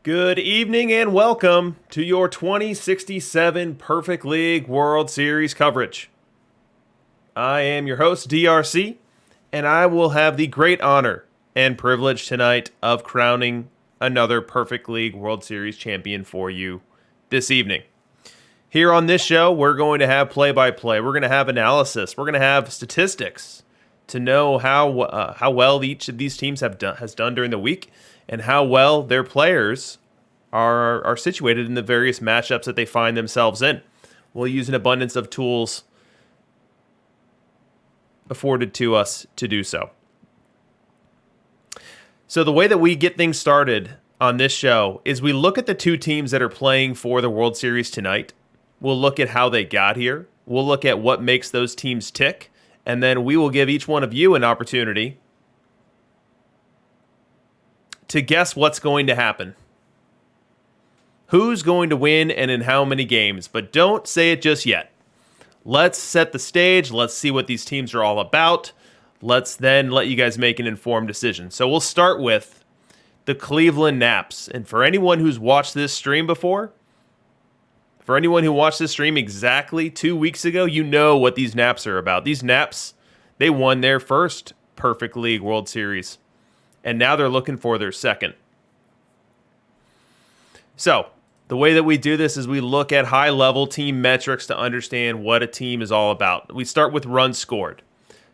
Good evening and welcome to your 2067 Perfect League World Series coverage. I am your host, DRC, and I will have the great honor and privilege tonight of crowning another Perfect League World Series champion for you this evening. Here on this show, we're going to have play-by-play. We're going to have analysis. We're going to have statistics to know how well each of these teams has done during the week and how well their players are situated in the various matchups that they find themselves in. We'll use an abundance of tools afforded to us to do so. So the way that we get things started on this show is we look at the two teams that are playing for the World Series tonight. We'll look at how they got here. We'll look at what makes those teams tick. And then we will give each one of you an opportunity to guess what's going to happen. Who's going to win and in how many games? But don't say it just yet. Let's set the stage. Let's see what these teams are all about. Let's then let you guys make an informed decision. So we'll start with the Cleveland Naps. And for anyone who's watched this stream before, for anyone who watched this stream exactly 2 weeks ago, you know what these Naps are about. These Naps, they won their first Perfect League World Series. And now they're looking for their second. So, the way that we do this is we look at high-level team metrics to understand what a team is all about. We start with runs scored.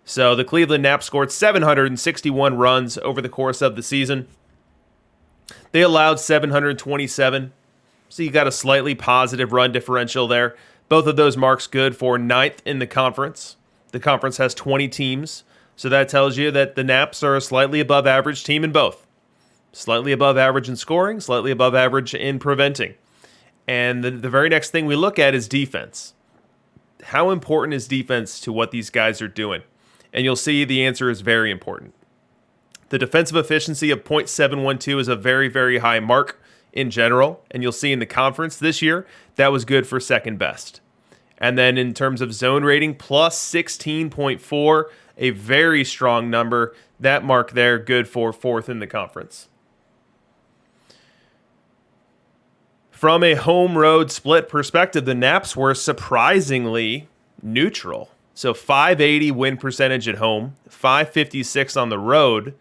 So, the Cleveland Naps scored 761 runs over the course of the season. They allowed 727. So, you got a slightly positive run differential there. Both of those marks good for ninth in the conference. The conference has 20 teams. So that tells you that the Naps are a slightly above average team in both. Slightly above average in scoring, slightly above average in preventing. And the very next thing we look at is defense. How important is defense to what these guys are doing? And you'll see the answer is very important. The defensive efficiency of .712 is a very, very high mark in general. And you'll see in the conference this year, that was good for second best. And then in terms of zone rating, plus 16.4, a very strong number. That mark there, good for fourth in the conference. From a home-road split perspective, the Naps were surprisingly neutral. So 580 win percentage at home, 556 on the road,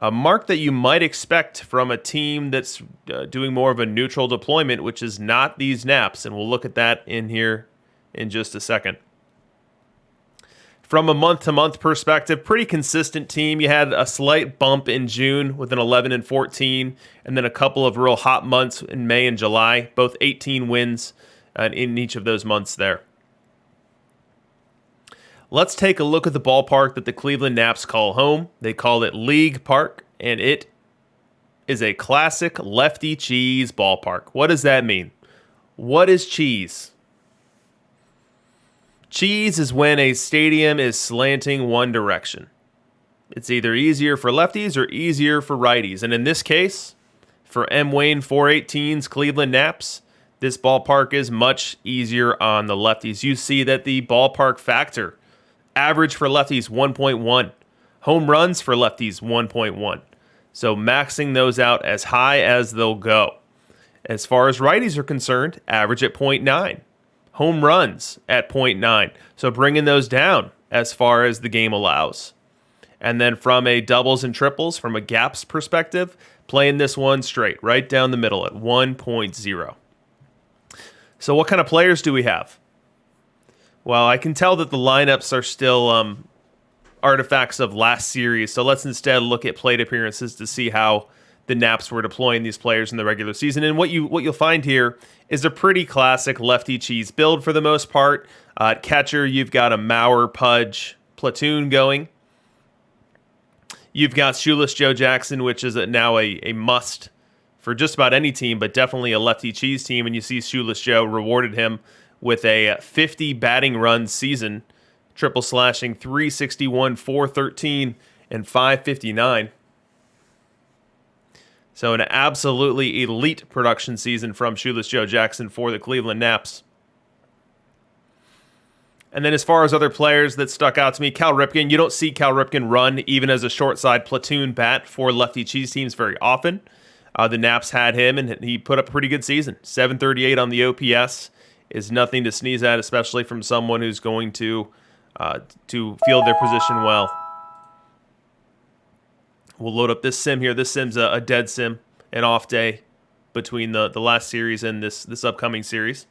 a mark that you might expect from a team that's doing more of a neutral deployment, which is not these Naps, and we'll look at that in here in just a second. From a month-to-month perspective, pretty consistent team. You had a slight bump in June with an 11-14, and then a couple of real hot months in May and July, both 18 wins in each of those months there. Let's take a look at the ballpark that the Cleveland Naps call home. They call it League Park, and it is a classic lefty cheese ballpark. What does that mean? What is cheese? Cheese is when a stadium is slanting one direction. It's either easier for lefties or easier for righties. And in this case, for M. Wayne 418's Cleveland Naps, this ballpark is much easier on the lefties. You see that the ballpark factor, average for lefties 1.1, home runs for lefties 1.1. So maxing those out as high as they'll go. As far as righties are concerned, average at 0.9. Home runs at 0.9. So bringing those down as far as the game allows. And then from a doubles and triples, from a gaps perspective, playing this one straight, right down the middle at 1.0. So what kind of players do we have? Well, I can tell that the lineups are still artifacts of last series. So let's instead look at plate appearances to see how the Naps were deploying these players in the regular season. And what you'll find here is a pretty classic lefty cheese build for the most part. At catcher, you've got a Mauer Pudge platoon going. You've got Shoeless Joe Jackson, which is now a must for just about any team, but definitely a lefty cheese team. And you see Shoeless Joe rewarded him with a 50 batting run season, triple slashing 361, 413, and 559. So an absolutely elite production season from Shoeless Joe Jackson for the Cleveland Naps. And then as far as other players that stuck out to me, Cal Ripken. You don't see Cal Ripken run even as a short side platoon bat for lefty cheese teams very often. The Naps had him, and he put up a pretty good season. 738 on the OPS is nothing to sneeze at, especially from someone who's going to field their position well. We'll load up this sim here. This sim's a dead sim, an off day between the last series and this upcoming series.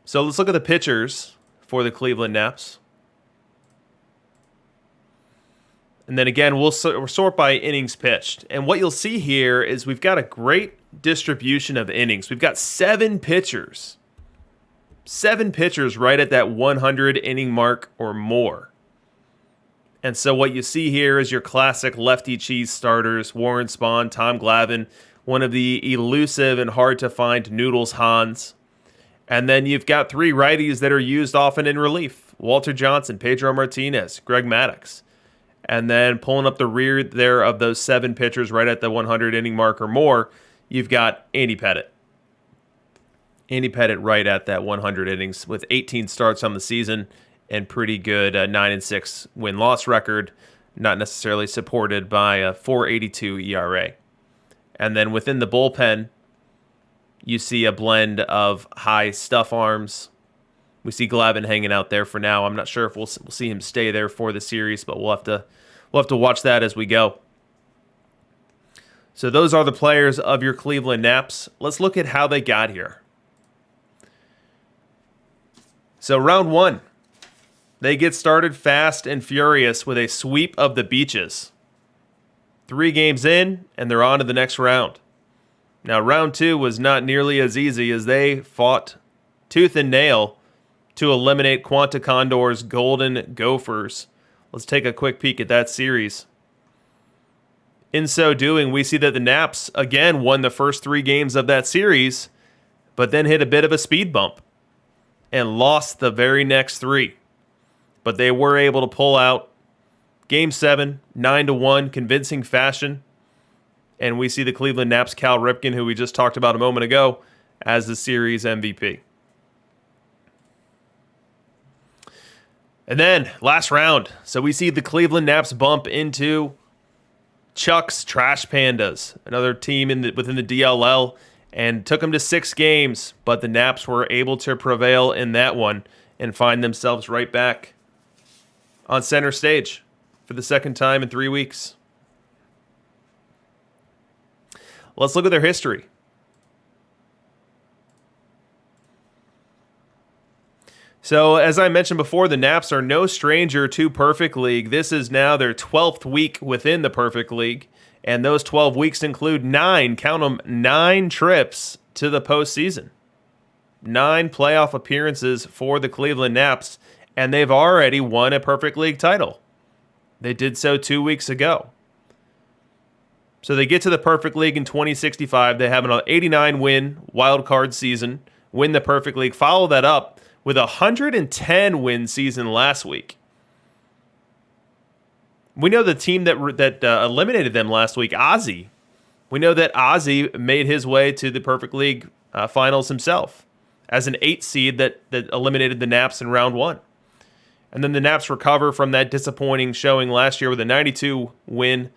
So let's look at the pitchers for the Cleveland Naps. And then again, we'll sort by innings pitched. And what you'll see here is we've got a great distribution of innings. We've got 7 pitchers. 7 pitchers right at that 100 inning mark or more. And so what you see here is your classic lefty cheese starters, Warren Spahn, Tom Glavine, one of the elusive and hard to find Noodles Hans. And then you've got 3 righties that are used often in relief. Walter Johnson, Pedro Martinez, Greg Maddux. And then pulling up the rear there of those 7 pitchers right at the 100 inning mark or more, you've got Andy Pettit. Andy Pettit right at that 100 innings with 18 starts on the season and pretty good 9-6 win-loss record, not necessarily supported by a 4.82 ERA. And then within the bullpen, you see a blend of high stuff arms. We see Glavine hanging out there for now. I'm not sure if we'll see him stay there for the series, but we'll have to watch that as we go. So those are the players of your Cleveland Naps. Let's look at how they got here. So round 1, they get started fast and furious with a sweep of the Beaches. 3 games in, and they're on to the next round. Now, round 2 was not nearly as easy as they fought tooth and nail to eliminate Quanta Condor's Golden Gophers. Let's take a quick peek at that series. In so doing, we see that the Naps, again, won the first 3 games of that series, but then hit a bit of a speed bump and lost the very next 3. But they were able to pull out Game 7, 9-1, convincing fashion. And we see the Cleveland Naps' Cal Ripken, who we just talked about a moment ago, as the series MVP. And then, last round. So we see the Cleveland Naps bump into Chuck's Trash Pandas, another team within the DLL, and took them to 6 games. But the Naps were able to prevail in that one and find themselves right back on center stage for the second time in 3 weeks. Let's look at their history. So, as I mentioned before, the Naps are no stranger to Perfect League. This is now their 12th week within the Perfect League, and those 12 weeks include 9, count them, 9 trips to the postseason. 9 playoff appearances for the Cleveland Naps, and they've already won a Perfect League title. They did so 2 weeks ago. So they get to the Perfect League in 2065. They have an 89-win wild card season, win the Perfect League, follow that up with a 110-win season last week. We know the team that eliminated them last week, Ozzy. We know that Ozzy made his way to the Perfect League finals himself as an 8 seed that eliminated the Naps in round 1. And then the Naps recover from that disappointing showing last year with a 92-win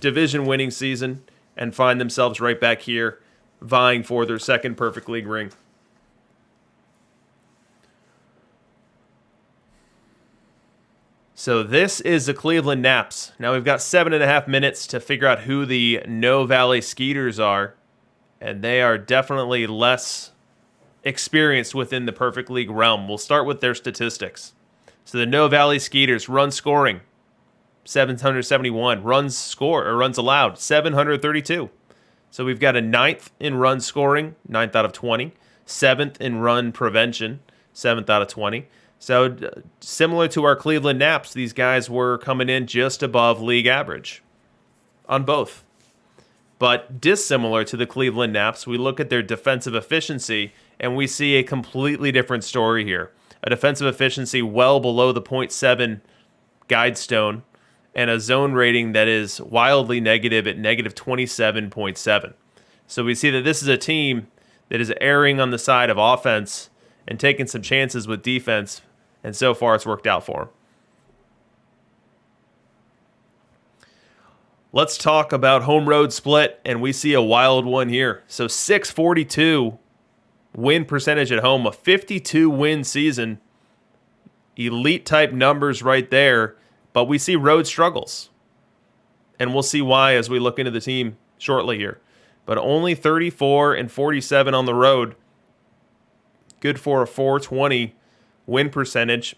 division-winning season and find themselves right back here vying for their second Perfect League ring. So this is the Cleveland Naps. Now we've got 7.5 minutes to figure out who the No Valley Skeeters are, and they are definitely less experienced within the Perfect League realm. We'll start with their statistics. So the No Valley Skeeters, run scoring, 771. Runs allowed, 732. So we've got a 9th in run scoring, 9th out of 20. 7th in run prevention, 7th out of 20. So similar to our Cleveland Naps, these guys were coming in just above league average on both. But dissimilar to the Cleveland Naps, we look at their defensive efficiency, and we see a completely different story here. A defensive efficiency well below the .7 guidestone, and a zone rating that is wildly negative at negative 27.7. So we see that this is a team that is erring on the side of offense and taking some chances with defense, and so far it's worked out for them. Let's talk about home road split, and we see a wild one here. So 642 win percentage at home, a 52 win season. Elite type numbers right there, but we see road struggles. And we'll see why as we look into the team shortly here. But only 34 and 47 on the road. Good for a 420 win percentage.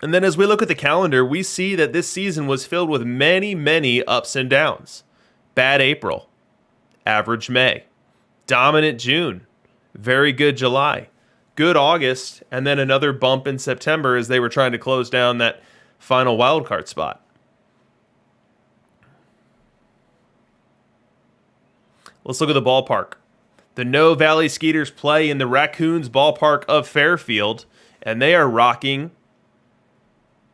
And then as we look at the calendar, we see that this season was filled with many, many ups and downs. Bad April, average May, dominant June, very good July, good August, and then another bump in September as they were trying to close down that final wildcard spot. Let's look at the ballpark. The No Valley Skeeters play in the Raccoons ballpark of Fairfield, and they are rocking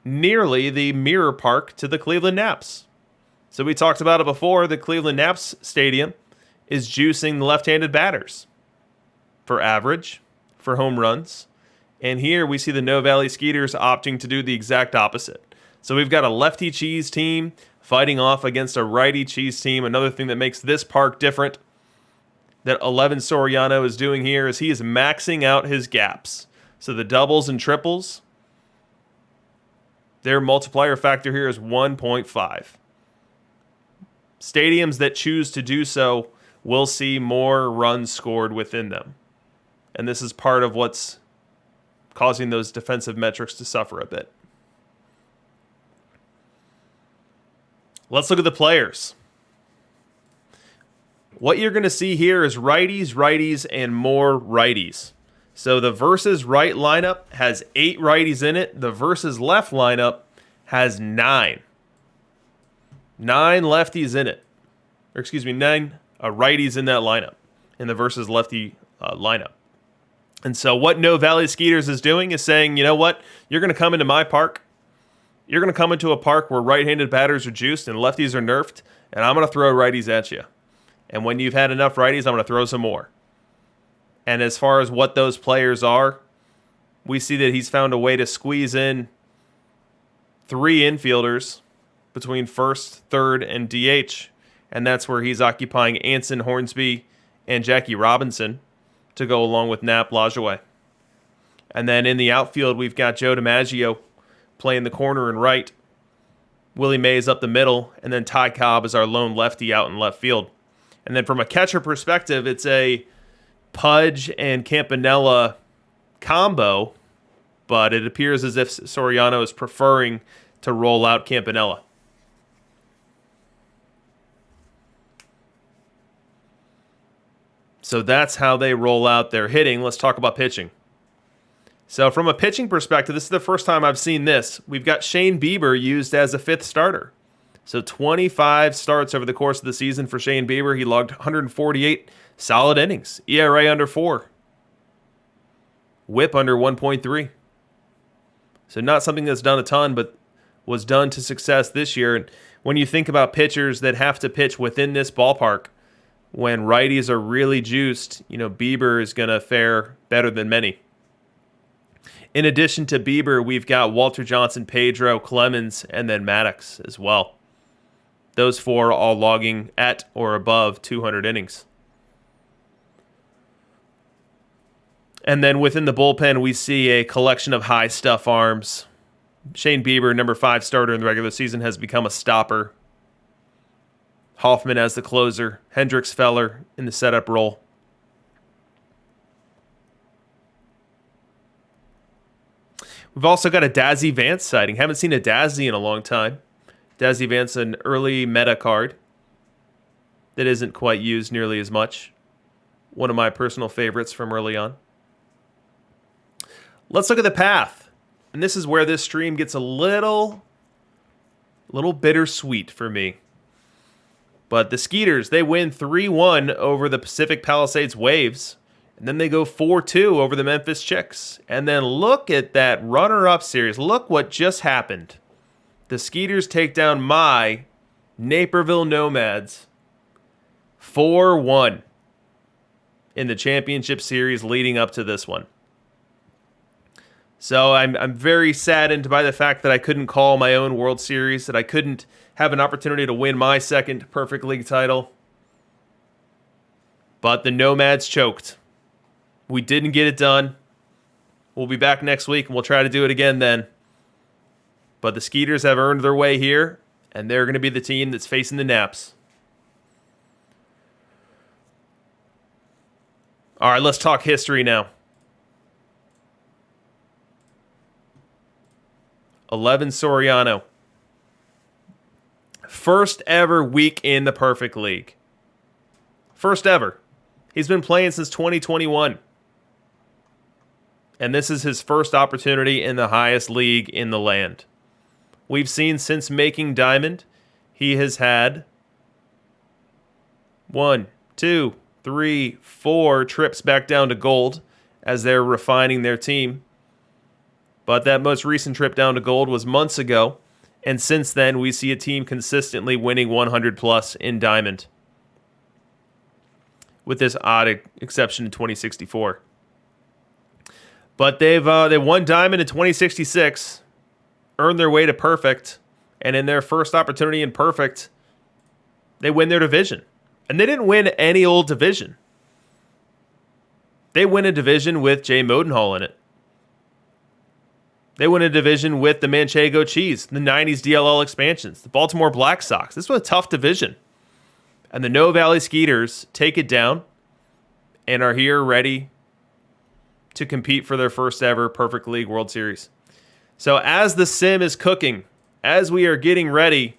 nearly the mirror park to the Cleveland Naps. So we talked about it before. The Cleveland Naps Stadium is juicing the left-handed batters for average, for home runs. And here we see the No Valley Skeeters opting to do the exact opposite. So we've got a lefty cheese team fighting off against a righty cheese team. Another thing that makes this park different that 11 Soriano is doing here is he is maxing out his gaps. So the doubles and triples, their multiplier factor here is 1.5. Stadiums that choose to do so will see more runs scored within them. And this is part of what's causing those defensive metrics to suffer a bit. Let's look at the players. What you're going to see here is righties, righties, and more righties. So the versus right lineup has 8 righties in it. The versus left lineup has 9. 9 lefties in it. Or 9 righties in that lineup, in the versus lefty lineup. And so what No Valley Skeeters is doing is saying, you know what? You're going to come into my park. You're going to come into a park where right-handed batters are juiced and lefties are nerfed, and I'm going to throw righties at you. And when you've had enough righties, I'm going to throw some more. And as far as what those players are, we see that he's found a way to squeeze in 3 infielders between first, third, and DH. And that's where he's occupying Anson, Hornsby, and Jackie Robinson to go along with Nap Lajoie. And then in the outfield, we've got Joe Dimaggio playing the corner and right. Willie Mays up the middle. And then Ty Cobb is our lone lefty out in left field. And then from a catcher perspective, it's a Pudge and Campanella combo, but it appears as if Soriano is preferring to roll out Campanella. So that's how they roll out their hitting. Let's talk about pitching. So from a pitching perspective, this is the first time I've seen this. We've got Shane Bieber used as a 5th starter. So 25 starts over the course of the season for Shane Bieber. He logged 148 solid innings. ERA under 4. WHIP under 1.3. So not something that's done a ton, but was done to success this year. And when you think about pitchers that have to pitch within this ballpark, when righties are really juiced, Bieber is going to fare better than many. In addition to Bieber, we've got Walter Johnson, Pedro, Clemens, and then Maddox as well. Those 4 all logging at or above 200 innings. And then within the bullpen, we see a collection of high stuff arms. Shane Bieber, number 5 starter in the regular season, has become a stopper. Hoffman as the closer. Hendricks Feller in the setup role. We've also got a Dazzy Vance sighting. Haven't seen a Dazzy in a long time. Dazzy Vance, an early meta card that isn't quite used nearly as much. One of my personal favorites from early on. Let's look at the path. And this is where this stream gets a little bittersweet for me. But the Skeeters, they win 3-1 over the Pacific Palisades Waves. And then they go 4-2 over the Memphis Chicks. And then look at that runner-up series. Look what just happened. The Skeeters take down my Naperville Nomads 4-1 in the championship series leading up to this one. So I'm very saddened by the fact that I couldn't call my own World Series, that I couldn't have an opportunity to win my second Perfect League title. But the Nomads choked. We didn't get it done. We'll be back next week, and we'll try to do it again then. But the Skeeters have earned their way here, and they're going to be the team that's facing the Naps. All right, let's talk history now. 11 Soriano. First ever week in the Perfect League. First ever. He's been playing since 2021. And this is his first opportunity in the highest league in the land. We've seen since making Diamond, he has had 1, 2, 3, 4 trips back down to gold as they're refining their team. But that most recent trip down to gold was months ago. And since then, we see a team consistently winning 100 plus in Diamond. With this odd exception in 2064. But they won Diamond in 2066, earned their way to Perfect, and in their first opportunity in Perfect, they win their division. And they didn't win any old division. They win a division with Jay Modenhall in it. They win a division with the Manchego Cheese, the 90s DLL expansions, the Baltimore Black Sox. This was a tough division. And the No Valley Skeeters take it down and are here ready to compete for their first ever Perfect League World Series. So as the sim is cooking, as we are getting ready,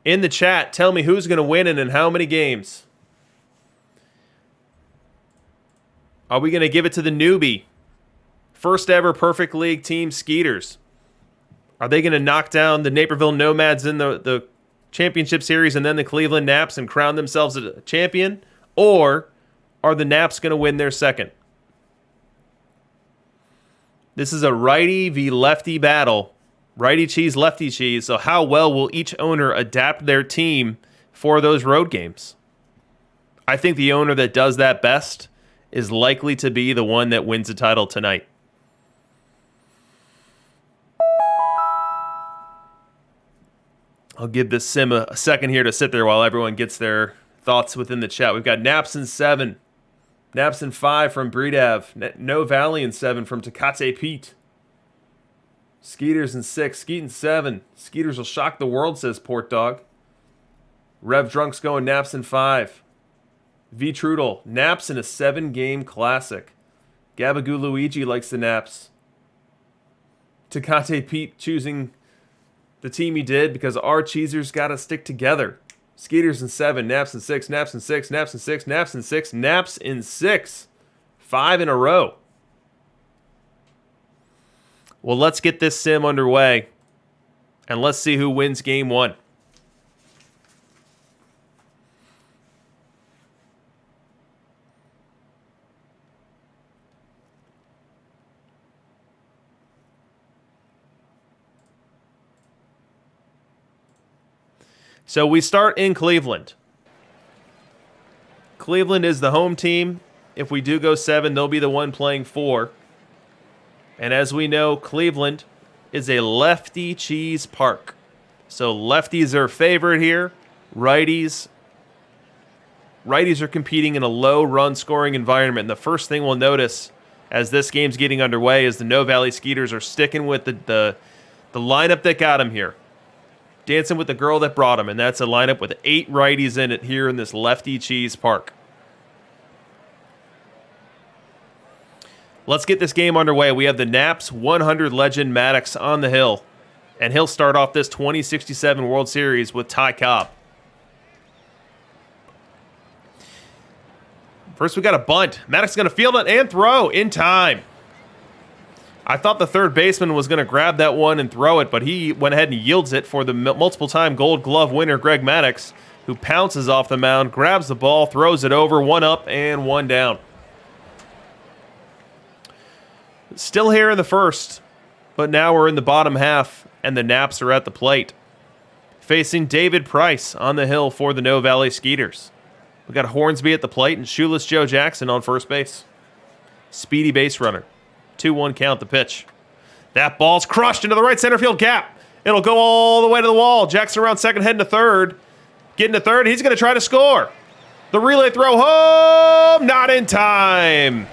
in the chat, tell me who's going to win and in how many games. Are we going to give it to the newbie? First ever Perfect League team Skeeters. Are they going to knock down the Naperville Nomads in the championship series and then the Cleveland Naps and crown themselves a champion? Or are the Naps going to win their second? This is a righty v lefty battle. Righty cheese, lefty cheese. So how well will each owner adapt their team for those road games? I think the owner that does that best is likely to be the one that wins the title tonight. I'll give this sim a second here to sit there while everyone gets their thoughts within the chat. We've got Naps in 7. Naps in 5 from Breedav. No Valley in 7 from Tecate Pete. Skeeters in 6. Skeet in 7. Skeeters will shock the world, says Port Dog. Rev Drunk's going Naps in 5. V Trudel. Naps in a 7-game classic. Gabagoo Luigi likes the Naps. Tecate Pete choosing the team he did because our cheesers got to stick together. Skeeters in 7, Naps in 6, Naps in 6, Naps in 6, Naps in 6, Naps in 6. 5 in a row. Well, let's get this sim underway, and let's see who wins game 1. So we start in Cleveland. Cleveland is the home team. If we do go 7, they'll be the one playing 4. And as we know, Cleveland is a lefty cheese park. So lefties are favored here. Righties are competing in a low run scoring environment. And the first thing we'll notice as this game's getting underway is the No Valley Skeeters are sticking with the lineup that got them here. Dancing with the girl that brought him, and that's a lineup with 8 righties in it here in this lefty cheese park. Let's get this game underway. We have the Naps 100 legend Maddox on the hill, and he'll start off this 2067 World Series with Ty Cobb. First, we got a bunt. Maddox is going to field it and throw in time. I thought the third baseman was going to grab that one and throw it, but he went ahead and yields it for the multiple-time Gold Glove winner, Greg Maddox, who pounces off the mound, grabs the ball, throws it over, 1 up and 1 down. Still here in the first, but now we're in the bottom half, and the Naps are at the plate. Facing David Price on the hill for the No Valley Skeeters. We We got Hornsby at the plate and Shoeless Joe Jackson on first base. Speedy base runner. 2-1 count the pitch. That ball's crushed into the right center field gap. It'll go all the way to the wall. Jackson around second, heading to third. Getting to third, he's going to try to score. The relay throw home, not in time.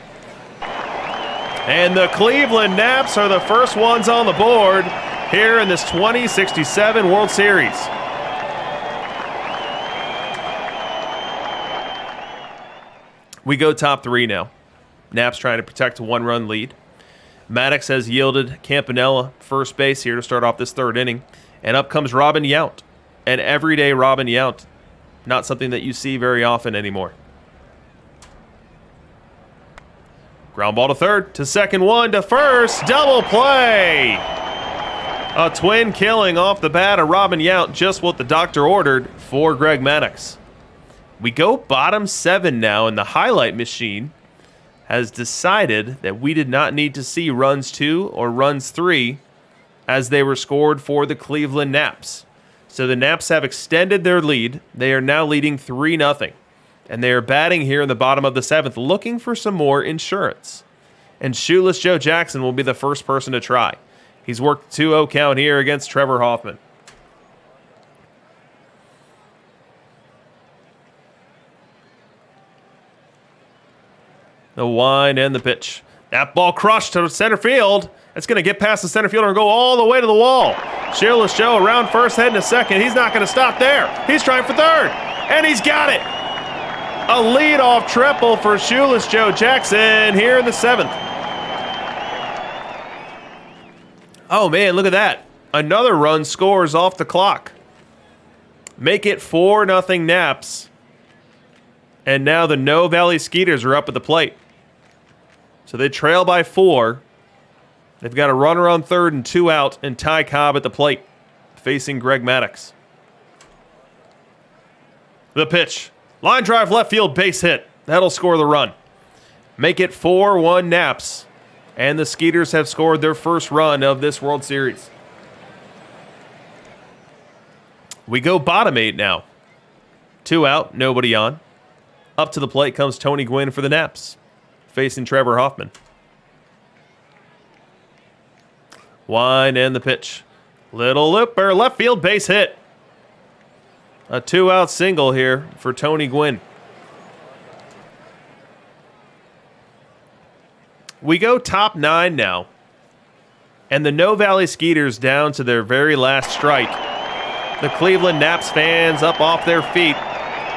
And the Cleveland Naps are the first ones on the board here in this 2067 World Series. We go top three now. Naps trying to protect a one-run lead. Maddox has yielded Campanella first base here to start off this third inning. And up comes Robin Yount. An everyday Robin Yount. Not something that you see very often anymore. Ground ball to third, to second, one to first. Double play! A twin killing off the bat of Robin Yount, just what the doctor ordered for Greg Maddox. We go bottom 7 now, and the highlight machine has decided that we did not need to see runs 2 or runs 3 as they were scored for the Cleveland Naps. So the Naps have extended their lead. They are now leading 3-0. And they are batting here in the bottom of the 7th, looking for some more insurance. And Shoeless Joe Jackson will be the first person to try. He's worked 2-0 count here against Trevor Hoffman. The wind and the pitch. That ball crushed to center field. It's going to get past the center fielder and go all the way to the wall. Shoeless Joe around first, heading to second. He's not going to stop there. He's trying for third, and he's got it. A leadoff triple for Shoeless Joe Jackson here in the 7th. Oh, man, look at that. Another run scores off the clock. Make it 4-0 Naps. And now the No Valley Skeeters are up at the plate. So they trail by 4. They've got a runner on third and 2 out, and Ty Cobb at the plate, facing Greg Maddox. The pitch. Line drive left field, base hit. That'll score the run. Make it 4-1 Naps. And the Skeeters have scored their first run of this World Series. We go bottom 8 now. 2 out, nobody on. Up to the plate comes Tony Gwynn for the Naps, facing Trevor Hoffman. Wind and the pitch. Little looper, left field, base hit. A 2-out single here for Tony Gwynn. We go top 9 now. And the No Valley Skeeters down to their very last strike. The Cleveland Naps fans up off their feet.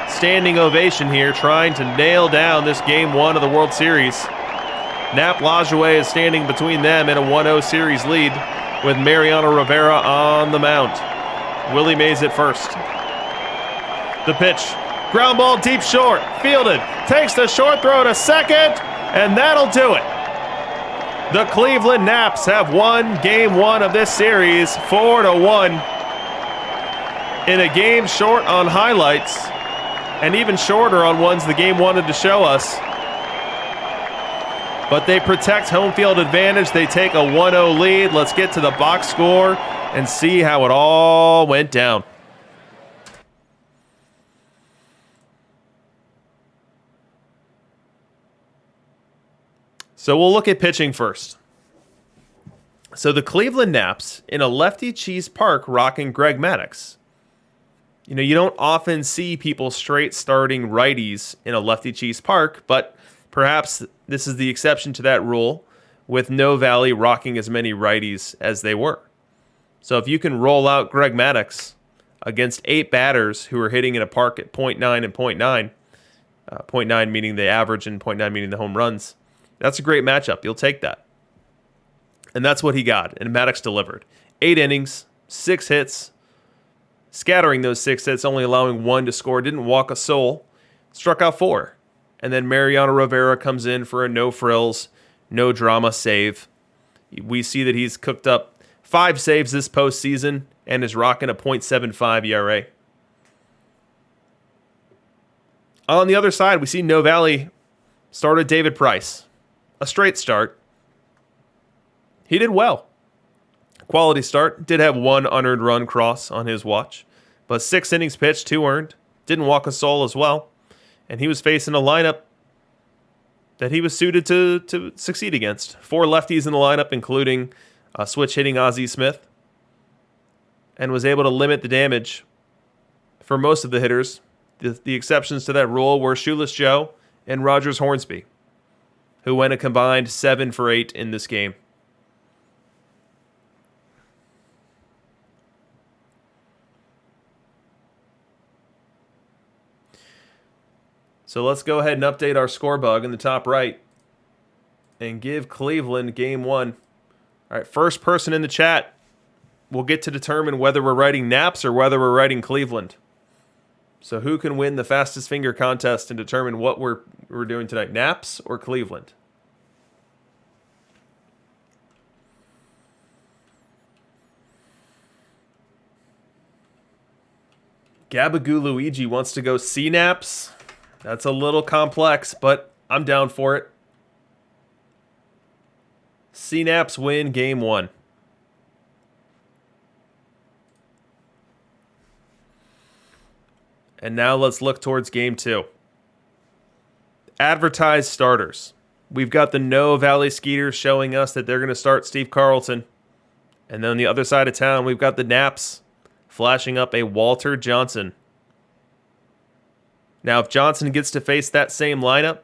Standing ovation here, trying to nail down this Game 1 of the World Series. Nap Lajoie is standing between them in a 1-0 series lead with Mariano Rivera on the mound. Willie Mays at first. The pitch. Ground ball deep short. Fielded. Takes the short throw to second, and that'll do it. The Cleveland Naps have won Game 1 of this series 4-1 in a game short on highlights and even shorter on ones the game wanted to show us. But they protect home field advantage. They take a 1-0 lead. Let's get to the box score and see how it all went down. So we'll look at pitching first. So the Cleveland Naps in a lefty cheese park rocking Greg Maddox. You know, you don't often see people straight starting righties in a lefty cheese park, but perhaps this is the exception to that rule, with No Valley rocking as many righties as they were. So if you can roll out Greg Maddox against 8 batters who are hitting in a park at .9 and .9, .9 meaning the average and .9 meaning the home runs, that's a great matchup. You'll take that. And that's what he got, and Maddox delivered. 8 innings, 6 hits, scattering those 6 hits, only allowing 1 to score, didn't walk a soul, struck out 4. And then Mariano Rivera comes in for a no-frills, no-drama save. We see that he's cooked up 5 saves this postseason and is rocking a .75 ERA. On the other side, we see No Valley started David Price. A straight start. He did well. Quality start. Did have 1 unearned run cross on his watch. But 6 innings pitched, 2 earned. Didn't walk a soul as well. And he was facing a lineup that he was suited to succeed against. 4 lefties in the lineup, including switch hitting Ozzie Smith, and was able to limit the damage for most of the hitters. The exceptions to that rule were Shoeless Joe and Rogers Hornsby, who went a combined 7 for 8 in this game. So let's go ahead and update our score bug in the top right and give Cleveland game 1. All right, first person in the chat will get to determine whether we're writing Naps or whether we're writing Cleveland. So who can win the fastest finger contest and determine what we're doing tonight, Naps or Cleveland? Gabagoo Luigi wants to go C-Naps. That's a little complex, but I'm down for it. C-Naps win game 1. And now let's look towards game 2. Advertised starters. We've got the No Valley Skeeters showing us that they're going to start Steve Carlton. And then on the other side of town, we've got the Naps flashing up a Walter Johnson. Now, if Johnson gets to face that same lineup,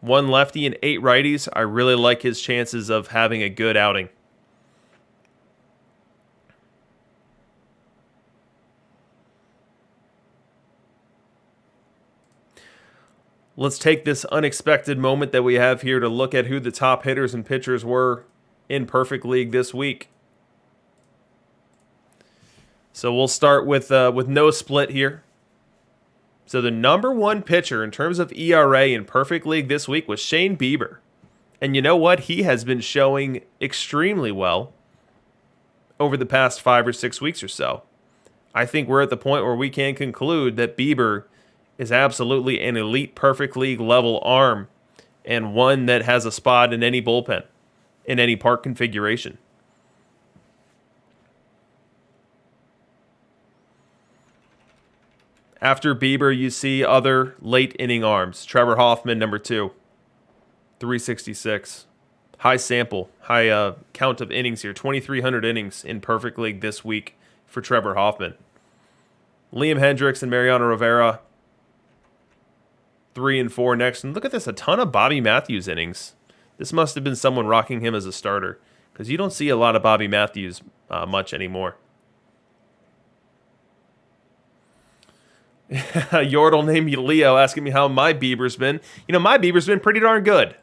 1 lefty and 8 righties, I really like his chances of having a good outing. Let's take this unexpected moment that we have here to look at who the top hitters and pitchers were in Perfect League this week. So we'll start with no split here. So the number 1 pitcher in terms of ERA in Perfect League this week was Shane Bieber. And you know what? He has been showing extremely well over the past 5 or 6 weeks or so. I think we're at the point where we can conclude that Bieber is absolutely an elite Perfect League level arm and one that has a spot in any bullpen, in any park configuration. After Bieber, you see other late inning arms. Trevor Hoffman, number 2, 366. High sample, high count of innings here. 2,300 innings in Perfect League this week for Trevor Hoffman. Liam Hendricks and Mariano Rivera, 3 and 4 next. And look at this, a ton of Bobby Matthews innings. This must have been someone rocking him as a starter, because you don't see a lot of Bobby Matthews much anymore. Yordle named Leo asking me how my Bieber's been. You know, my Bieber's been pretty darn good.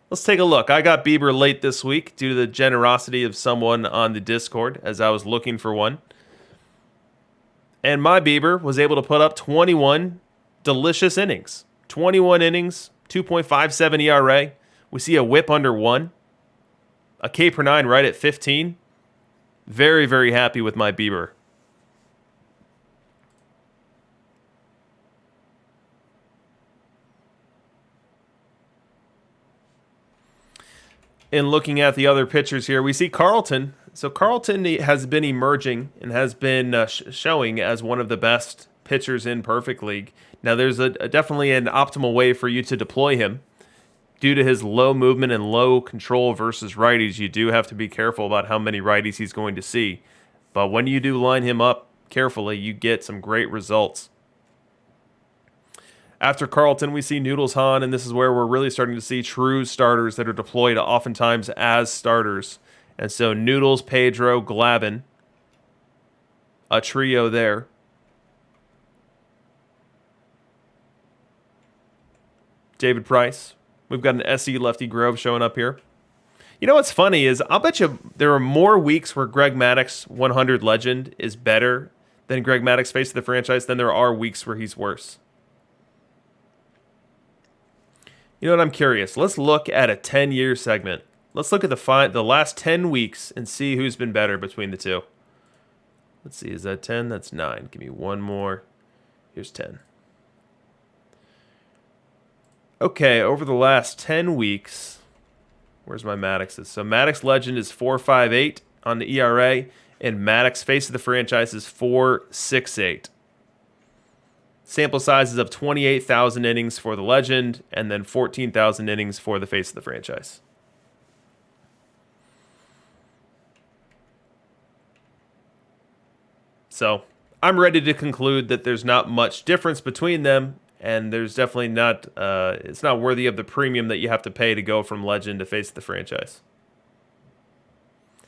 Let's take a look. I got Bieber late this week due to the generosity of someone on the Discord as I was looking for one. And my Bieber was able to put up 21 delicious innings. 21 innings, 2.57 ERA. We see a whip under 1. A K per 9 right at 15. Very, very happy with my Bieber. In looking at the other pitchers here, we see Carlton. So Carlton has been emerging and has been showing as one of the best pitchers in Perfect League. Now, there's definitely an optimal way for you to deploy him. Due to his low movement and low control versus righties, you do have to be careful about how many righties he's going to see. But when you do line him up carefully, you get some great results. After Carlton, we see Noodles Hahn, and this is where we're really starting to see true starters that are deployed oftentimes as starters. And so Noodles, Pedro, Glavin, a trio there. David Price. We've got an SE Lefty Grove showing up here. You know what's funny is I'll bet you there are more weeks where Greg Maddux 100 legend is better than Greg Maddux face of the franchise than there are weeks where he's worse. You know what, I'm curious. Let's look at a 10-year segment. Let's look at the last 10 weeks and see who's been better between the two. Let's see, is that 10? That's 9. Give me one more. Here's 10. Okay, over the last 10 weeks, where's my Maddox's? So Maddux Legend is 4.58 on the ERA, and Maddux face of the franchise is 4.68. Sample sizes of 28,000 innings for the legend, and then 14,000 innings for the face of the franchise. So I'm ready to conclude that there's not much difference between them, and there's definitely not, it's not worthy of the premium that you have to pay to go from legend to face of the franchise.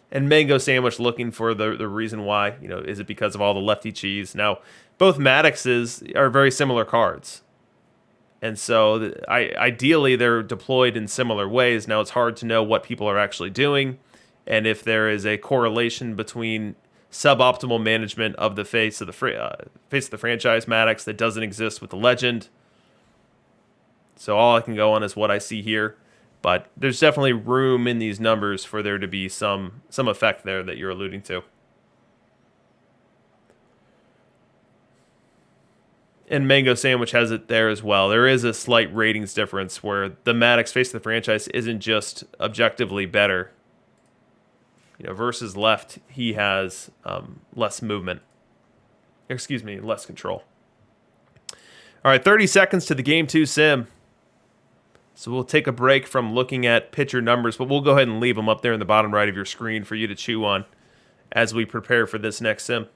And Mango Sandwich looking for the reason why, is it because of all the lefty cheese? Now, both Maddoxes are very similar cards. And so ideally they're deployed in similar ways. Now it's hard to know what people are actually doing and if there is a correlation between suboptimal management of the face of the franchise Maddox that doesn't exist with the legend. So all I can go on is what I see here. But there's definitely room in these numbers for there to be some effect there that you're alluding to. And Mango Sandwich has it there as well. There is a slight ratings difference where the Maddox face of the franchise isn't just objectively better. Versus left, he has less movement. Less control. All right, 30 seconds to the Game 2 sim. So we'll take a break from looking at pitcher numbers, but we'll go ahead and leave them up there in the bottom right of your screen for you to chew on as we prepare for this next sim.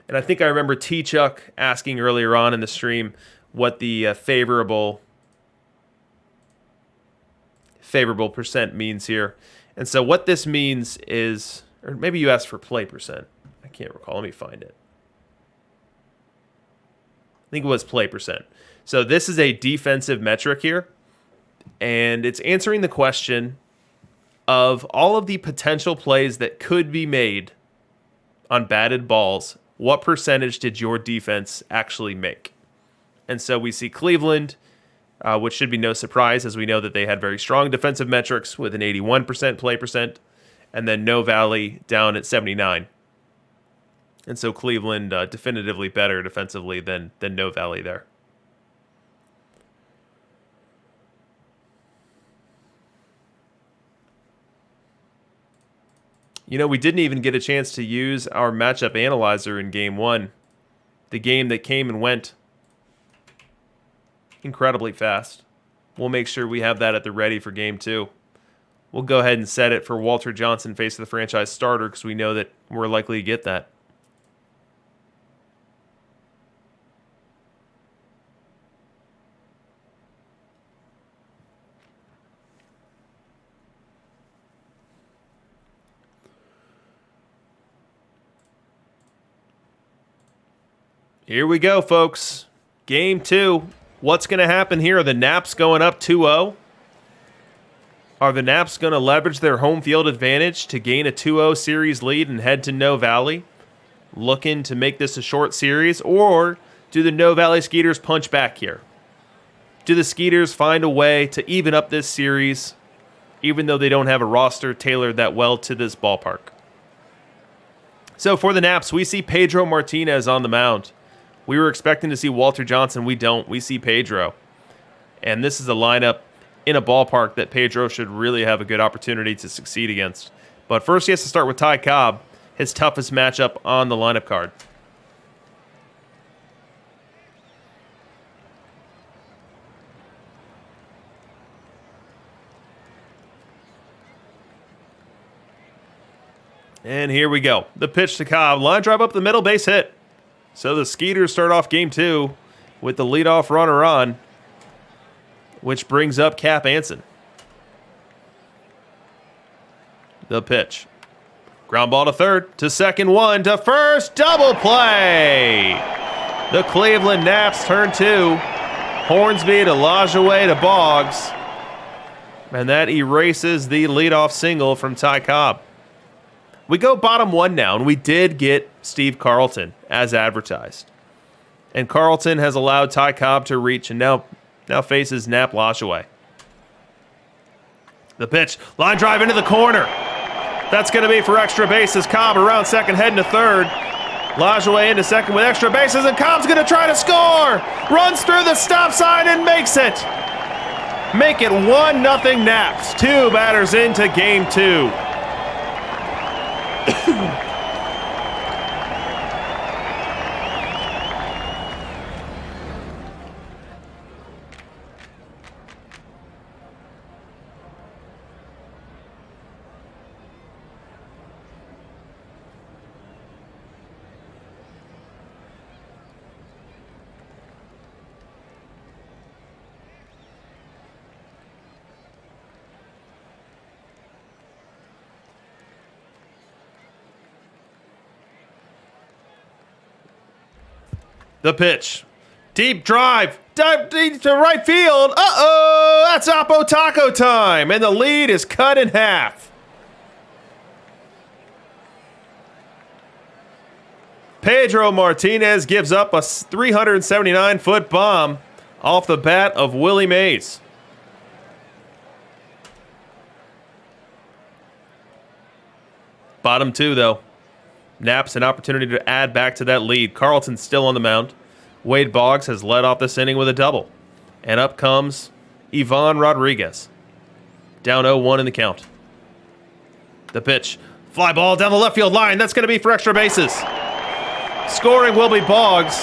And I think I remember T-Chuck asking earlier on in the stream what the favorable percent means here. And so what this means is, or maybe you asked for play percent. I can't recall. Let me find it. I think it was play percent. So this is a defensive metric here. And it's answering the question of all of the potential plays that could be made on batted balls. What percentage did your defense actually make? And so we see Cleveland, which should be no surprise as we know that they had very strong defensive metrics with an 81% play percent, and then No Valley down at 79. And so Cleveland definitively better defensively than No Valley there. We didn't even get a chance to use our matchup analyzer in Game 1. The game that came and went incredibly fast. We'll make sure we have that at the ready for Game 2. We'll go ahead and set it for Walter Johnson, face of the franchise starter, because we know that we're likely to get that. Here we go, folks. Game 2. What's going to happen here? Are the Naps going up 2-0? Are the Naps going to leverage their home field advantage to gain a 2-0 series lead and head to No Valley, looking to make this a short series? Or do the No Valley Skeeters punch back here? Do the Skeeters find a way to even up this series, even though they don't have a roster tailored that well to this ballpark? So for the Naps, we see Pedro Martinez on the mound. We were expecting to see Walter Johnson. We don't. We see Pedro. And this is a lineup in a ballpark that Pedro should really have a good opportunity to succeed against. But first he has to start with Ty Cobb, his toughest matchup on the lineup card. And here we go. The pitch to Cobb. Line drive up the middle, base hit. So the Skeeters start off Game 2 with the leadoff runner on, which brings up Cap Anson. The pitch. Ground ball to third, to second, one, to first, double play! The Cleveland Naps turn 2. Hornsby to Lajoie to Boggs. And that erases the leadoff single from Ty Cobb. We go bottom 1 now, and we did get Steve Carlton as advertised. And Carlton has allowed Ty Cobb to reach and now faces Nap Lajoie. The pitch, line drive into the corner. That's going to be for extra bases. Cobb around second, heading to third. Lajoie into second with extra bases, and Cobb's going to try to score. Runs through the stop sign and makes it. Make it 1-0 Naps. 2 batters into Game 2. The pitch. Deep drive. Dive deep to right field. Uh-oh! That's Oppo Taco time. And the lead is cut in half. Pedro Martinez gives up a 379-foot bomb off the bat of Willie Mays. Bottom 2, though. Naps an opportunity to add back to that lead. Carlton's still on the mound. Wade Boggs has led off this inning with a double. And up comes Yvonne Rodriguez. Down 0-1 in the count. The pitch. Fly ball down the left field line. That's going to be for extra bases. Scoring will be Boggs.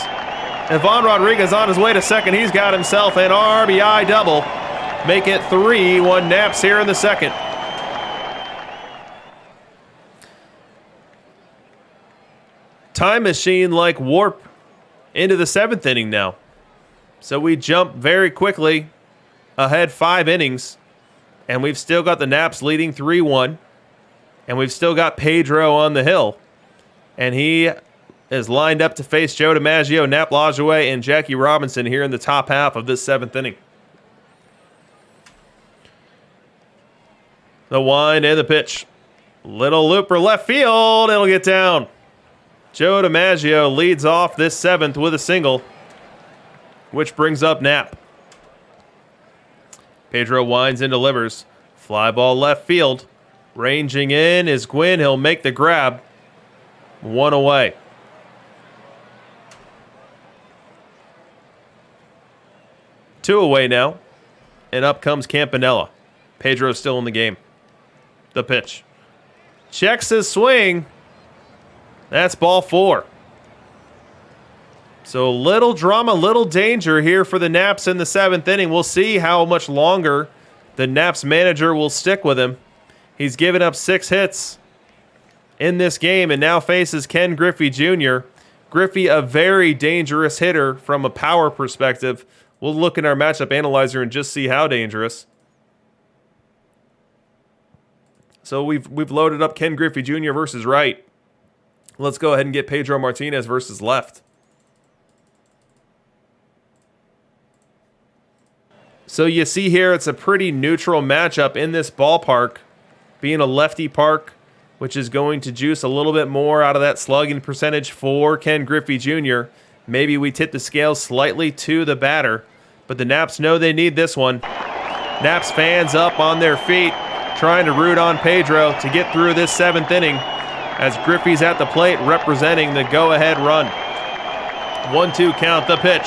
Yvonne Rodriguez on his way to second. He's got himself an RBI double. Make it 3-1 Naps here in the second. Time machine like warp into the 7th inning now. So we jump very quickly ahead 5 innings. And we've still got the Naps leading 3-1. And we've still got Pedro on the hill. And he is lined up to face Joe Dimaggio, Nap Lajoie, and Jackie Robinson here in the top half of this 7th inning. The wind and the pitch. Little looper left field. It'll get down. Joe Dimaggio leads off this 7th with a single, which brings up Nap. Pedro winds and delivers. Fly ball left field. Ranging in is Gwynn. He'll make the grab. 1 away. Two away now. And up comes Campanella. Pedro's still in the game. The pitch. Checks his swing. That's ball 4. So little drama, little danger here for the Naps in the 7th inning. We'll see how much longer the Naps manager will stick with him. He's given up 6 hits in this game and now faces Ken Griffey Jr. Griffey, a very dangerous hitter from a power perspective. We'll look in our matchup analyzer and just see how dangerous. So we've loaded up Ken Griffey Jr. versus right. Let's go ahead and get Pedro Martinez versus left. So you see here, it's a pretty neutral matchup in this ballpark, being a lefty park, which is going to juice a little bit more out of that slugging percentage for Ken Griffey Jr. Maybe we tip the scales slightly to the batter, but the Naps know they need this one. Naps fans up on their feet, trying to root on Pedro to get through this 7th inning, as Griffey's at the plate representing the go-ahead run. 1-2 count, the pitch.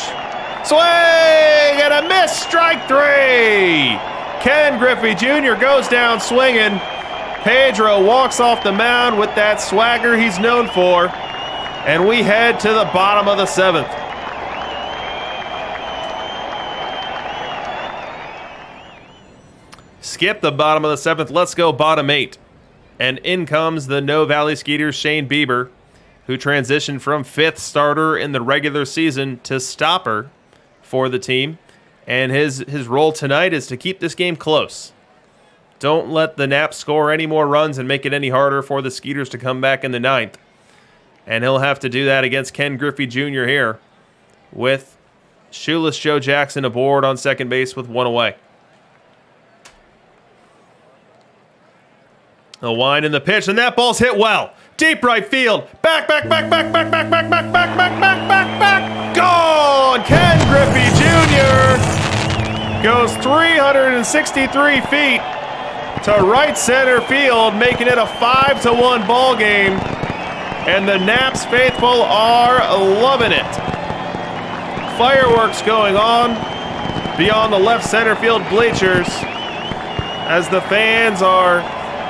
Swing and a miss, strike 3. Ken Griffey Jr. goes down swinging. Pedro walks off the mound with that swagger he's known for. And we head to the bottom of the 7th. Skip the bottom of the 7th. Let's go bottom 8. And in comes the No Valley Skeeters' Shane Bieber, who transitioned from 5th starter in the regular season to stopper for the team. And his role tonight is to keep this game close. Don't let the Naps score any more runs and make it any harder for the Skeeters to come back in the 9th. And he'll have to do that against Ken Griffey Jr. here, with shoeless Joe Jackson aboard on second base with 1 away. The wind and the pitch, and that ball's hit well. Deep right field. Back. Gone! Ken Griffey Jr. goes 363 feet to right center field, making it a 5-1 ball game. And the Naps faithful are loving it. Fireworks going on beyond the left center field bleachers as the fans are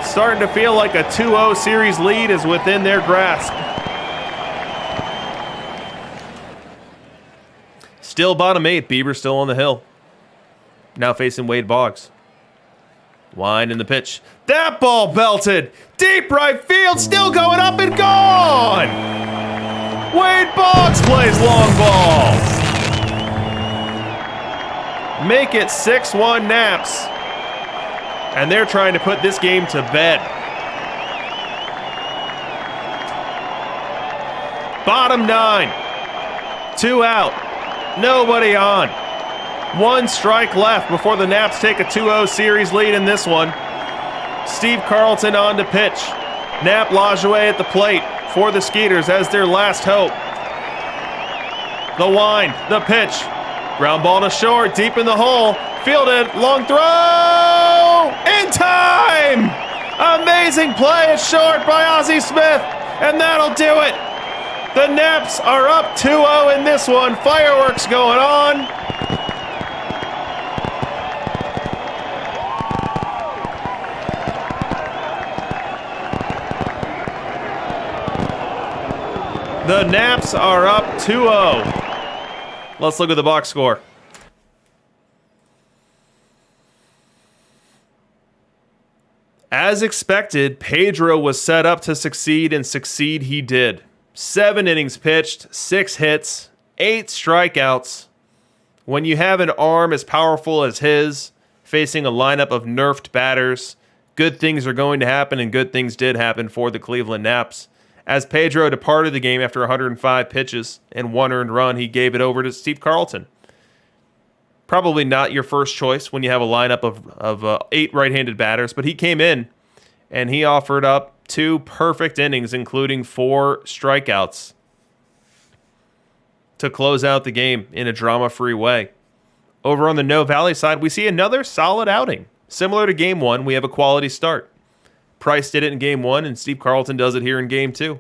starting to feel like a 2-0 series lead is within their grasp. Still bottom 8. Bieber still on the hill. Now facing Wade Boggs. Wind in the pitch. That ball belted. Deep right field. Still going up and gone. Wade Boggs plays long ball. Make it 6-1 Naps. And they're trying to put this game to bed. Bottom 9. 2 out. Nobody on. 1 strike left before the Naps take a 2-0 series lead in this one. Steve Carlton on to pitch. Nap Lajoie at the plate for the Skeeters as their last hope. The wind, the pitch. Ground ball to short, deep in the hole. Fielded, long throw! In time! Amazing play at short by Ozzie Smith, and that'll do it. The Naps are up 2-0 in this one. Fireworks going on. The Naps are up 2-0. Let's look at the box score. As expected, Pedro was set up to succeed, and succeed he did. 7 innings pitched, 6 hits, 8 strikeouts. When you have an arm as powerful as his, facing a lineup of nerfed batters, good things are going to happen, and good things did happen for the Cleveland Naps. As Pedro departed the game after 105 pitches and 1 earned run, he gave it over to Steve Carlton. Probably not your first choice when you have a lineup of 8 right-handed batters, but he came in and he offered up 2 perfect innings, including 4 strikeouts, to close out the game in a drama-free way. Over on the No Valley side, we see another solid outing. Similar to Game 1, we have a quality start. Price did it in Game 1, and Steve Carlton does it here in Game 2.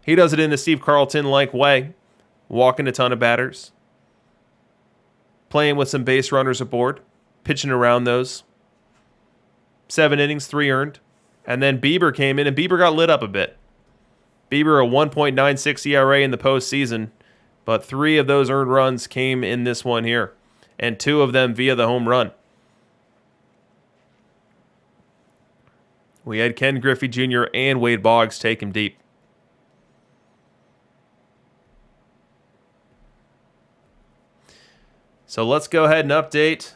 He does it in the Steve Carlton-like way, walking a ton of batters, playing with some base runners aboard, pitching around those. 7 innings, 3 earned. And then Bieber came in, and Bieber got lit up a bit. Bieber, a 1.96 ERA in the postseason, but 3 of those earned runs came in this one here, and 2 of them via the home run. We had Ken Griffey Jr. and Wade Boggs take him deep. So let's go ahead and update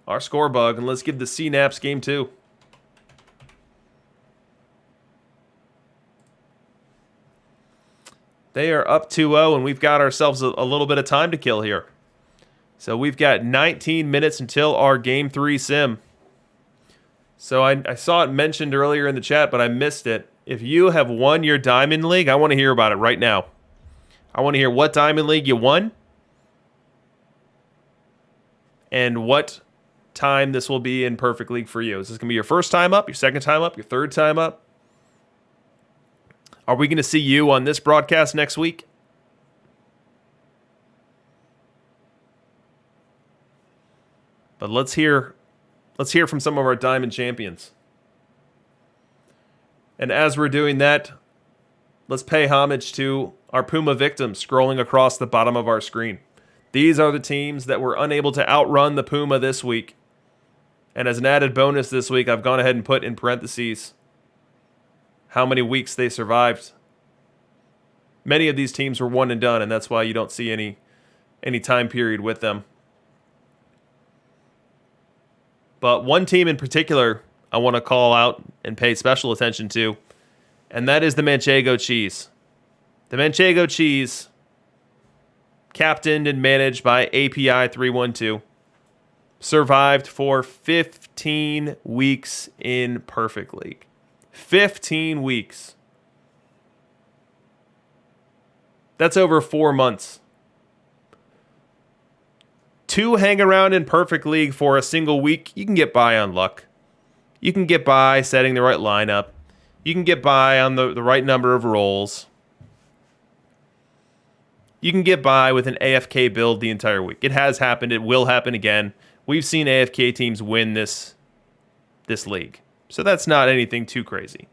our score bug, and let's give the C-Naps Game 2. They are up 2-0, and we've got ourselves a little bit of time to kill here. So we've got 19 minutes until our Game 3 sim. So I saw it mentioned earlier in the chat, but I missed it. If you have won your Diamond League, I want to hear about it right now. I want to hear what Diamond League you won and what time this will be in Perfect League for you. Is this going to be your first time up, your second time up, your third time up? Are we going to see you on this broadcast next week? But let's hear from some of our Diamond champions. And as we're doing that, let's pay homage to our Puma victims scrolling across the bottom of our screen. These are the teams that were unable to outrun the Puma this week. And as an added bonus this week, I've gone ahead and put in parentheses how many weeks they survived. Many of these teams were one and done, and that's why you don't see any time period with them. But one team in particular I want to call out and pay special attention to, and that is the Manchego Cheese. The Manchego Cheese, captained and managed by API 312, survived for 15 weeks in Perfect League. 15 weeks. That's over 4 months. 2 hang around in Perfect League for a single week. You can get by on luck. You can get by setting the right lineup. You can get by on the right number of rolls. You can get by with an AFK build the entire week. It has happened. It will happen again. We've seen AFK teams win this league. So that's not anything too crazy.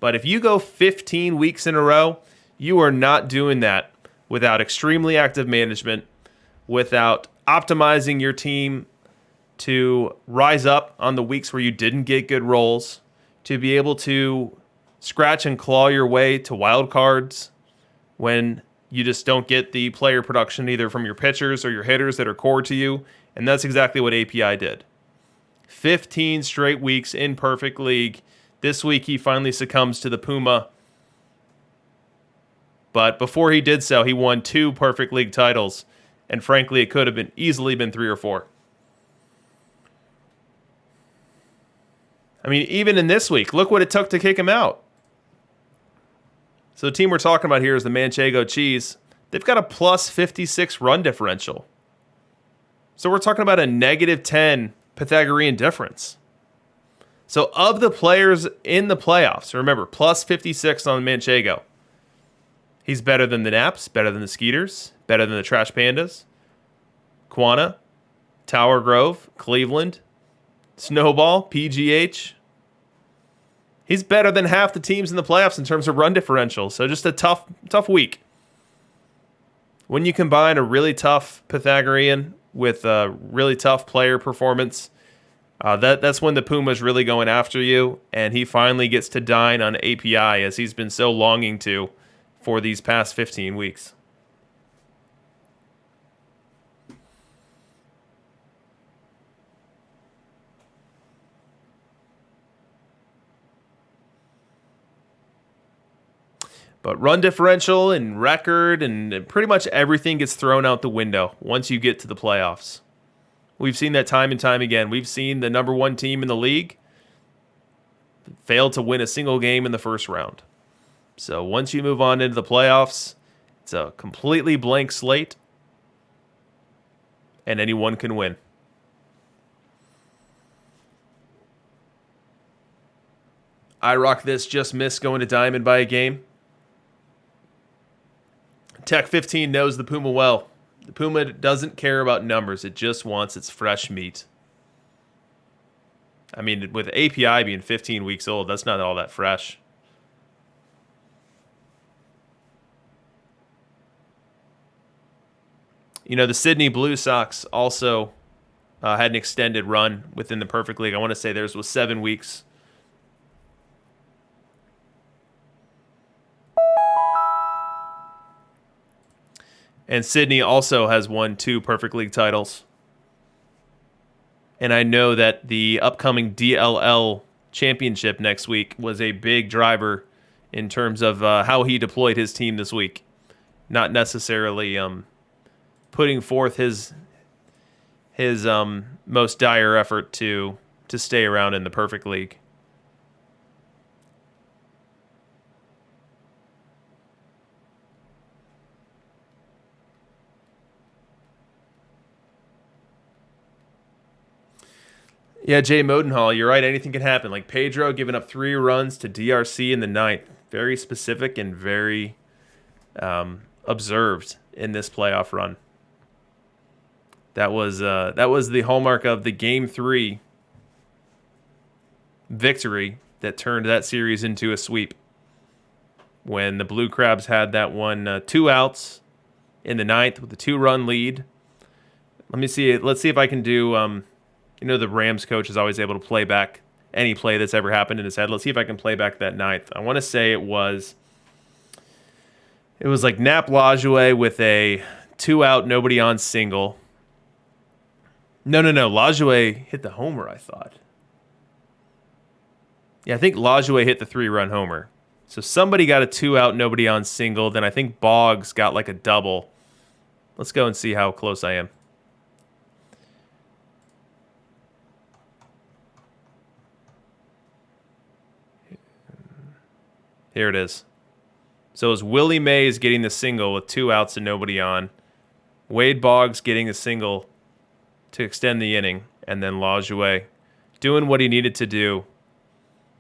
But if you go 15 weeks in a row, you are not doing that without extremely active management, without optimizing your team to rise up on the weeks where you didn't get good rolls, to be able to scratch and claw your way to wild cards when you just don't get the player production either from your pitchers or your hitters that are core to you. And that's exactly what API did. 15 straight weeks in Perfect League. This week he finally succumbs to the Puma. But before he did so, he won 2 Perfect League titles. And frankly, it could have been easily been 3 or 4. I mean, even in this week, look what it took to kick him out. So the team we're talking about here is the Manchego Cheese. They've got a plus 56 run differential. So we're talking about a negative 10 Pythagorean difference. So of the players in the playoffs, remember, plus 56 on Manchego. He's better than the Naps, better than the Skeeters, better than the Trash Pandas, Quanah, Tower Grove, Cleveland, Snowball, PGH. He's better than half the teams in the playoffs in terms of run differential. So just a tough week. When you combine a really tough Pythagorean with a really tough player performance, that's when the Puma's really going after you, and he finally gets to dine on API as he's been so longing to for these past 15 weeks. But run differential and record and pretty much everything gets thrown out the window once you get to the playoffs. We've seen that time and time again. We've seen the number 1 team in the league fail to win a single game in the first round. So once you move on into the playoffs, it's a completely blank slate, and anyone can win. I rock this, just missed going to Diamond by a game. Tech 15 knows the Puma well. The Puma doesn't care about numbers. It just wants its fresh meat. I mean, with API being 15 weeks old, that's not all that fresh. You know, the Sydney Blue Sox also had an extended run within the Perfect League. I want to say theirs was 7 weeks. And Sydney also has won 2 Perfect League titles. And I know that the upcoming DLL championship next week was a big driver in terms of how he deployed his team this week. Not necessarily putting forth his most dire effort to stay around in the Perfect League. Yeah, Jay Modenhall, you're right. Anything can happen. Like Pedro giving up 3 runs to DRC in the 9th. Very specific and very observed in this playoff run. That was the hallmark of the Game 3 victory that turned that series into a sweep. When the Blue Crabs had that one 2 outs in the 9th with a 2-run lead. Let's see if I can do... You know, the Rams coach is always able to play back any play that's ever happened in his head. Let's see if I can play back that 9th. I want to say it was like Nap Lajoie with a 2-out, nobody on single. No. Lajoie hit the homer, I thought. Yeah, I think Lajoie hit the 3-run homer. So somebody got a 2-out, nobody on single. Then I think Boggs got like a double. Let's go and see how close I am. Here it is. So it was Willie Mays getting the single with 2 outs and nobody on. Wade Boggs getting a single to extend the inning. And then Lajoie doing what he needed to do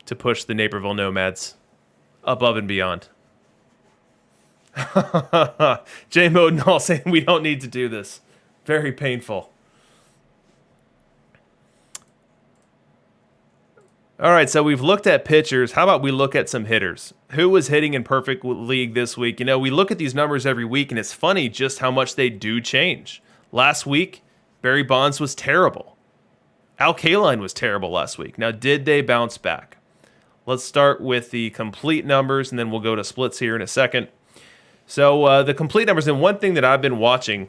to push the Naperville Nomads above and beyond. Jay Modenhall saying we don't need to do this. Very painful. All right, so we've looked at pitchers. How about we look at some hitters? Who was hitting in Perfect League this week? You know, we look at these numbers every week, and it's funny just how much they do change. Last week, Barry Bonds was terrible. Al Kaline was terrible last week. Now, did they bounce back? Let's start with the complete numbers, and then we'll go to splits here in a second. So the complete numbers, and one thing that I've been watching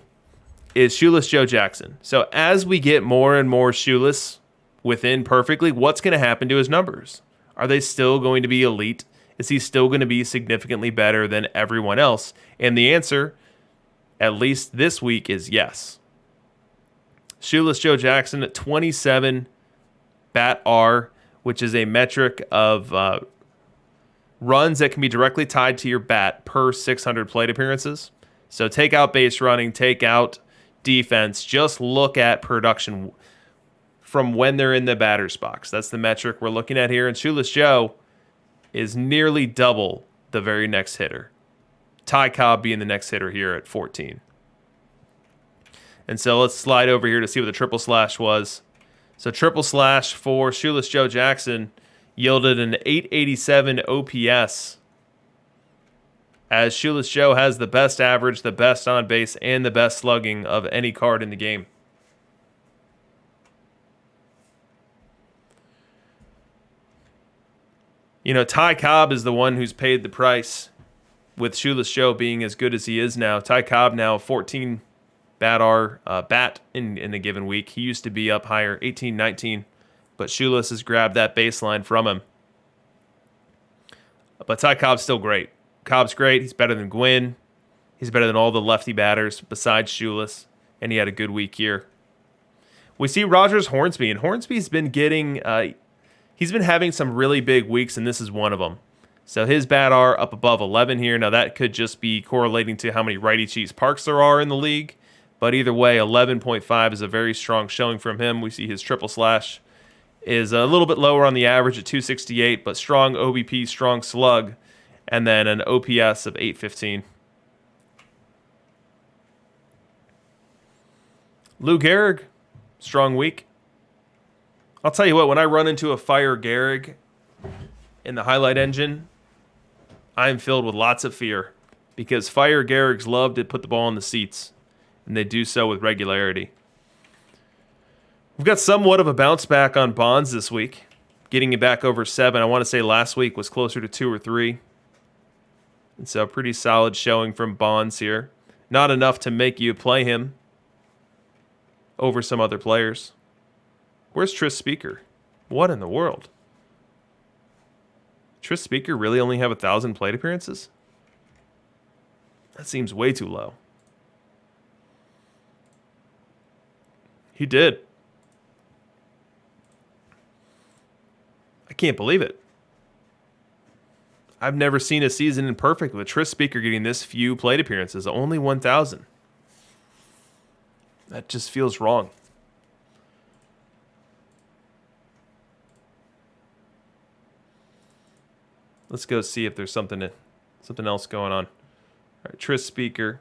is Shoeless Joe Jackson. So as we get more and more Shoeless within Perfect League, what's going to happen to his numbers? Are they still going to be elite Is he still going to be significantly better than everyone else? And the answer, at least this week, is yes. Shoeless Joe Jackson at 27 bat R, which is a metric of runs that can be directly tied to your bat per 600 plate appearances. So take out base running, take out defense, just look at production from when they're in the batter's box. That's the metric we're looking at here. And Shoeless Joe is nearly double the very next hitter. Ty Cobb being the next hitter here at 14. And so let's slide over here to see what the triple slash was. So triple slash for Shoeless Joe Jackson yielded an 887 OPS, as Shoeless Joe has the best average, the best on base, and the best slugging of any card in the game. You know, Ty Cobb is the one who's paid the price with Shoeless Joe being as good as he is now. Ty Cobb now 14 bat in a given week. He used to be up higher, 18, 19, but Shoeless has grabbed that baseline from him. But Ty Cobb's still great. Cobb's great. He's better than Gwynn. He's better than all the lefty batters besides Shoeless, and he had a good week here. We see Rogers Hornsby, and Hornsby's been getting, he's been having some really big weeks, and this is one of them. So his bat R up above 11 here. Now that could just be correlating to how many righty cheese parks there are in the league, but either way, 11.5 is a very strong showing from him. We see his triple slash is a little bit lower on the average at 268, but strong OBP, strong slug, and then an OPS of 815. Lou Gehrig, strong week. I'll tell you what, when I run into a fire Gehrig in the highlight engine, I'm filled with lots of fear, because fire Gehrigs love to put the ball in the seats, and they do so with regularity. We've got somewhat of a bounce back on Bonds this week, getting it back over 7. I want to say last week was closer to 2 or 3. And so pretty solid showing from Bonds here. Not enough to make you play him over some other players. Where's Tris Speaker? What in the world? Tris Speaker really only have 1,000 plate appearances? That seems way too low. He did. I can't believe it. I've never seen a season in perfect with Tris Speaker getting this few plate appearances, only 1,000. That just feels wrong. Let's go see if there's something else going on. All right, Tris Speaker,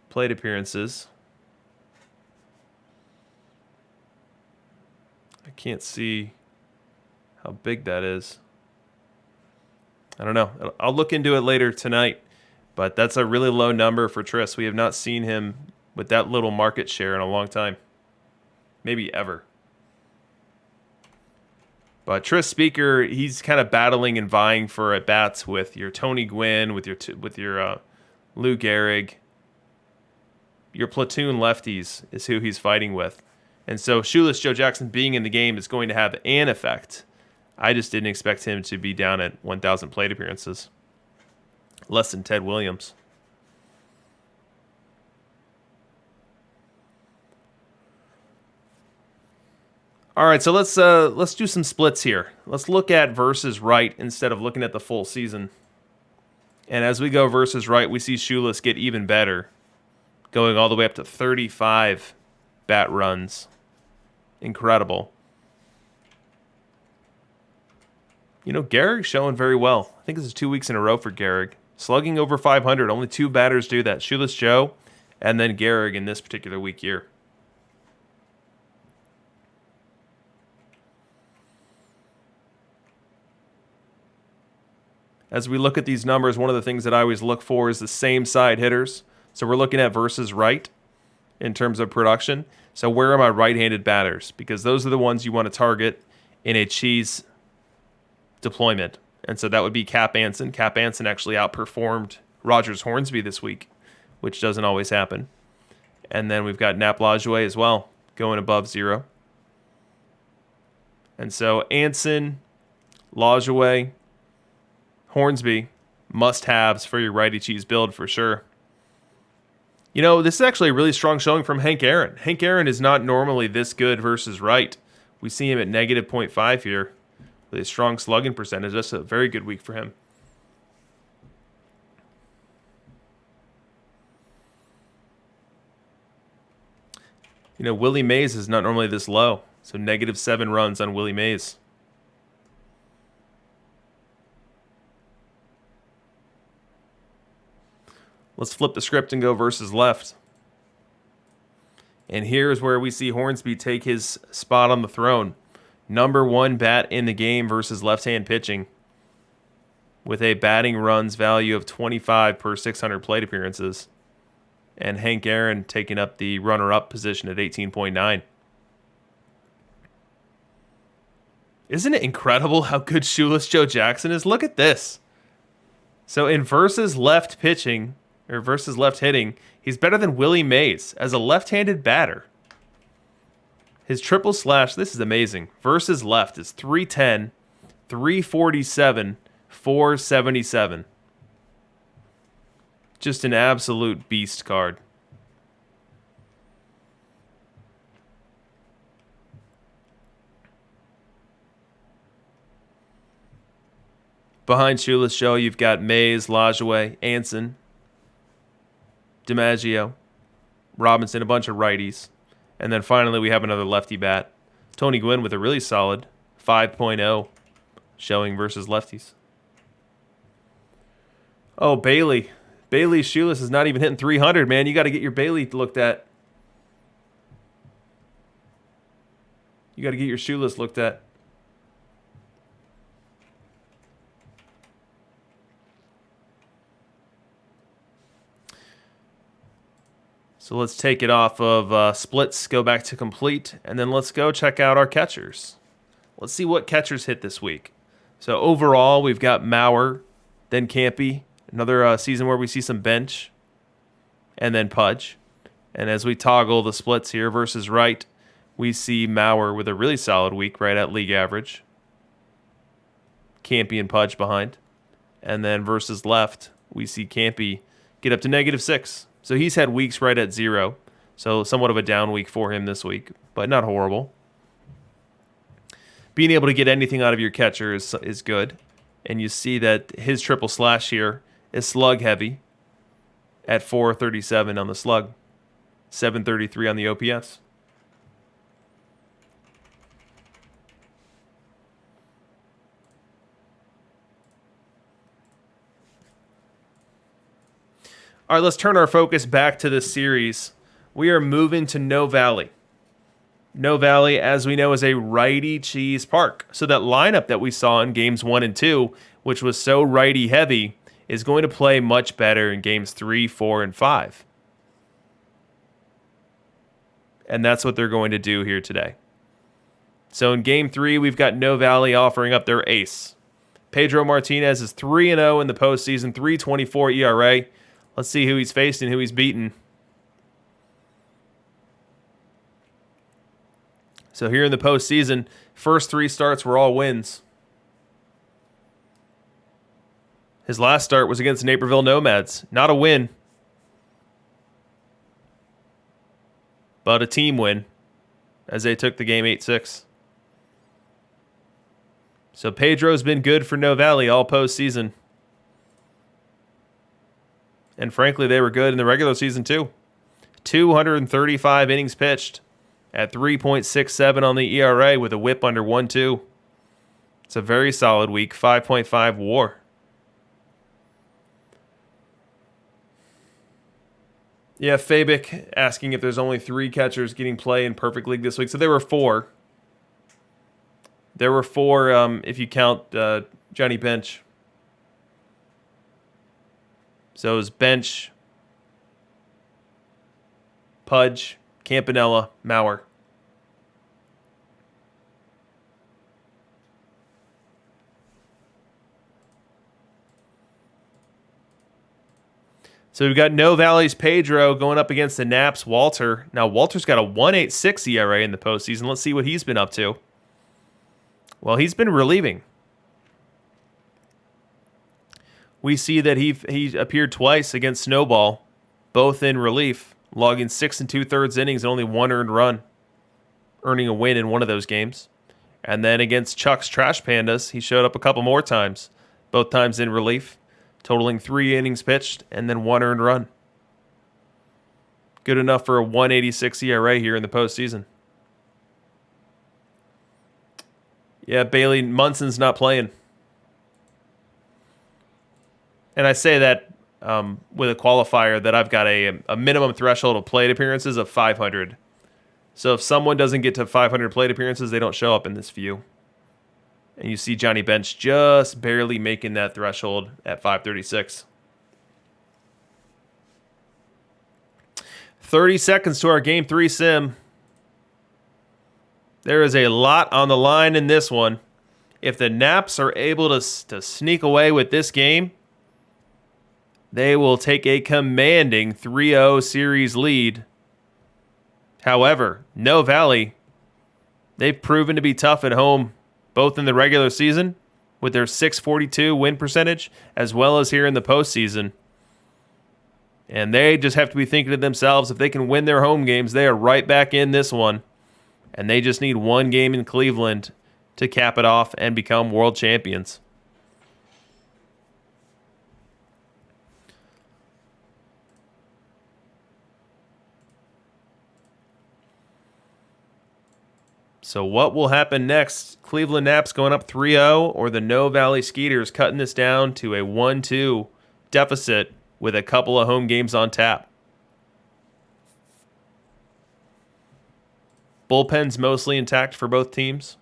plate appearances. I can't see how big that is. I don't know. I'll look into it later tonight, but that's a really low number for Tris. We have not seen him with that little market share in a long time. Maybe ever. But Tris Speaker, he's kind of battling and vying for at-bats with your Tony Gwynn, with your Lou Gehrig. Your platoon lefties is who he's fighting with. And so Shoeless Joe Jackson being in the game is going to have an effect. I just didn't expect him to be down at 1,000 plate appearances. Less than Ted Williams. All right, so let's do some splits here. Let's look at versus right instead of looking at the full season. And as we go versus right, we see Shoeless get even better, going all the way up to 35 bat runs. Incredible. You know, Gehrig showing very well. I think this is 2 weeks in a row for Gehrig. Slugging over 500. Only 2 batters do that. Shoeless Joe and then Gehrig in this particular week here. As we look at these numbers, one of the things that I always look for is the same side hitters. So we're looking at versus right in terms of production. So where are my right-handed batters? Because those are the ones you want to target in a Cheese deployment. And so that would be Cap Anson. Cap Anson actually outperformed Rogers Hornsby this week, which doesn't always happen. And then we've got Nap Lajoie as well, going above 0. And so Anson, Lajoie, Hornsby, must-haves for your righty cheese build for sure. You know, this is actually a really strong showing from Hank Aaron. Hank Aaron is not normally this good versus right. We see him at negative 0.5 here with a strong slugging percentage. That's a very good week for him. You know, Willie Mays is not normally this low. So negative 7 runs on Willie Mays. Let's flip the script and go versus left. And here's where we see Hornsby take his spot on the throne. Number 1 bat in the game versus left-hand pitching, with a batting runs value of 25 per 600 plate appearances. And Hank Aaron taking up the runner-up position at 18.9. Isn't it incredible how good Shoeless Joe Jackson is? Look at this. So in versus left pitching, or versus left hitting, he's better than Willie Mays as a left-handed batter. His triple slash, this is amazing. Versus left is 310, 347, 477. Just an absolute beast card. Behind Shoeless Joe, you've got Mays, Lajoie, Anson, Dimaggio, Robinson, a bunch of righties. And then finally we have another lefty bat. Tony Gwynn with a really solid 5.0 showing versus lefties. Oh, Bailey. Bailey Shoeless is not even hitting 300, man. You got to get your Bailey looked at. You got to get your Shoeless looked at. So let's take it off of splits, go back to complete, and then let's go check out our catchers. Let's see what catchers hit this week. So overall, we've got Mauer, then Campy, another season where we see some bench, and then Pudge. And as we toggle the splits here versus right, we see Mauer with a really solid week right at league average. Campy and Pudge behind. And then versus left, we see Campy get up to negative 6. So he's had weeks right at 0. So somewhat of a down week for him this week, but not horrible. Being able to get anything out of your catcher is good. And you see that his triple slash here is slug heavy at 437 on the slug, 733 on the OPS. All right, let's turn our focus back to this series. We are moving to No Valley. No Valley, as we know, is a righty cheese park. So that lineup that we saw in games 1 and 2, which was so righty heavy, is going to play much better in games 3, 4, and 5. And that's what they're going to do here today. So in game 3, we've got No Valley offering up their ace. Pedro Martinez is 3-0 in the postseason, 3.24 ERA. Let's see who he's faced and who he's beaten. So here in the postseason, first 3 starts were all wins. His last start was against Naperville Nomads. Not a win, but a team win as they took the game 8-6. So Pedro's been good for No Valley all postseason. And frankly, they were good in the regular season too. 235 innings pitched at 3.67 on the ERA with a whip under 1.2. It's a very solid week, 5.5 WAR. Yeah, Fabic asking if there's only 3 catchers getting play in Perfect League this week. So there were 4. There were 4 if you count Johnny Bench. So it was Bench, Pudge, Campanella, Mauer. So we've got No Valley's Pedro going up against the Naps' Walter. Now, Walter's got a 1.86 ERA in the postseason. Let's see what he's been up to. Well, he's been relieving. We see that he appeared twice against Snowball, both in relief, logging 6 2/3 innings and only 1 earned run, earning a win in one of those games. And then against Chuck's Trash Pandas, he showed up a couple more times, both times in relief, totaling 3 innings pitched and then 1 earned run. Good enough for a 1.86 ERA here in the postseason. Yeah, Bailey Munson's not playing. And I say that with a qualifier that I've got a minimum threshold of plate appearances of 500. So if someone doesn't get to 500 plate appearances, they don't show up in this view. And you see Johnny Bench just barely making that threshold at 536. 30 seconds to our Game 3 sim. There is a lot on the line in this one. If the Naps are able to sneak away with this game, they will take a commanding 3-0 series lead. However, No Valley, they've proven to be tough at home, both in the regular season with their .642 win percentage, as well as here in the postseason. And they just have to be thinking to themselves, if they can win their home games, they are right back in this one. And they just need one game in Cleveland to cap it off and become world champions. So what will happen next? Cleveland Naps going up 3-0, or the No Valley Skeeters cutting this down to a 1-2 deficit with a couple of home games on tap? Bullpen's mostly intact for both teams.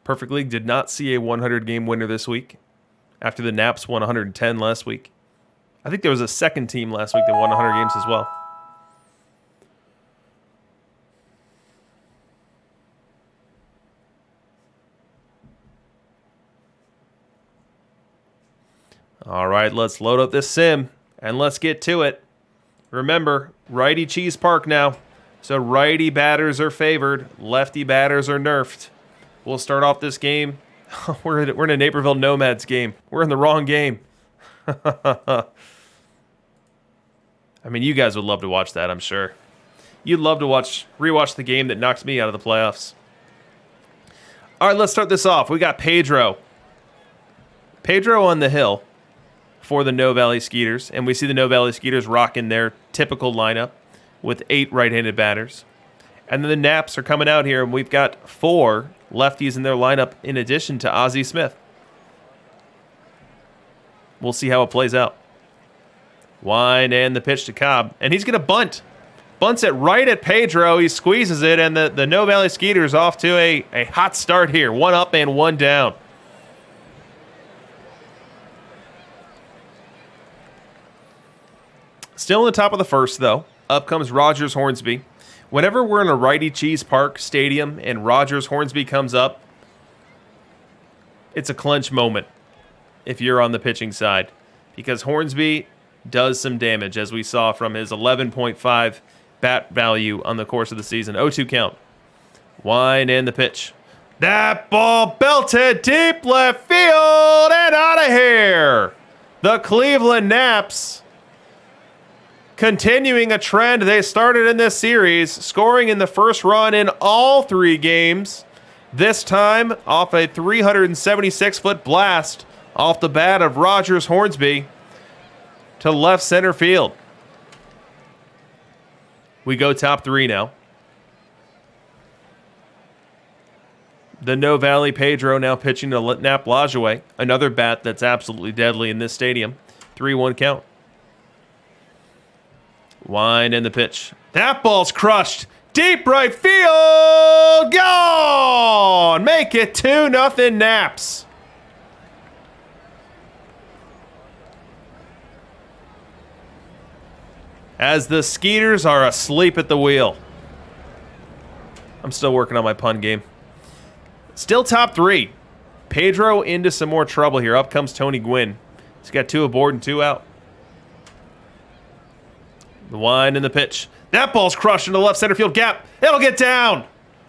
Perfect League did not see a 100-game winner this week, after the Naps won 110 last week. I think there was a second team last week that won 100 games as well. All right, let's load up this sim, and let's get to it. Remember, righty cheese park now. So righty batters are favored, lefty batters are nerfed. We'll start off this game. We're in a Naperville Nomads game. We're in the wrong game. I mean, you guys would love to watch that, I'm sure. You'd love to rewatch the game that knocked me out of the playoffs. All right, let's start this off. We got Pedro. Pedro on the hill for the No Valley Skeeters, and we see the No Valley Skeeters rocking their typical lineup with 8 right-handed batters. And then the Naps are coming out here, and we've got 4 lefties in their lineup in addition to Ozzie Smith. We'll see how it plays out. Wind and the pitch to Cobb, and he's going to bunt. Bunts it right at Pedro. He squeezes it, and the No Valley Skeeters off to a hot start here. 1 up and 1 down. Still in the top of the first, though. Up comes Rogers Hornsby. Whenever we're in a righty cheese park stadium and Rogers Hornsby comes up, it's a clinch moment if you're on the pitching side, because Hornsby does some damage, as we saw from his 11.5 bat value on the course of the season. 0-2 count. Wind and the pitch. That ball belted deep left field and out of here. The Cleveland Naps continuing a trend they started in this series, scoring in the first run in all 3 games. This time off a 376-foot blast off the bat of Rogers Hornsby to left center field. We go top 3 now. The No Valley Pedro now pitching to Nap Lajoie, another bat that's absolutely deadly in this stadium. 3-1 count. Wind and the pitch. That ball's crushed. Deep right field. Gone. Make it 2-0 Naps. As the Skeeters are asleep at the wheel. I'm still working on my pun game. Still top 3. Pedro into some more trouble here. Up comes Tony Gwynn. He's got 2 aboard and 2 out. The wind and the pitch. That ball's crushed into the left center field gap. It'll get down.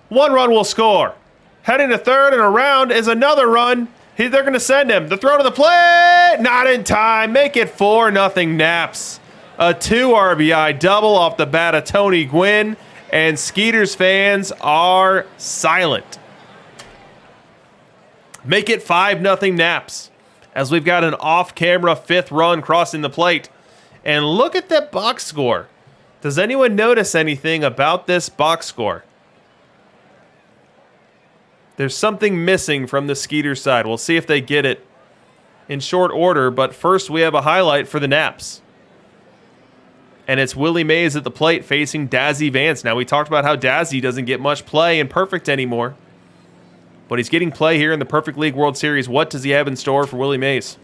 1 run will score. Heading to third and around is another run. They're going to send him. The throw to the plate. Not in time. Make it 4-0 Naps. A 2 RBI double off the bat of Tony Gwynn. And Skeeters fans are silent. Make it 5-0 Naps. As we've got an off-camera 5th run crossing the plate. And look at that box score. Does anyone notice anything about this box score? There's something missing from the Skeeter side. We'll see if they get it in short order, but first we have a highlight for the Naps. And it's Willie Mays at the plate facing Dazzy Vance. Now, we talked about how Dazzy doesn't get much play in Perfect anymore, but he's getting play here in the Perfect League World Series. What does he have in store for Willie Mays?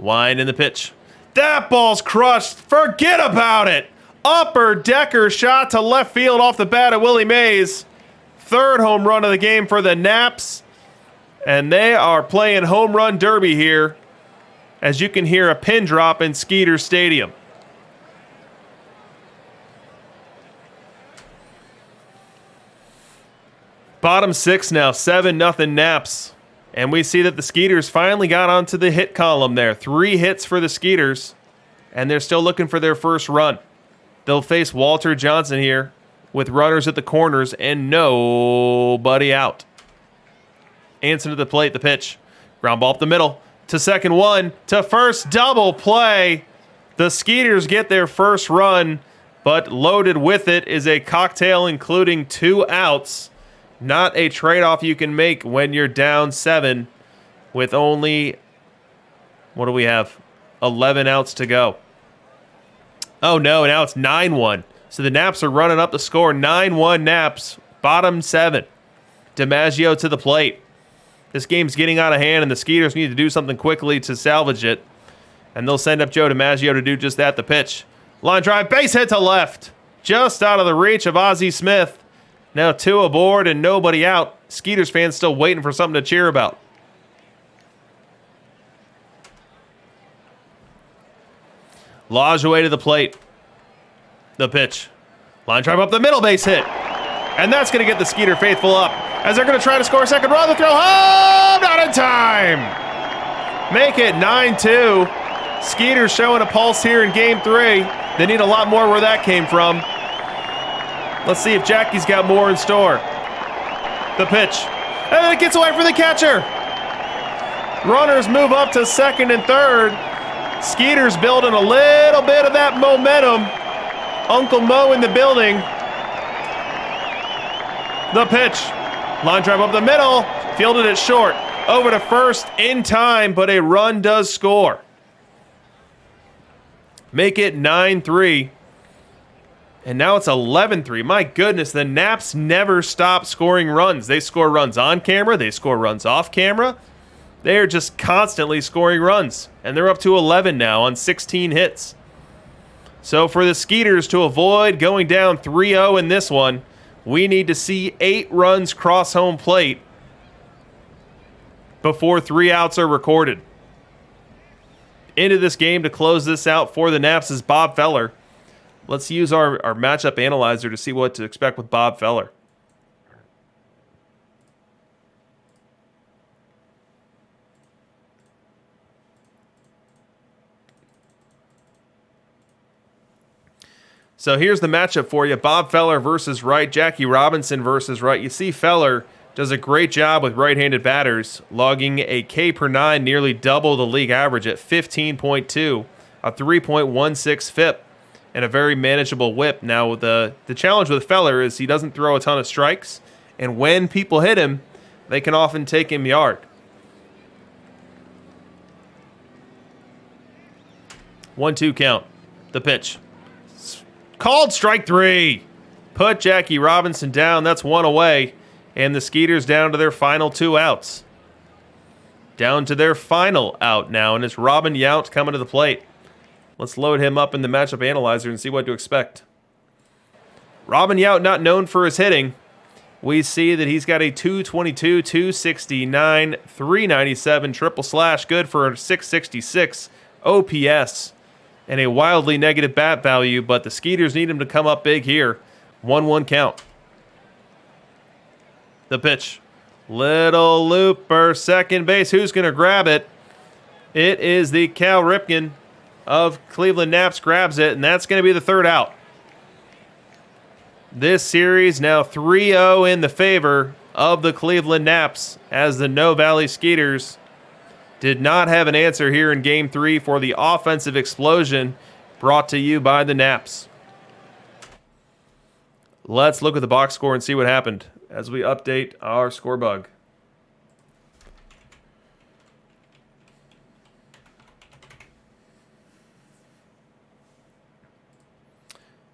Line in the pitch. That ball's crushed. Forget about it. Upper decker shot to left field off the bat of Willie Mays. 3rd home run of the game for the Naps. And they are playing home run derby here, as you can hear a pin drop in Skeeter Stadium. Bottom 6 now, 7-0 Naps. And we see that the Skeeters finally got onto the hit column there. 3 hits for the Skeeters, and they're still looking for their first run. They'll face Walter Johnson here with runners at the corners and nobody out. Anson to the plate, the pitch. Ground ball up the middle to second, 1 to first, double play. The Skeeters get their first run, but loaded with it is a cocktail including 2 outs. Not a trade-off you can make when you're down 7 with only, what do we have, 11 outs to go. Oh no, now it's 9-1. So the Naps are running up the score. 9-1 Naps, bottom 7. Dimaggio to the plate. This game's getting out of hand, and the Skeeters need to do something quickly to salvage it. And they'll send up Joe Dimaggio to do just that, the pitch. Line drive, base hit to left. Just out of the reach of Ozzie Smith. Now 2 aboard and nobody out. Skeeters fans still waiting for something to cheer about. Lajoie to the plate. The pitch. Line drive up the middle, base hit. And that's going to get the Skeeter faithful up, as they're going to try to score a second run. The throw home, not in time. Make it 9-2. Skeeters showing a pulse here in Game 3. They need a lot more where that came from. Let's see if Jackie's got more in store. The pitch. And it gets away from the catcher. Runners move up to second and third. Skeeters building a little bit of that momentum. Uncle Mo in the building. The pitch. Line drive up the middle. Fielded it short. Over to first in time, but a run does score. Make it 9-3. And now it's 11-3. My goodness, the Naps never stop scoring runs. They score runs on camera. They score runs off camera. They are just constantly scoring runs. And they're up to 11 now on 16 hits. So for the Skeeters to avoid going down 3-0 in this one, we need to see 8 runs cross home plate before 3 outs are recorded. Into this game to close this out for the Naps is Bob Feller. Let's use our matchup analyzer to see what to expect with Bob Feller. So here's the matchup for you. Bob Feller versus right, Jackie Robinson versus right. You see Feller does a great job with right-handed batters, logging a K per 9, nearly double the league average at 15.2, a 3.16 FIP, and a very manageable whip. Now, the challenge with Feller is he doesn't throw a ton of strikes, and when people hit him, they can often take him yard. 1-2 count. The pitch. Called strike 3. Put Jackie Robinson down. That's 1 away. And the Skeeters down to their final 2 outs. Down to their final out now, and it's Robin Yount coming to the plate. Let's load him up in the matchup analyzer and see what to expect. Robin Yount, not known for his hitting. We see that he's got a 222, 269, 397 triple slash, good for 666 OPS. and a wildly negative bat value, but the Skeeters need him to come up big here. 1-1 count. The pitch. Little looper, second base. Who's going to grab it? It is the Cal Ripken of Cleveland Naps grabs it, and that's going to be the third out. This series now 3-0 in the favor of the Cleveland Naps, as the No Valley Skeeters did not have an answer here in Game 3 for the offensive explosion brought to you by the Naps. Let's look at the box score and see what happened as we update our score bug.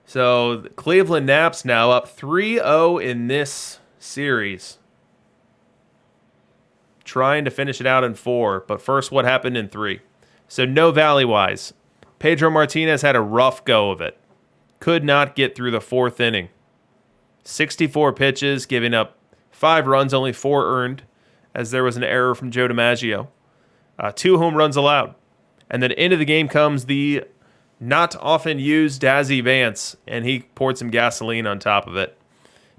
So the Cleveland Naps now up 3-0 in this series. Trying to finish it out in 4, but first what happened in 3. So No Valley-wise, Pedro Martinez had a rough go of it. Could not get through the 4th inning. 64 pitches, giving up 5 runs, only 4 earned, as there was an error from Joe Dimaggio. 2 home runs allowed. And then into the game comes the not often used Dazzy Vance, and he poured some gasoline on top of it.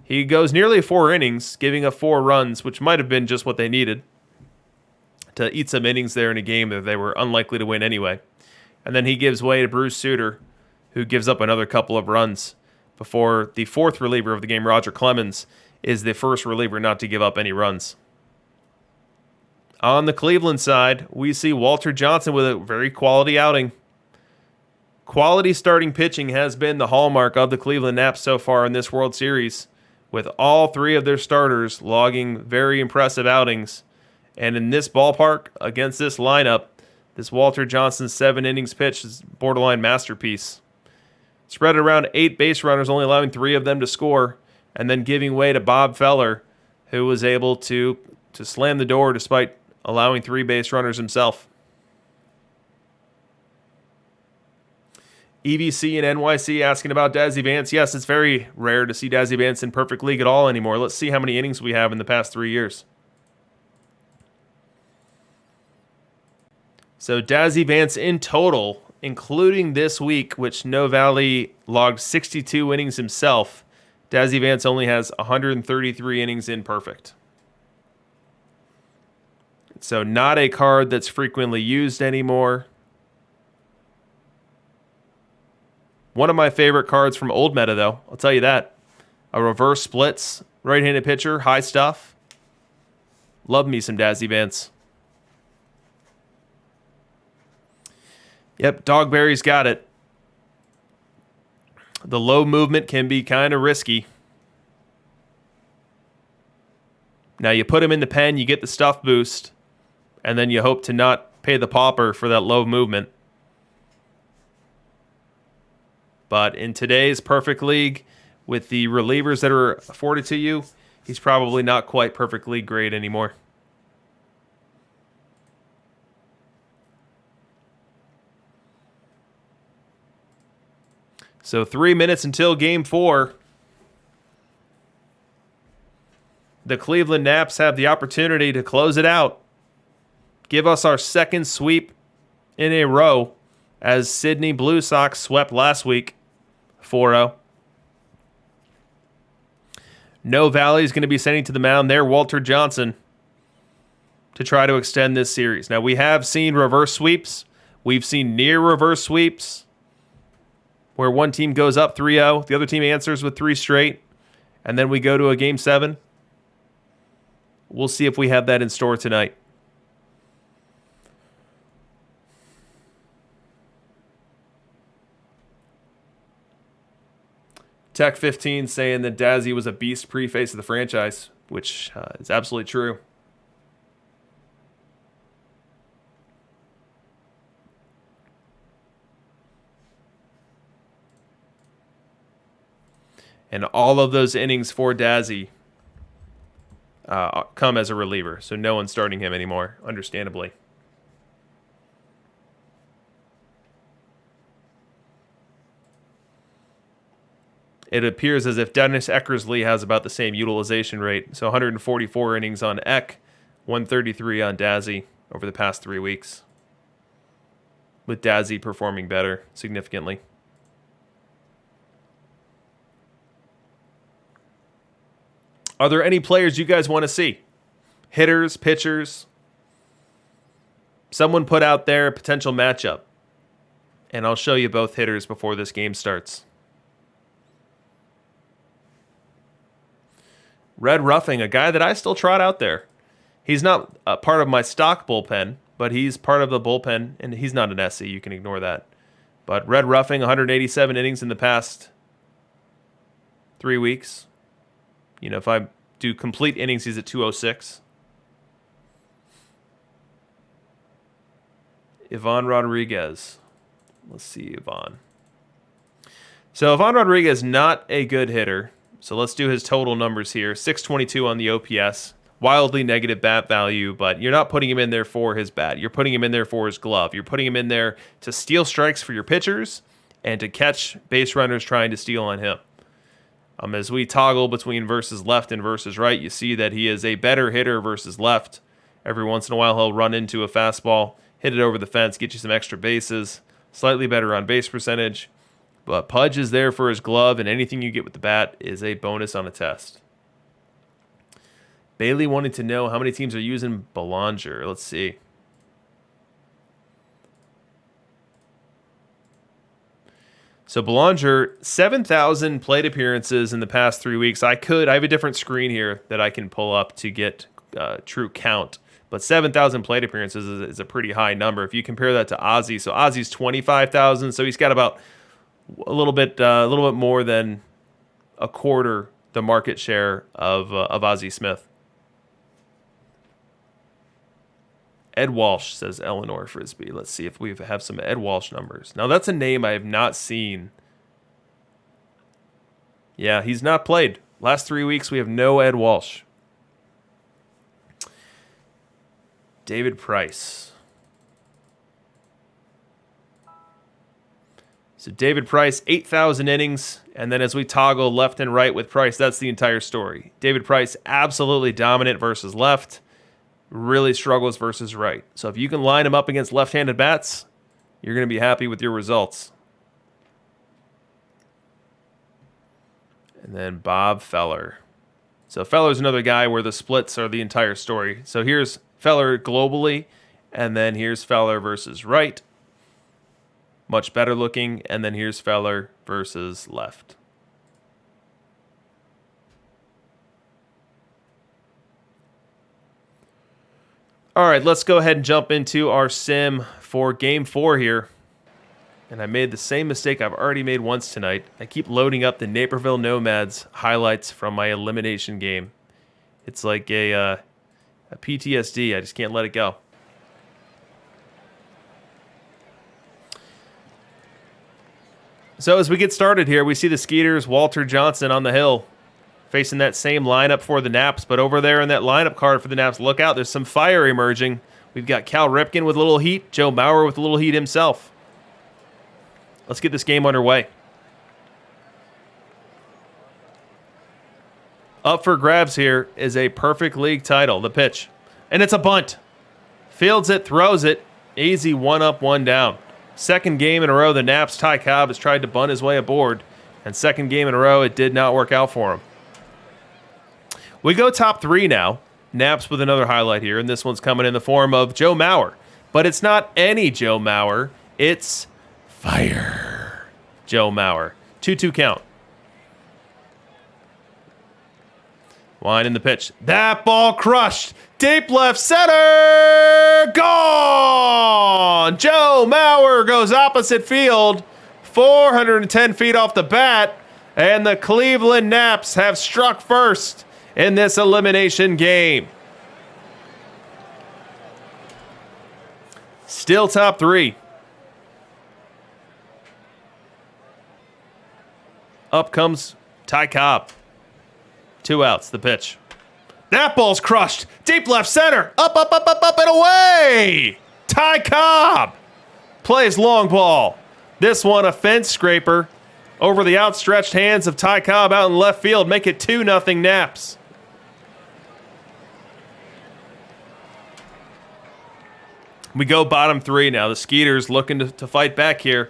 He goes nearly 4 innings, giving up 4 runs, which might have been just what they needed to eat some innings there in a game that they were unlikely to win anyway. And then he gives way to Bruce Sutter, who gives up another couple of runs before the 4th reliever of the game, Roger Clemens, is the first reliever not to give up any runs. On the Cleveland side, we see Walter Johnson with a very quality outing. Quality starting pitching has been the hallmark of the Cleveland Naps so far in this World Series, with all 3 of their starters logging very impressive outings. And in this ballpark, against this lineup, this Walter Johnson 7 innings pitch is borderline masterpiece. Spread around 8 base runners, only allowing 3 of them to score, and then giving way to Bob Feller, who was able to slam the door despite allowing 3 base runners himself. EVC and NYC asking about Dazzy Vance. Yes, it's very rare to see Dazzy Vance in perfect league at all anymore. Let's see how many innings we have in the past 3 years. So Dazzy Vance in total, including this week, which No Valley logged 62 innings himself, Dazzy Vance only has 133 innings in perfect. So not a card that's frequently used anymore. One of my favorite cards from Old Meta, though, I'll tell you that. A reverse splits, right-handed pitcher, high stuff. Love me some Dazzy Vance. Yep, Dogberry's got it. The low movement can be kind of risky. Now you put him in the pen, you get the stuff boost, and then you hope to not pay the pauper for that low movement. But in today's perfect league, with the relievers that are afforded to you, he's probably not quite perfect league grade anymore. So 3 minutes until Game 4. The Cleveland Naps have the opportunity to close it out. Give us our second sweep in a row, as Sydney Blue Sox swept last week 4-0. No Valley is going to be sending to the mound there Walter Johnson to try to extend this series. Now, we have seen reverse sweeps. We've seen near reverse sweeps where one team goes up 3-0, the other team answers with 3 straight, and then we go to a Game 7. We'll see if we have that in store tonight. Tech 15 saying that Dazzy was a beast pre-face of the franchise, which is absolutely true. And all of those innings for Dazzy come as a reliever, so no one's starting him anymore, understandably. It appears as if Dennis Eckersley has about the same utilization rate, so 144 innings on Eck, 133 on Dazzy over the past 3 weeks. with Dazzy performing better significantly. Are there any players you guys want to see? Hitters, pitchers? Someone put out there a potential matchup. And I'll show you both hitters before this game starts. Red Ruffing, a guy that I still trot out there. He's not a part of my stock bullpen, but he's part of the bullpen, and he's not an SC. You can ignore that. But Red Ruffing, 187 innings in the past 3 weeks. You know, if I do complete innings, he's at 206. Yvonne Rodriguez. Let's see, Yvonne. So Yvonne Rodriguez, not a good hitter. So let's do his total numbers here. 622 on the OPS. Wildly negative bat value, but you're not putting him in there for his bat. You're putting him in there for his glove. You're putting him in there to steal strikes for your pitchers and to catch base runners trying to steal on him. As we toggle between versus left and versus right, you see that he is a better hitter versus left. Every once in a while, he'll run into a fastball, hit it over the fence, get you some extra bases. Slightly better on base percentage. But Pudge is there for his glove, and anything you get with the bat is a bonus on a test. Bailey wanted to know how many teams are using Belanger. Let's see. So Belanger, 7,000 plate appearances in the past 3 weeks. I have a different screen here that I can pull up to get true count. But 7,000 plate appearances is a pretty high number. If you compare that to Ozzy, so Ozzy's 25,000, so he's got about a little bit more than a quarter the market share of Ozzie Smith. Ed Walsh, says Eleanor Frisbee. Let's see if we have some Ed Walsh numbers. Now, that's a name I have not seen. Yeah, he's not played. Last 3 weeks, we have no Ed Walsh. David Price. So David Price, 8,000 innings. And then as we toggle left and right with Price, that's the entire story. David Price, absolutely dominant versus left. Really struggles versus right. So if you can line him up against left-handed bats, you're going to be happy with your results. And then Bob Feller. So Feller's another guy where the splits are the entire story. So here's Feller globally, and then here's Feller versus right. Much better looking, and then here's Feller versus left. All right, let's go ahead and jump into our sim for Game 4 here. And I made the same mistake I've already made once tonight. I keep loading up the Naperville Nomads highlights from my elimination game. It's like a PTSD. I just can't let it go. So as we get started here, we see the Skeeters, Walter Johnson on the hill, facing that same lineup for the Naps. But over there in that lineup card for the Naps, look out, there's some fire emerging. We've got Cal Ripken with a little heat, Joe Mauer with a little heat himself. Let's get this game underway. Up for grabs here is a perfect league title, the pitch. And it's a bunt. Fields it, throws it. Easy, one up, one down. Second game in a row, the Naps, Ty Cobb has tried to bunt his way aboard. And second game in a row, it did not work out for him. We go top three now. Naps with another highlight here, and this one's coming in the form of Joe Mauer. But it's not any Joe Mauer. It's fire Joe Mauer. 2-2 count. Line in the pitch. That ball crushed. Deep left center. Gone. Joe Mauer goes opposite field. 410 feet off the bat. And the Cleveland Naps have struck first in this elimination game. Still top three. Up comes Ty Cobb. 2 outs, the pitch. That ball's crushed. Deep left center. Up, up, up, up, up, and away. Ty Cobb plays long ball. This one a fence scraper over the outstretched hands of Ty Cobb out in left field. Make it 2-0 Naps. We go bottom 3 now. The Skeeters looking to fight back here.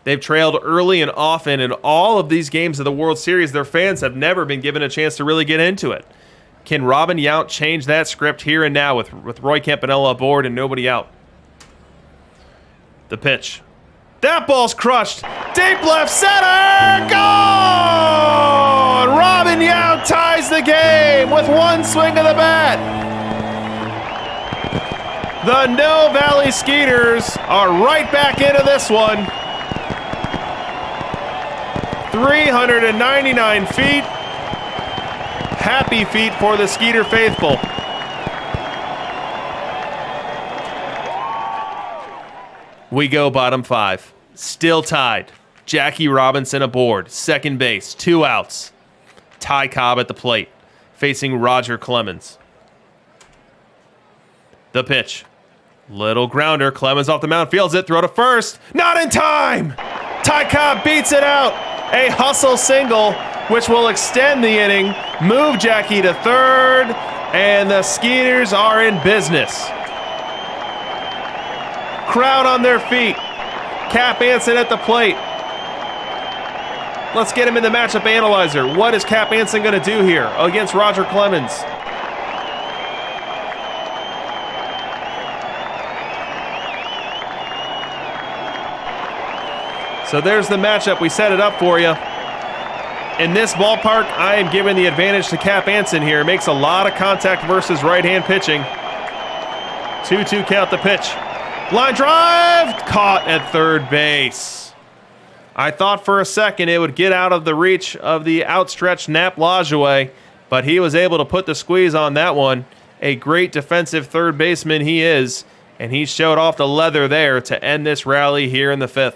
They've trailed early and often in all of these games of the World Series. Their fans have never been given a chance to really get into it. Can Robin Yount change that script here and now with Roy Campanella aboard and nobody out? The pitch. That ball's crushed. Deep left center. Gone! Robin Yount ties the game with one swing of the bat. The No Valley Skeeters are right back into this one. 399 feet. Happy feet for the Skeeter faithful. We go bottom 5. Still tied. Jackie Robinson aboard. Second base. 2 outs. Ty Cobb at the plate. Facing Roger Clemens. The pitch. Little grounder. Clemens off the mound. Fields it. Throw to first. Not in time! Ty Cobb beats it out. A hustle single, which will extend the inning. Move Jackie to third. And the Skeeters are in business. Crowd on their feet. Cap Anson at the plate. Let's get him in the matchup analyzer. What is Cap Anson going to do here against Roger Clemens? So there's the matchup. We set it up for you. In this ballpark, I am giving the advantage to Cap Anson here. Makes a lot of contact versus right-hand pitching. 2-2 count the pitch. Line drive, caught at third base. I thought for a second it would get out of the reach of the outstretched Nap Lajoie, but he was able to put the squeeze on that one. A great defensive third baseman he is, and he showed off the leather there to end this rally here in the 5th.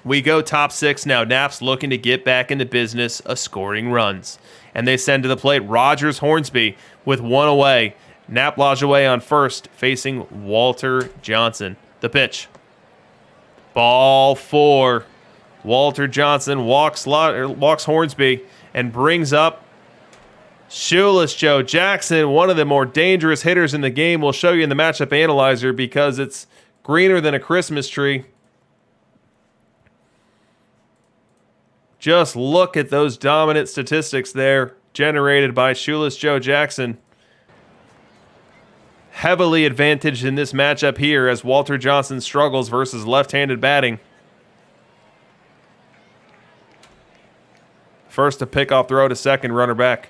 We go top 6 now. Nap's looking to get back into business of scoring runs. And they send to the plate Rogers Hornsby with 1 away. Nap Lajoie on first, facing Walter Johnson. The pitch. Ball 4. Walter Johnson walks Hornsby and brings up Shoeless Joe Jackson, one of the more dangerous hitters in the game. We'll show you in the matchup analyzer because it's greener than a Christmas tree. Just look at those dominant statistics there generated by Shoeless Joe Jackson. Heavily advantaged in this matchup here as Walter Johnson struggles versus left-handed batting. First a pickoff throw to second, runner back.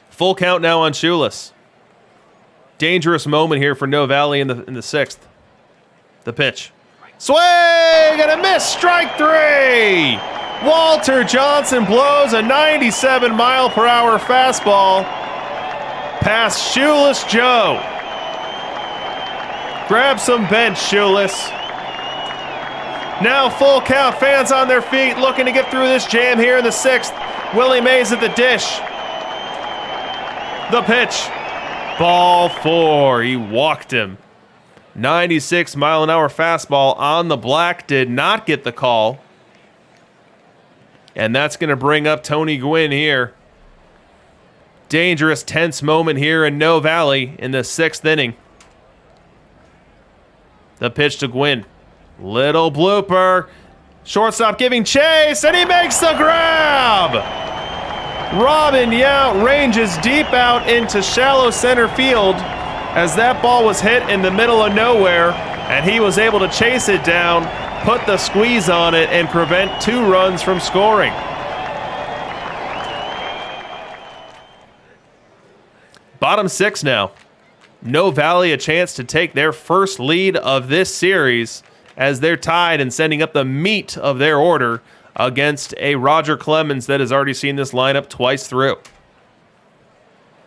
Full count now on Shoeless. Dangerous moment here for No Valley in the 6th. The pitch. Swing and a miss, strike 3. Walter Johnson blows a 97-mile-per-hour fastball past Shoeless Joe. Grab some bench, Shoeless. Now full count, fans on their feet looking to get through this jam here in the 6th. Willie Mays at the dish. The pitch. Ball 4. He walked him. 96-mile-an-hour fastball on the black, did not get the call. And that's going to bring up Tony Gwynn here. Dangerous, tense moment here in No Valley in the 6th inning. The pitch to Gwynn. Little blooper. Shortstop giving chase, and he makes the grab! Robin Yount ranges deep out into shallow center field as that ball was hit in the middle of nowhere, and he was able to chase it down, put the squeeze on it, and prevent 2 runs from scoring. Bottom 6 now. No Valley a chance to take their first lead of this series as they're tied and sending up the meat of their order against a Roger Clemens that has already seen this lineup twice through.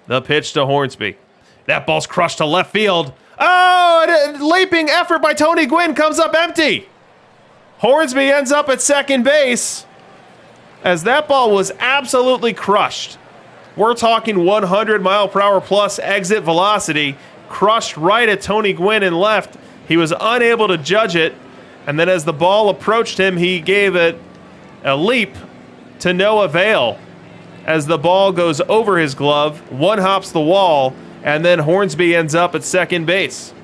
The pitch to Hornsby. That ball's crushed to left field. Oh, a leaping effort by Tony Gwynn comes up empty. Hornsby ends up at second base as that ball was absolutely crushed. We're talking 100-mile-per-hour plus exit velocity, crushed right at Tony Gwynn in left. He was unable to judge it, and then as the ball approached him, he gave it a leap to no avail. as the ball goes over his glove, one hops the wall, and then Hornsby ends up at second base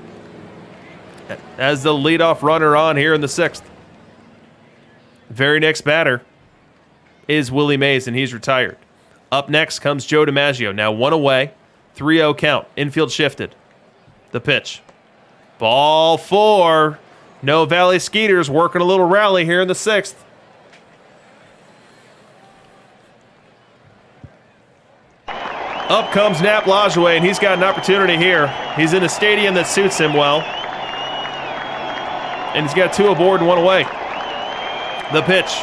as the leadoff runner on here in the 6th. Very next batter is Willie Mays, and he's retired. Up next comes Joe Dimaggio. Now 1 away, 3-0 count. Infield shifted. The pitch. Ball 4. No Valley Skeeters working a little rally here in the 6th. Up comes Nap Lajoie, and he's got an opportunity here. He's in a stadium that suits him well. And he's got 2 aboard and 1 away. The pitch.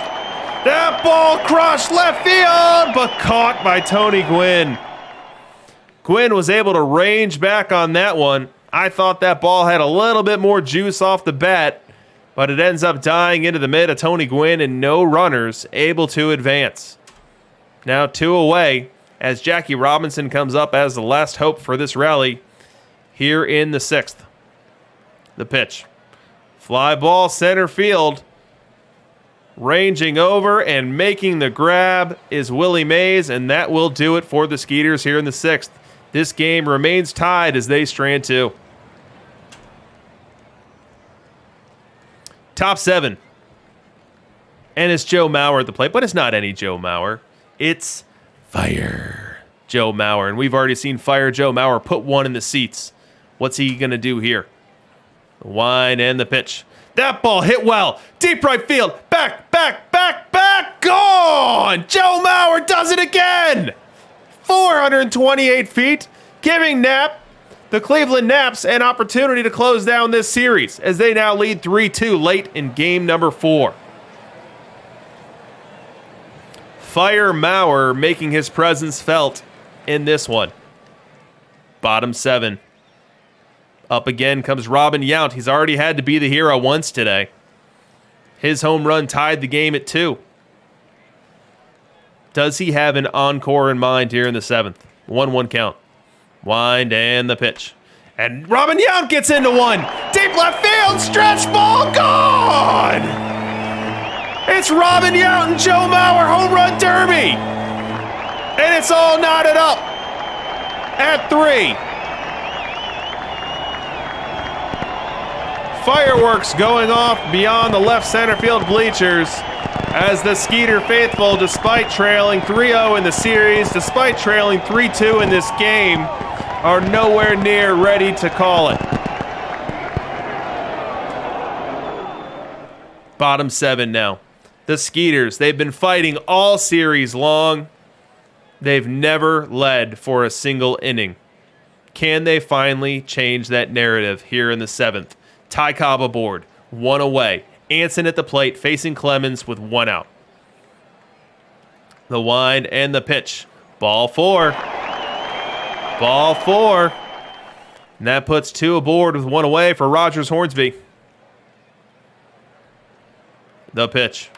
That ball crushed left field, but caught by Tony Gwynn. Gwynn was able to range back on that one. I thought that ball had a little bit more juice off the bat, but it ends up dying into the mid of Tony Gwynn and no runners able to advance. Now 2 away as Jackie Robinson comes up as the last hope for this rally here in the 6th. The pitch. Fly ball center field. Ranging over and making the grab is Willie Mays, and that will do it for the Skeeters here in the 6th. This game remains tied as they strand 2. Top 7. And it's Joe Mauer at the plate, but it's not any Joe Mauer. It's Fire Joe Mauer, and we've already seen Fire Joe Mauer put one in the seats. What's he going to do here? The wind and the pitch. That ball hit well. Deep right field. Back. Gone! Joe Mauer does it again! 428 feet, giving the Cleveland Naps an opportunity to close down this series as they now lead 3-2 late in game number 4. Fire Mauer making his presence felt in this one. Bottom 7. Up again comes Robin Yount. He's already had to be the hero once today. His home run tied the game at 2. Does he have an encore in mind here in the 7th? 1-1 count. Wind and the pitch. And Robin Yount gets into one. Deep left field. Stretch ball. Gone! It's Robin Yount and Joe Mauer home run derby. And it's all knotted up at 3. Fireworks going off beyond the left center field bleachers as the Skeeter faithful, despite trailing 3-0 in the series, despite trailing 3-2 in this game, are nowhere near ready to call it. Bottom 7 now. The Skeeters, they've been fighting all series long. They've never led for a single inning. Can they finally change that narrative here in the 7th? Ty Cobb aboard, 1 away. Anson at the plate, facing Clemens with 1 out. The wind and the pitch. Ball 4. Ball 4. And that puts 2 aboard with 1 away for Rogers Hornsby. The pitch.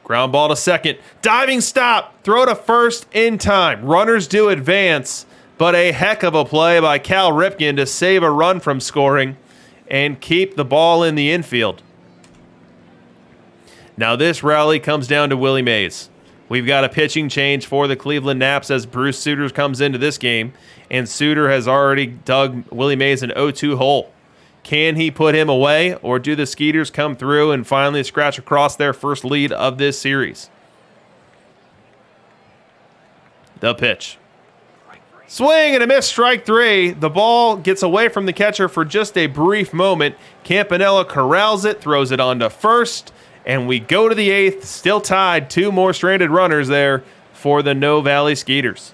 Ground ball to second. Diving stop. Throw to first in time. Runners do advance, but a heck of a play by Cal Ripken to save a run from scoring and keep the ball in the infield. Now this rally comes down to Willie Mays. We've got a pitching change for the Cleveland Naps as Bruce Sutter comes into this game, and Sutter has already dug Willie Mays an 0-2 hole. Can he put him away, or do the Skeeters come through and finally scratch across their first lead of this series? The pitch. Swing and a miss, strike 3. The ball gets away from the catcher for just a brief moment. Campanella corrals it, throws it on to first, and we go to the 8th, still tied. 2 more stranded runners there for the No Valley Skeeters.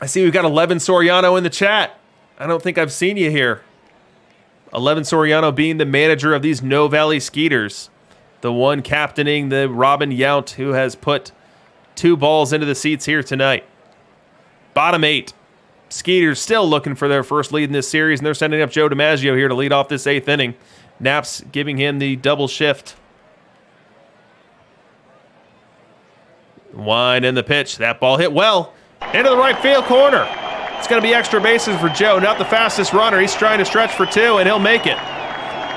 I see we've got 11 Soriano in the chat. I don't think I've seen you here. 11 Soriano being the manager of these No Valley Skeeters. The one captaining the Robin Yount, who has put 2 balls into the seats here tonight. Bottom 8. Skeeters still looking for their first lead in this series, and they're sending up Joe Dimaggio here to lead off this 8th inning. Naps giving him the double shift. Wind and the pitch. That ball hit well into the right field corner. It's going to be extra bases for Joe. Not the fastest runner. He's trying to stretch for 2, and he'll make it.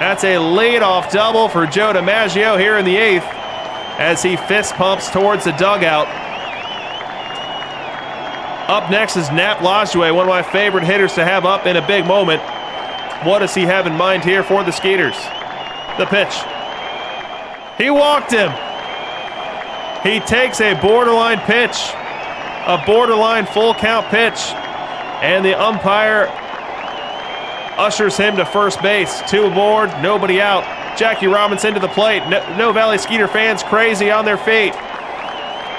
That's a leadoff double for Joe Dimaggio here in the 8th as he fist pumps towards the dugout. Up next is Nap Lajoie, one of my favorite hitters to have up in a big moment. What does he have in mind here for the Skeeters? The pitch. He walked him. He takes a borderline pitch, a borderline full count pitch, and the umpire ushers him to first base. 2 aboard, nobody out. Jackie Robinson to the plate. No Valley Skeeter fans crazy on their feet.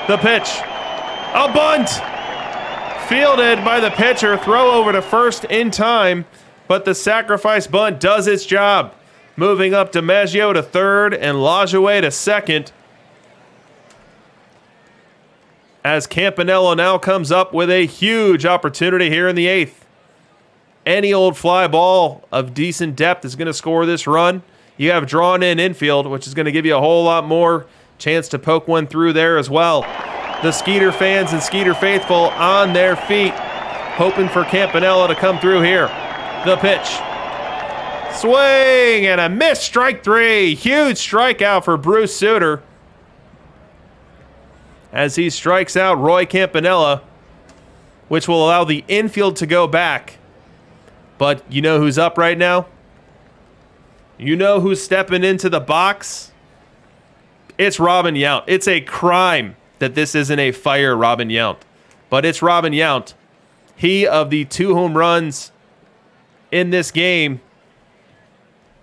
The pitch. A bunt. Fielded by the pitcher. Throw over to first in time, but the sacrifice bunt does its job. Moving up Dimaggio to third and Lajoie to second. As Campanella now comes up with a huge opportunity here in the 8th. Any old fly ball of decent depth is going to score this run. You have drawn in infield, which is going to give you a whole lot more chance to poke one through there as well. The Skeeter fans and Skeeter faithful on their feet, hoping for Campanella to come through here. The pitch. Swing and a miss, strike 3. Huge strikeout for Bruce Sutter as he strikes out Roy Campanella, which will allow the infield to go back. But you know who's up right now? You know who's stepping into the box? It's Robin Yount. It's a crime that this isn't a fire Robin Yount. But it's Robin Yount. He of the 2 home runs in this game.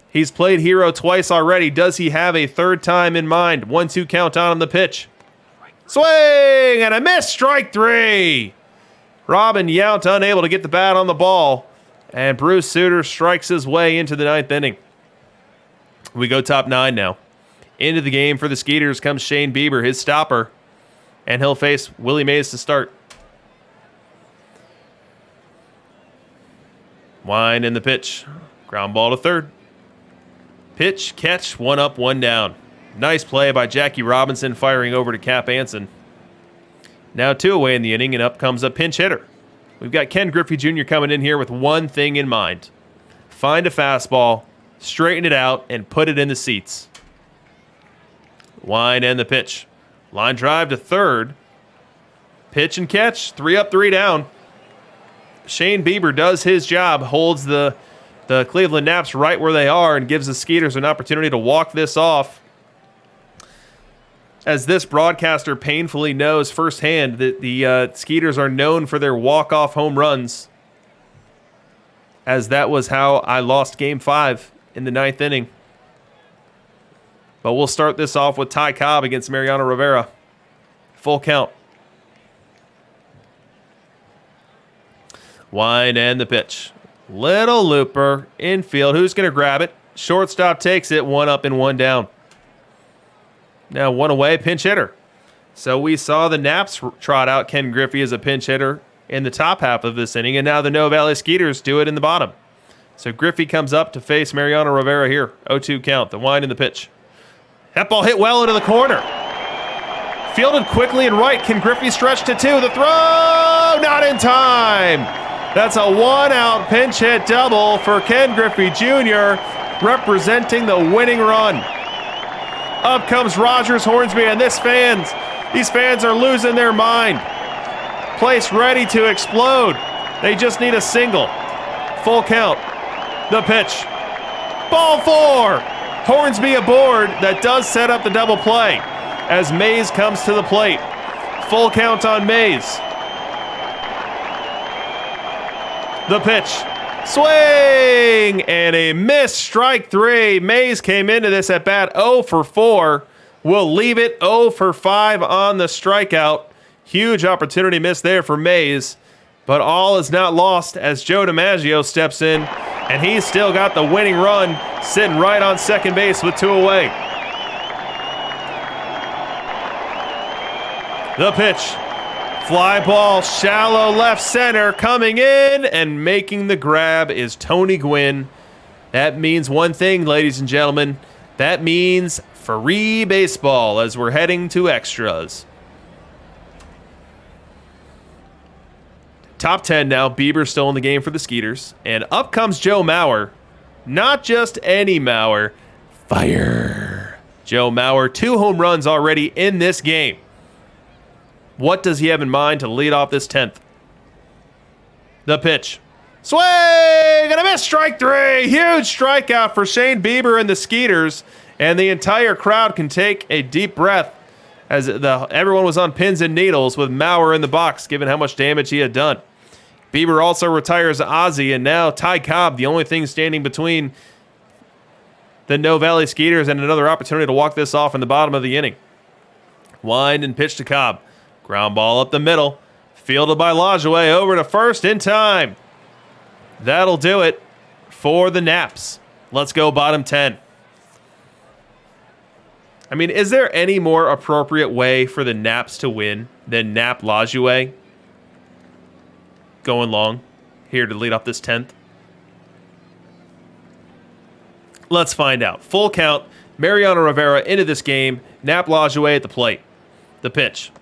He's played hero twice already. Does he have a third time in mind? 1-2 count on the pitch. Swing and a miss, strike 3. Robin Yount unable to get the bat on the ball. And Bruce Sutter strikes his way into the 9th inning. We go top 9 now. Into the game for the Skeeters comes Shane Bieber, his stopper. And he'll face Willie Mays to start. Wind in the pitch. Ground ball to third. Pitch, catch, 1 up, 1 down. Nice play by Jackie Robinson firing over to Cap Anson. Now 2 away in the inning, and up comes a pinch hitter. We've got Ken Griffey Jr. coming in here with one thing in mind. Find a fastball, straighten it out, and put it in the seats. Wind and the pitch. Line drive to third. Pitch and catch, 3 up, 3 down. Shane Bieber does his job, holds the Cleveland Naps right where they are, and gives the Skeeters an opportunity to walk this off. As this broadcaster painfully knows firsthand that the Skeeters are known for their walk-off home runs, as that was how I lost Game 5 in the 9th inning. But we'll start this off with Ty Cobb against Mariano Rivera. Full count. Wind and the pitch. Little looper, infield. Who's going to grab it? Shortstop takes it, 1 up and 1 down. Now 1 away, pinch hitter. So we saw the Naps trot out Ken Griffey as a pinch hitter in the top half of this inning, and now the No Valley Skeeters do it in the bottom. So Griffey comes up to face Mariano Rivera here. 0-2 count, the wind and the pitch. That ball hit well into the corner. Fielded quickly and right. Ken Griffey stretched to 2. The throw, not in time. That's a 1-out pinch hit double for Ken Griffey Jr., representing the winning run. Up comes Rogers Hornsby, and these fans are losing their mind. Place ready to explode. They just need a single. Full count. The pitch. Ball 4. Hornsby aboard. That does set up the double play as Mays comes to the plate. Full count on Mays. The pitch. Swing and a miss, strike 3. Mays came into this at bat 0 for 4. We'll leave it 0 for 5 on the strikeout. Huge opportunity missed there for Mays. But all is not lost as Joe Dimaggio steps in, and he's still got the winning run sitting right on second base with 2 away. The pitch. Fly ball, shallow left center, coming in and making the grab is Tony Gwynn. That means one thing, ladies and gentlemen. That means free baseball as we're heading to extras. Top 10 now. Bieber still in the game for the Skeeters. And up comes Joe Mauer. Not just any Mauer. Fire. Joe Mauer, 2 home runs already in this game. What does he have in mind to lead off this 10th? The pitch. Swing and a miss. Strike 3. Huge strikeout for Shane Bieber and the Skeeters. And the entire crowd can take a deep breath as everyone was on pins and needles with Mauer in the box, given how much damage he had done. Bieber also retires Ozzie, and now Ty Cobb, the only thing standing between the No Valley Skeeters and another opportunity to walk this off in the bottom of the inning. Wind and pitch to Cobb. Ground ball up the middle. Fielded by Lajoie over to first in time. That'll do it for the Naps. Let's go bottom 10. I mean, is there any more appropriate way for the Naps to win than Nap Lajoie going long here to lead off this 10th? Let's find out. Full count. Mariano Rivera into this game. Nap Lajoie at the plate. The pitch.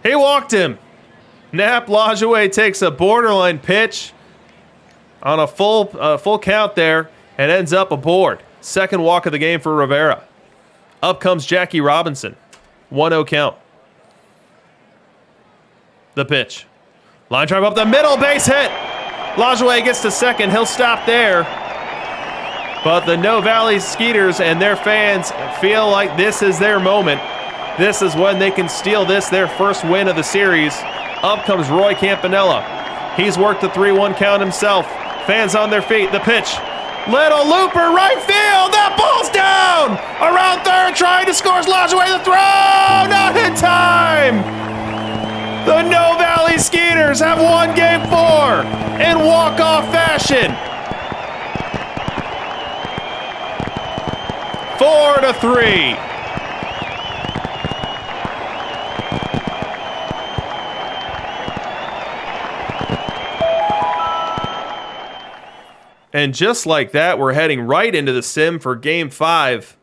He walked him. Nap Lajoie takes a borderline pitch on a full count there and ends up aboard. Second walk of the game for Rivera. Up comes Jackie Robinson. 1-0 count. The pitch. Line drive up the middle, base hit. Lajoie gets to second. He'll stop there. But the No Valley Skeeters and their fans feel like this is their moment. This is when they can steal this, their first win of the series. Up comes Roy Campanella. He's worked the 3-1 count himself. Fans on their feet. The pitch. Little looper, right field. That ball's down. Around third, trying to score. Lajoie the throw. Not in time. The No Valley Skeeters have won Game 4 in walk-off fashion. 4-3. And just like that, we're heading right into the sim for Game 5.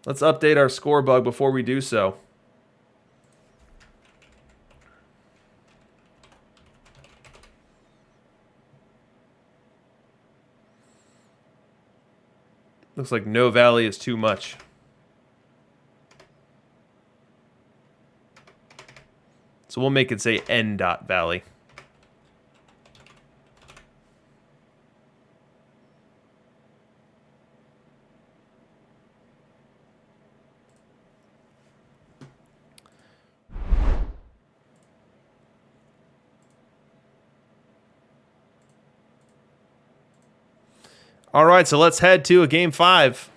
Let's update our score bug before we do so. Looks like No Valley is too much. So we'll make it say N. Valley. All right, so let's head to a Game 5.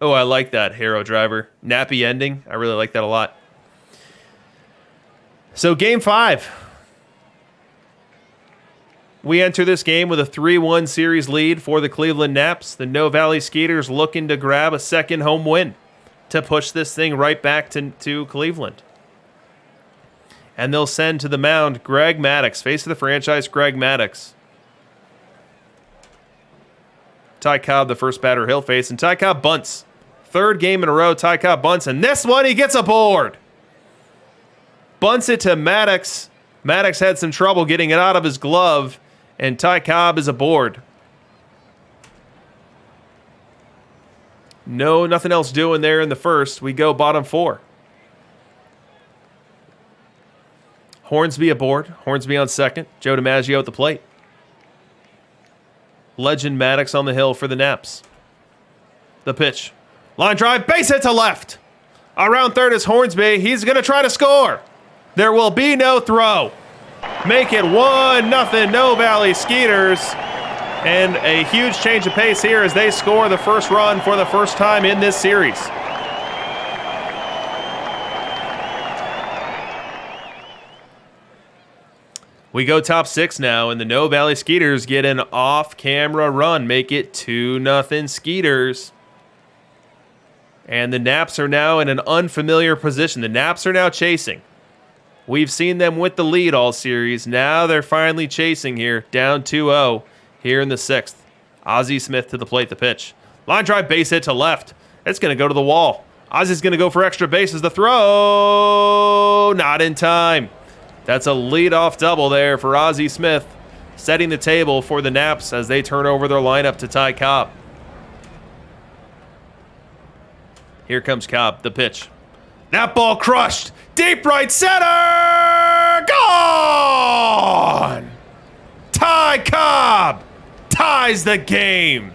Oh, I like that, Hero Driver. Nappy ending. I really like that a lot. So, Game 5. We enter this game with a 3-1 series lead for the Cleveland Naps. The No Valley Skeeters looking to grab a second home win to push this thing right back to Cleveland. And they'll send to the mound Greg Maddux, face of the franchise, Greg Maddux. Ty Cobb, the first batter he'll face, and Ty Cobb bunts. Third game in a row, Ty Cobb bunts, and this one he gets aboard. Bunts it to Maddux. Maddux had some trouble getting it out of his glove, and Ty Cobb is aboard. No, nothing else doing there in the first. We go bottom 4. Hornsby aboard. Hornsby on second. Joe Dimaggio at the plate. Legend Maddux on the hill for the Naps. The pitch. Line drive, base hit to left. Around third is Hornsby. He's going to try to score. There will be no throw. Make it 1-0 No Valley Skeeters. And a huge change of pace here as they score the first run for the first time in this series. We go top 6 now, and the No Valley Skeeters get an off-camera run. Make it 2-0 Skeeters. And the Naps are now in an unfamiliar position. The Naps are now chasing. We've seen them with the lead all series. Now they're finally chasing here, down 2-0 here in the 6th. Ozzie Smith to the plate, the pitch. Line drive, base hit to left. It's going to go to the wall. Ozzy's going to go for extra bases. The throw, not in time. That's a leadoff double there for Ozzie Smith, setting the table for the Naps as they turn over their lineup to Ty Cobb. Here comes Cobb, the pitch. That ball crushed. Deep right center. Gone. Ty Cobb ties the game.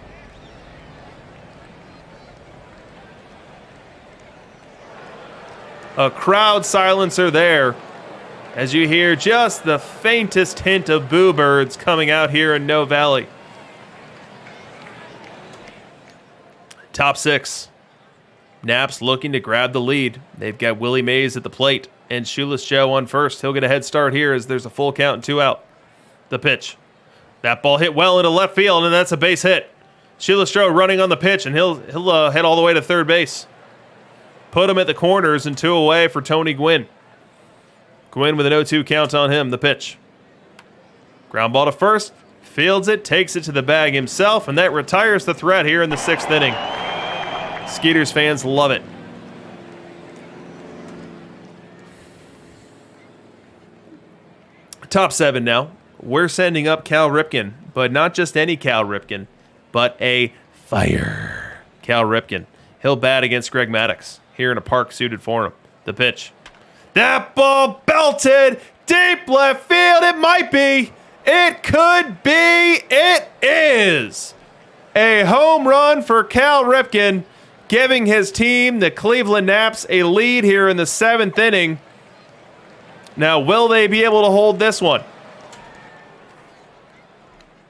A crowd silencer there as you hear just the faintest hint of boo birds coming out here in No Valley. Top 6. Naps looking to grab the lead. They've got Willie Mays at the plate and Shoeless Joe on first. He'll get a head start here as there's a full count and 2 out. The pitch. That ball hit well into left field, and that's a base hit. Shoeless Joe running on the pitch, and he'll head all the way to third base. Put him at the corners and 2 away for Tony Gwynn. Gwynn with an 0-2 count on him. The pitch. Ground ball to first. Fields it, takes it to the bag himself, and that retires the threat here in the 6th inning. Skeeters fans love it. Top 7 now. We're sending up Cal Ripken, but not just any Cal Ripken, but a fire Cal Ripken. He'll bat against Greg Maddux here in a park suited for him. The pitch. That ball belted deep left field. It might be. It could be. It is. A home run for Cal Ripken, giving his team, the Cleveland Naps, a lead here in the 7th inning. Now, will they be able to hold this one?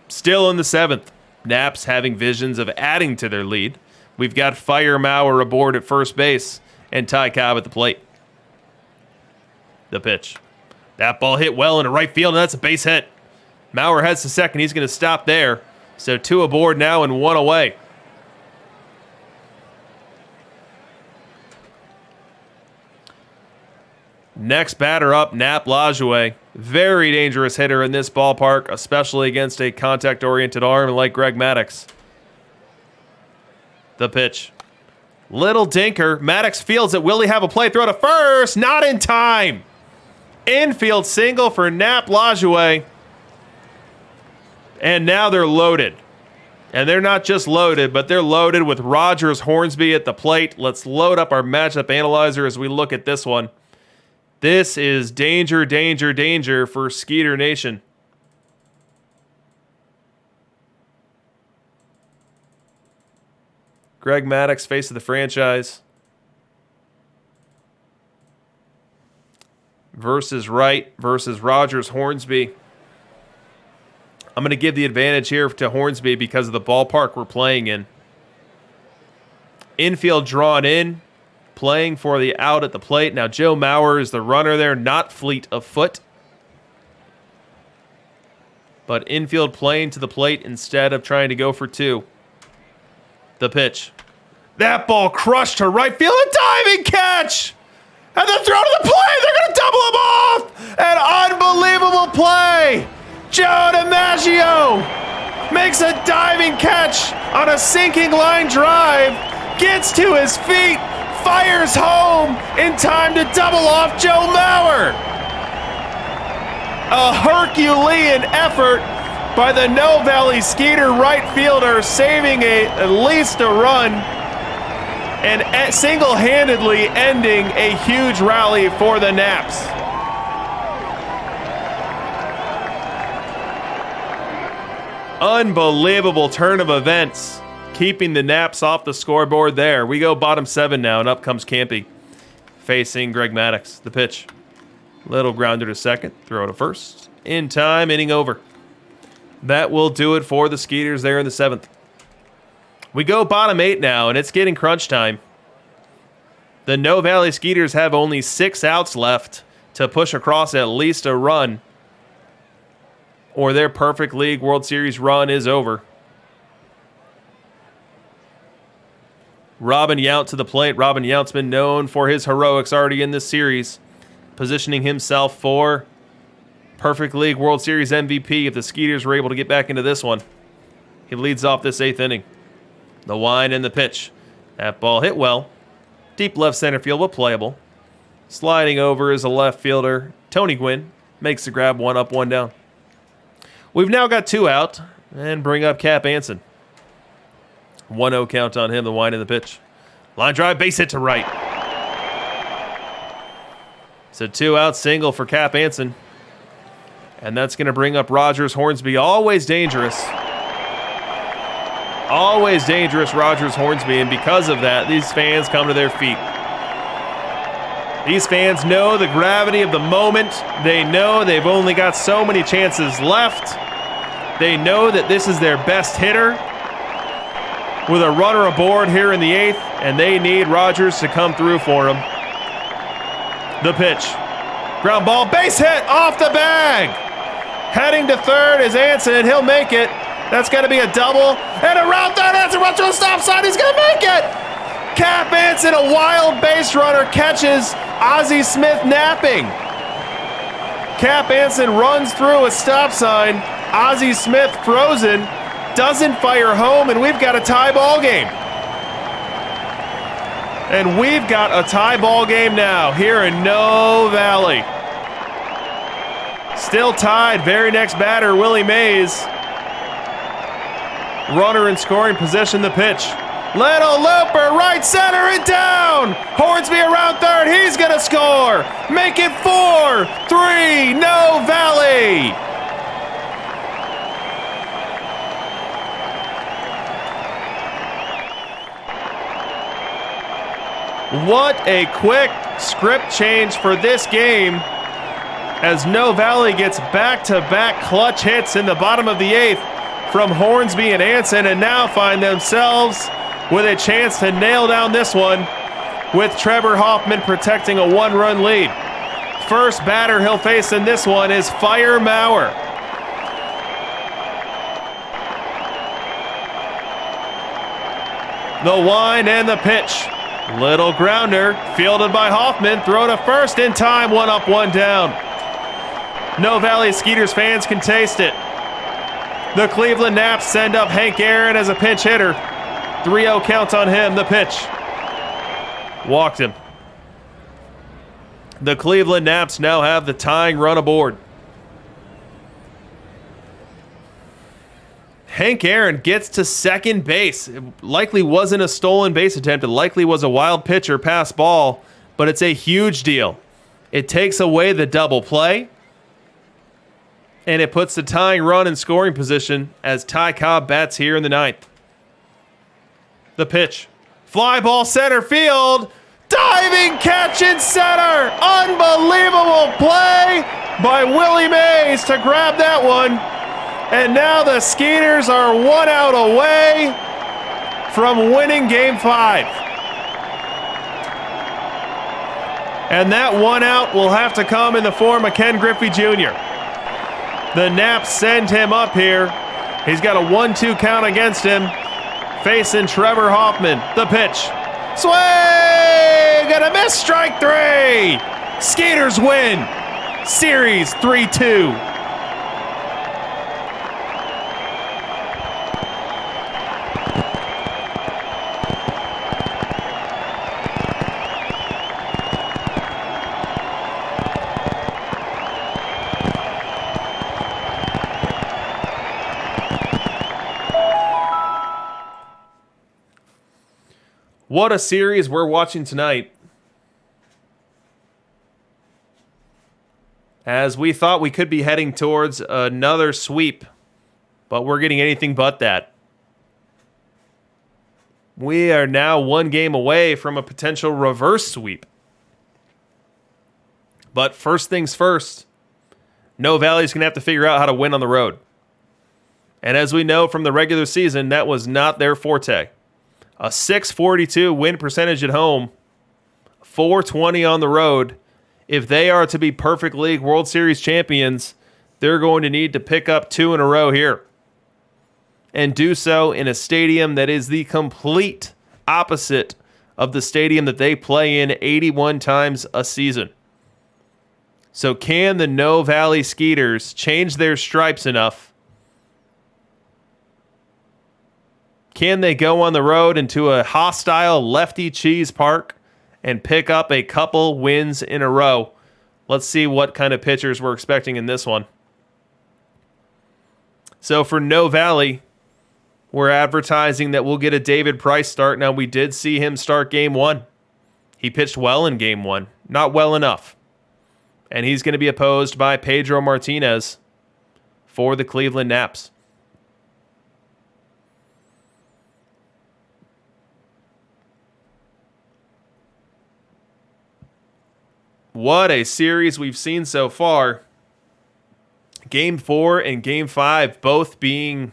Still in the 7th. Naps having visions of adding to their lead. We've got Fire Mauer aboard at first base and Ty Cobb at the plate. The pitch. That ball hit well into right field, and that's a base hit. Mauer heads to second. He's going to stop there. So 2 aboard now and 1 away. Next batter up, Nap Lajoie. Very dangerous hitter in this ballpark, especially against a contact-oriented arm like Greg Maddux. The pitch. Little dinker. Maddux fields it. Will he have a play throw to first? Not in time. Infield single for Nap Lajoie. And now they're loaded. And they're not just loaded, but they're loaded with Rogers Hornsby at the plate. Let's load up our matchup analyzer as we look at this one. This is danger, danger, danger for Skeeter Nation. Greg Maddux, face of the franchise. Versus Wright versus Rogers Hornsby. I'm going to give the advantage here to Hornsby because of the ballpark we're playing in. Infield drawn in, playing for the out at the plate. Now Joe Mauer is the runner there, not fleet of foot. But infield playing to the plate instead of trying to go for 2. The pitch. That ball crushed to right field. A diving catch! And then throw to the plate. They're going to double him off! An unbelievable play! Joe Dimaggio makes a diving catch on a sinking line drive, gets to his feet, fires home in time to double off Joe Mauer. A Herculean effort by the No Valley Skeeter right fielder, saving at least a run and single-handedly ending a huge rally for the Naps. Unbelievable turn of events, keeping the Naps off the scoreboard there. We go bottom 7 now, and up comes Campy, facing Greg Maddux. The pitch. Little grounder to second, throw to first. In time, inning over. That will do it for the Skeeters there in the 7th. We go bottom 8 now, and it's getting crunch time. The No Valley Skeeters have only 6 outs left to push across at least a run, or their perfect league World Series run is over. Robin Yount to the plate. Robin Yount's been known for his heroics already in this series, positioning himself for perfect league World Series MVP if the Skeeters were able to get back into this one. He leads off this 8th inning. The wind and the pitch. That ball hit well. Deep left center field, but playable. Sliding over is a left fielder. Tony Gwynn makes the grab, 1 up, 1 down. We've now got 2 out, and bring up Cap Anson. 1-0 count on him, the wind of the pitch. Line drive, base hit to right. It's a 2-out single for Cap Anson. And that's going to bring up Rogers Hornsby. Always dangerous. Always dangerous, Rogers Hornsby. And because of that, these fans come to their feet. These fans know the gravity of the moment. They know they've only got so many chances left. They know that this is their best hitter with a runner aboard here in the 8th, and they need Rogers to come through for them. The pitch. Ground ball, base hit off the bag. Heading to third is Anson, and he'll make it. That's going to be a double. And around third, Anson runs to a stop sign. He's going to make it. Cap Anson, a wild base runner, catches Ozzie Smith napping. Cap Anson runs through a stop sign. Ozzie Smith frozen, doesn't fire home, and we've got a tie ball game. And we've got a tie ball game now here in No Valley. Still tied. Very next batter, Willie Mays. Runner in scoring position, the pitch. Little looper, right center and down. Hornsby around third. He's going to score. Make it 4-3, No Valley. What a quick script change for this game as No Valley gets back-to-back clutch hits in the bottom of the 8th from Hornsby and Anson, and now find themselves with a chance to nail down this one with Trevor Hoffman protecting a 1-run lead. First batter he'll face in this one is Fire Maurer. The wind and the pitch. Little grounder, fielded by Hoffman, throw to first in time, 1 up, 1 down. No Valley Skeeters fans can taste it. The Cleveland Naps send up Hank Aaron as a pinch hitter. 3-0 count on him, the pitch. Walked him. The Cleveland Naps now have the tying run aboard. Hank Aaron gets to second base. It likely wasn't a stolen base attempt. It likely was a wild pitch or pass ball, but it's a huge deal. It takes away the double play, and it puts the tying run in scoring position as Ty Cobb bats here in the 9th. The pitch. Fly ball center field. Diving catch in center. Unbelievable play by Willie Mays to grab that one. And now the Skeeters are 1 out away from winning Game 5. And that 1 out will have to come in the form of Ken Griffey Jr. The Naps send him up here. He's got a 1-2 count against him, facing Trevor Hoffman. The pitch. Swing! Gonna miss, strike 3! Skeeters win. Series 3-2. What a series we're watching tonight. As we thought we could be heading towards another sweep, but we're getting anything but that. We are now 1 game away from a potential reverse sweep. But first things first, No Valley's going to have to figure out how to win on the road. And as we know from the regular season, that was not their forte. A .642 win percentage at home, .420 on the road. If they are to be perfect league World Series champions, they're going to need to pick up 2 in a row here. And do so in a stadium that is the complete opposite of the stadium that they play in 81 times a season. So can the No Valley Skeeters change their stripes enough? Can they go on the road into a hostile Lefty Cheese Park and pick up a couple wins in a row. Let's see what kind of pitchers we're expecting in this one. So for No Valley, we're advertising that we'll get a David Price start. Now, we did see him start Game 1. He pitched well in Game 1. Not well enough. And he's going to be opposed by Pedro Martinez for the Cleveland Naps. What a series we've seen so far. Game 4 and Game 5 both being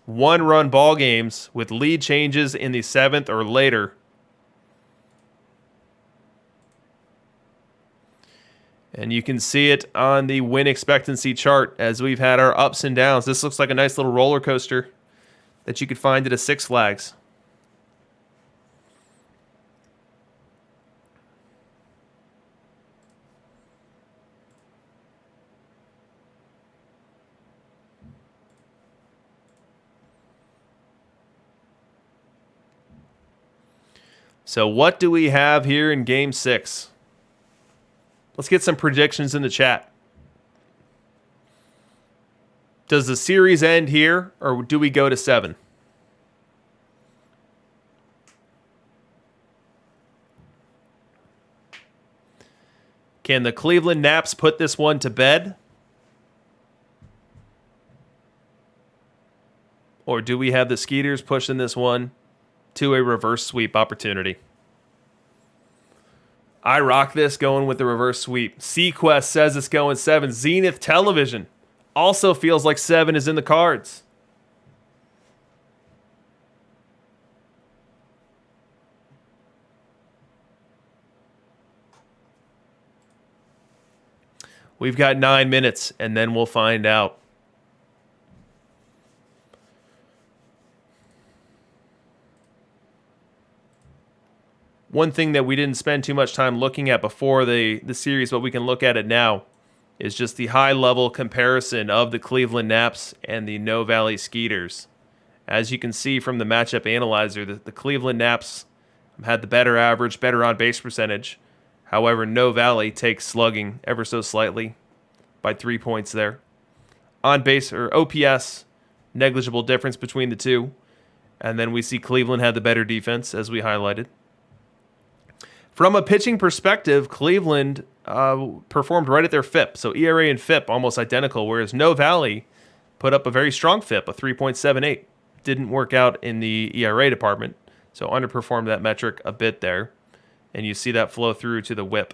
one-run ball games with lead changes in the 7th or later. And you can see it on the win expectancy chart as we've had our ups and downs. This looks like a nice little roller coaster that you could find at a Six Flags. So what do we have here in Game 6? Let's get some predictions in the chat. Does the series end here, or do we go to 7? Can the Cleveland Naps put this one to bed? Or do we have the Skeeters pushing this one to a reverse sweep opportunity? I rock this going with the reverse sweep. Sequest says it's going 7. Zenith Television also feels like 7 is in the cards. We've got 9 minutes, and then we'll find out. One thing that we didn't spend too much time looking at before the series, but we can look at it now, is just the high-level comparison of the Cleveland Naps and the No Valley Skeeters. As you can see from the matchup analyzer, the Cleveland Naps had the better average, better on-base percentage. However, No Valley takes slugging ever so slightly by 3 points there. On-base, or OPS, negligible difference between the two. And then we see Cleveland had the better defense, as we highlighted. From a pitching perspective, Cleveland performed right at their FIP. So ERA and FIP almost identical, whereas No Valley put up a very strong FIP, a 3.78. Didn't work out in the ERA department, so underperformed that metric a bit there. And you see that flow through to the WHIP.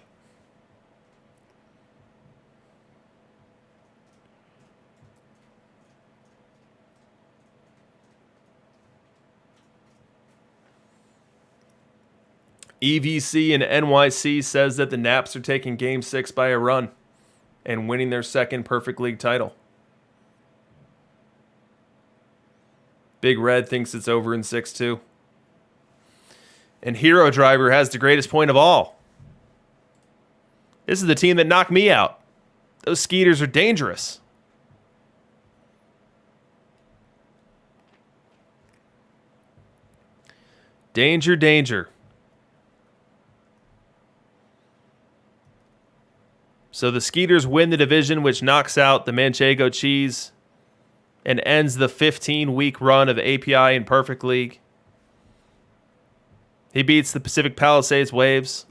EVC and NYC says that the Naps are taking Game 6 by a run and winning their second Perfect League title. Big Red thinks it's over in 6-2. And Hero Driver has the greatest point of all. This is the team that knocked me out. Those Skeeters are dangerous. Danger, danger. So the Skeeters win the division, which knocks out the Manchego Cheese and ends the 15-week run of API in Perfect League. He beats the Pacific Palisades Waves,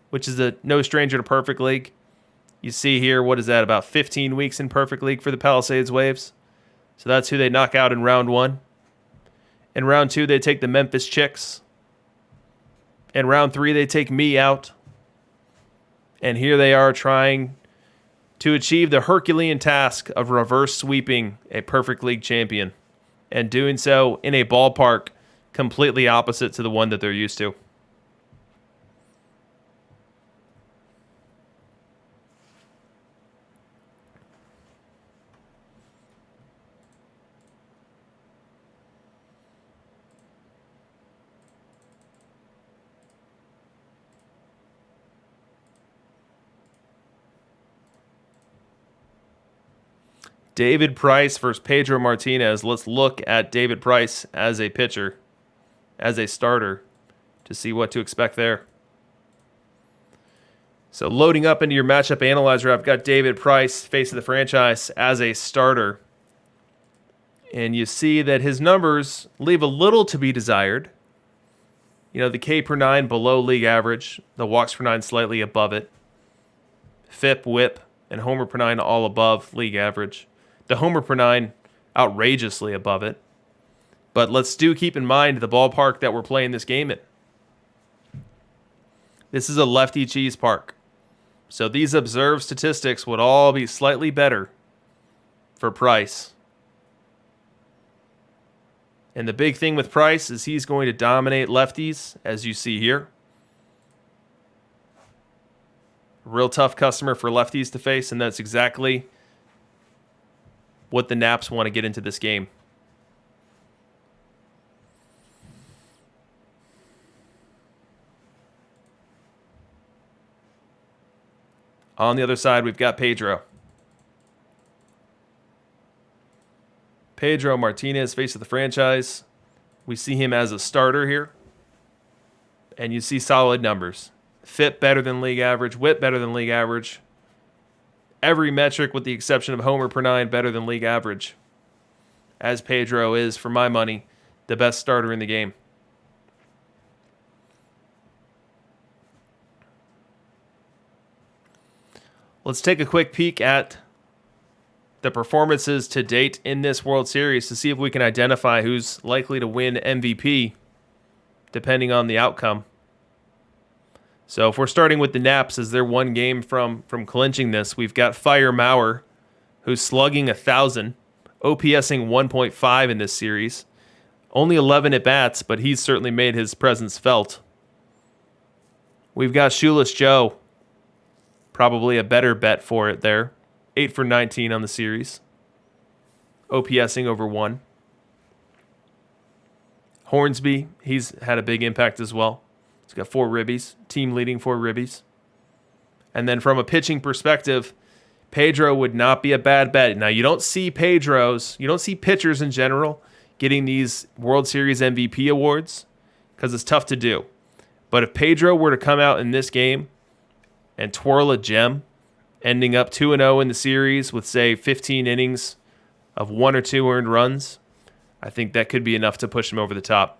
which is no stranger to Perfect League. You see here, what is that, about 15 weeks in Perfect League for the Palisades Waves? So that's who they knock out in round 1. In round 2, they take the Memphis Chicks. In round 3, they take me out. And here they are trying to achieve the Herculean task of reverse sweeping a Perfect League champion and doing so in a ballpark completely opposite to the one that they're used to. David Price versus Pedro Martinez. Let's look at David Price as a pitcher, as a starter, to see what to expect there. So loading up into your matchup analyzer, I've got David Price, face of the franchise, as a starter. And you see that his numbers leave a little to be desired. You know, the K per 9 below league average, the walks per 9 slightly above it. FIP, WHIP, and homer per 9 all above league average. The homer per 9 outrageously above it. But let's keep in mind the ballpark that we're playing this game in. This is a lefty cheese park. So these observed statistics would all be slightly better for Price. And the big thing with Price is he's going to dominate lefties, as you see here. Real tough customer for lefties to face, and that's exactly what the Naps want to get into this game. On the other side, we've got Pedro. Pedro Martinez, face of the franchise. We see him as a starter here. And you see solid numbers. FIP better than league average. WHIP better than league average. Every metric with the exception of homer per 9 better than league average. As Pedro is, for my money, the best starter in the game. Let's take a quick peek at the performances to date in this World Series to see if we can identify who's likely to win MVP depending on the outcome. So if we're starting with the Naps as they're one game from clinching this, we've got Fire Mauer, who's slugging 1,000, OPSing 1.5 in this series. Only 11 at-bats, but he's certainly made his presence felt. We've got Shoeless Joe, probably a better bet for it there. 8 for 19 on the series. OPSing over 1. Hornsby, he's had a big impact as well. He's got 4 ribbies, team leading 4 ribbies. And then from a pitching perspective, Pedro would not be a bad bet. Now, you don't see pitchers in general getting these World Series MVP awards because it's tough to do. But if Pedro were to come out in this game and twirl a gem, ending up 2-0 in the series with, say, 15 innings of 1 or 2 earned runs, I think that could be enough to push him over the top.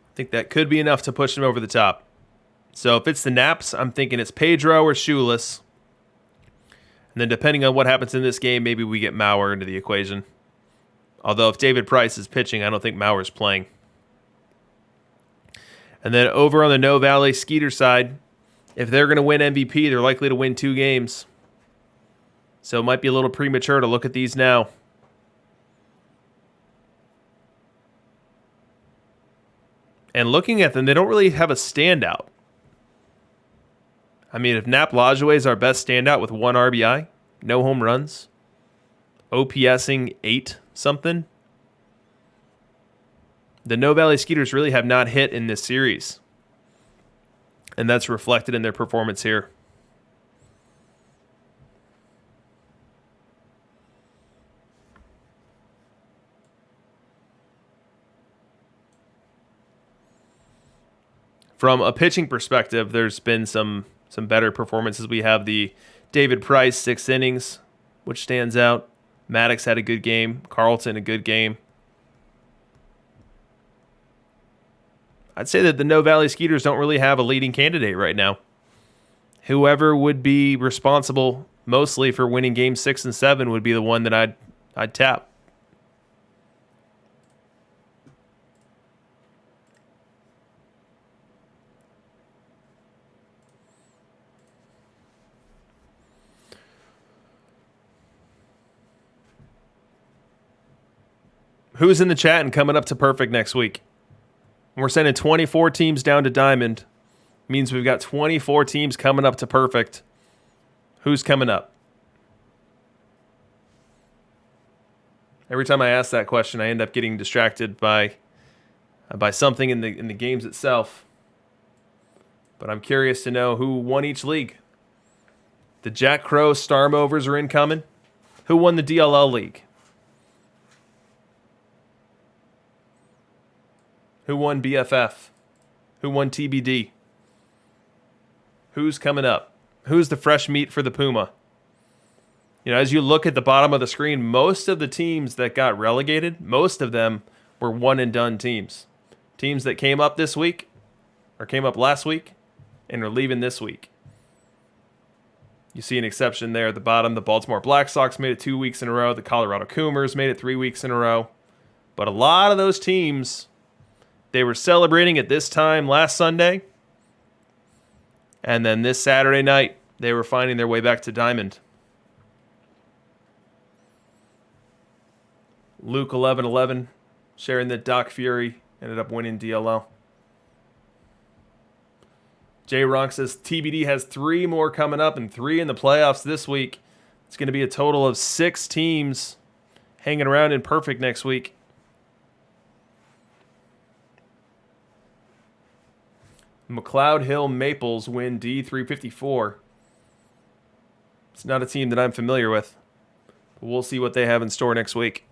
I think that could be enough to push him over the top. So if it's the Naps, I'm thinking it's Pedro or Shoeless. And then depending on what happens in this game, maybe we get Mauer into the equation. Although if David Price is pitching, I don't think Mauer's playing. And then over on the No Valley Skeeter side, if they're going to win MVP, they're likely to win 2 games. So it might be a little premature to look at these now. And looking at them, they don't really have a standout. I mean, if Nap Lajoie is our best standout with 1 RBI, no home runs, OPSing 8 something, the No Valley Skeeters really have not hit in this series. And that's reflected in their performance here. From a pitching perspective, there's been some better performances. We have the David Price 6 innings, which stands out. Maddox had a good game. Carlton a good game. I'd say that the No Valley Skeeters don't really have a leading candidate right now. Whoever would be responsible mostly for winning games 6 and 7 would be the one that I'd tap. Who's in the chat and coming up to perfect next week? We're sending 24 teams down to Diamond. Means we've got 24 teams coming up to perfect. Who's coming up? Every time I ask that question, I end up getting distracted by something in the games itself. But I'm curious to know who won each league. The Jack Crow Starmovers are incoming. Who won the DLL league? Who won BFF? Who won TBD? Who's coming up? Who's the fresh meat for the Puma? As you look at the bottom of the screen, most of the teams that got relegated, most of them were one-and-done teams. Teams that came up this week, or came up last week, and are leaving this week. You see an exception there at the bottom. The Baltimore Black Sox made it 2 weeks in a row. The Colorado Coomers made it 3 weeks in a row. But a lot of those teams, they were celebrating at this time last Sunday. And then this Saturday night, they were finding their way back to Diamond. Luke 1111 sharing that Doc Fury ended up winning DLL. J. Ronk says TBD has 3 more coming up and 3 in the playoffs this week. It's going to be a total of 6 teams hanging around in perfect next week. McLeod Hill Maples win D354. It's not a team that I'm familiar with, but we'll see what they have in store next week.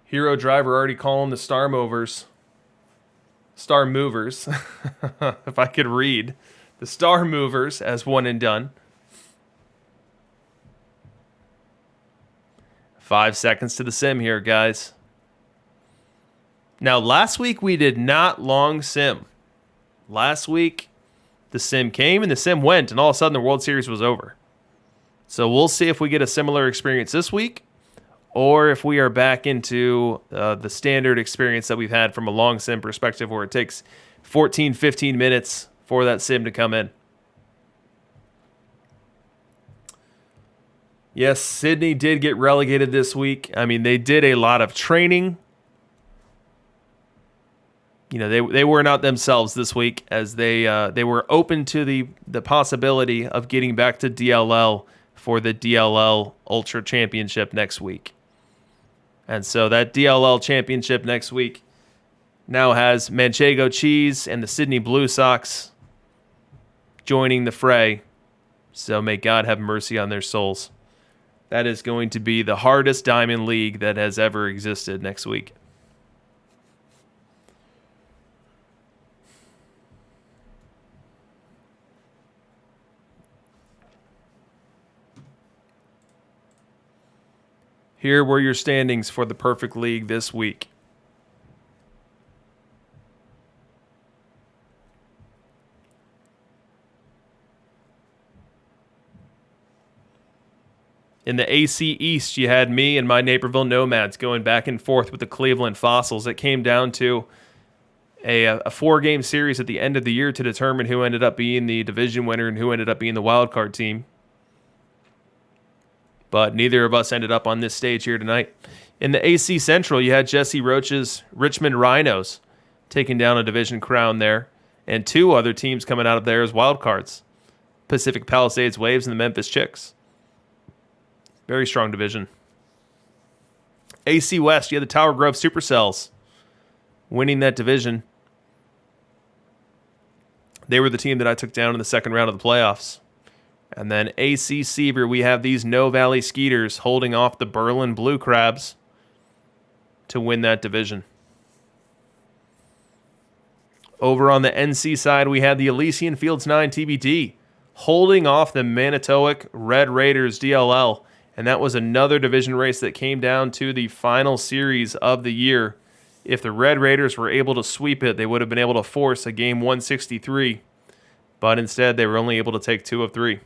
Hero Driver already calling the Star Movers. Star Movers. If I could read. The Star Movers as one and done. 5 seconds to the sim here, guys. Now, last week we did not long sim. Last week, the sim came and the sim went, and all of a sudden the World Series was over. So we'll see if we get a similar experience this week, or if we are back into the standard experience that we've had from a long sim perspective, where it takes 14, 15 minutes for that sim to come in. Yes, Sydney did get relegated this week. I mean, they did a lot of training. They were not themselves this week, as they were open to the possibility of getting back to DLL for the DLL Ultra Championship next week. And so that DLL Championship next week now has Manchego Cheese and the Sydney Blue Sox joining the fray. So may God have mercy on their souls. That is going to be the hardest Diamond League that has ever existed next week. Here were your standings for the Perfect League this week. In the AC East, you had me and my Naperville Nomads going back and forth with the Cleveland Fossils. It came down to a 4-game series at the end of the year to determine who ended up being the division winner and who ended up being the wild card team. But neither of us ended up on this stage here tonight. In the AC Central, you had Jesse Roach's Richmond Rhinos taking down a division crown there, and 2 other teams coming out of there as wild cards. Pacific Palisades Waves and the Memphis Chicks. Very strong division. AC West, you had the Tower Grove Supercells winning that division. They were the team that I took down in the second round of the playoffs. And then AC Seaver, we have these No Valley Skeeters holding off the Berlin Blue Crabs to win that division. Over on the NC side, we had the Elysian Fields 9 TBD holding off the Manitowoc Red Raiders DLL. And that was another division race that came down to the final series of the year. If the Red Raiders were able to sweep it, they would have been able to force a game 163. But instead, they were only able to take 2 of 3.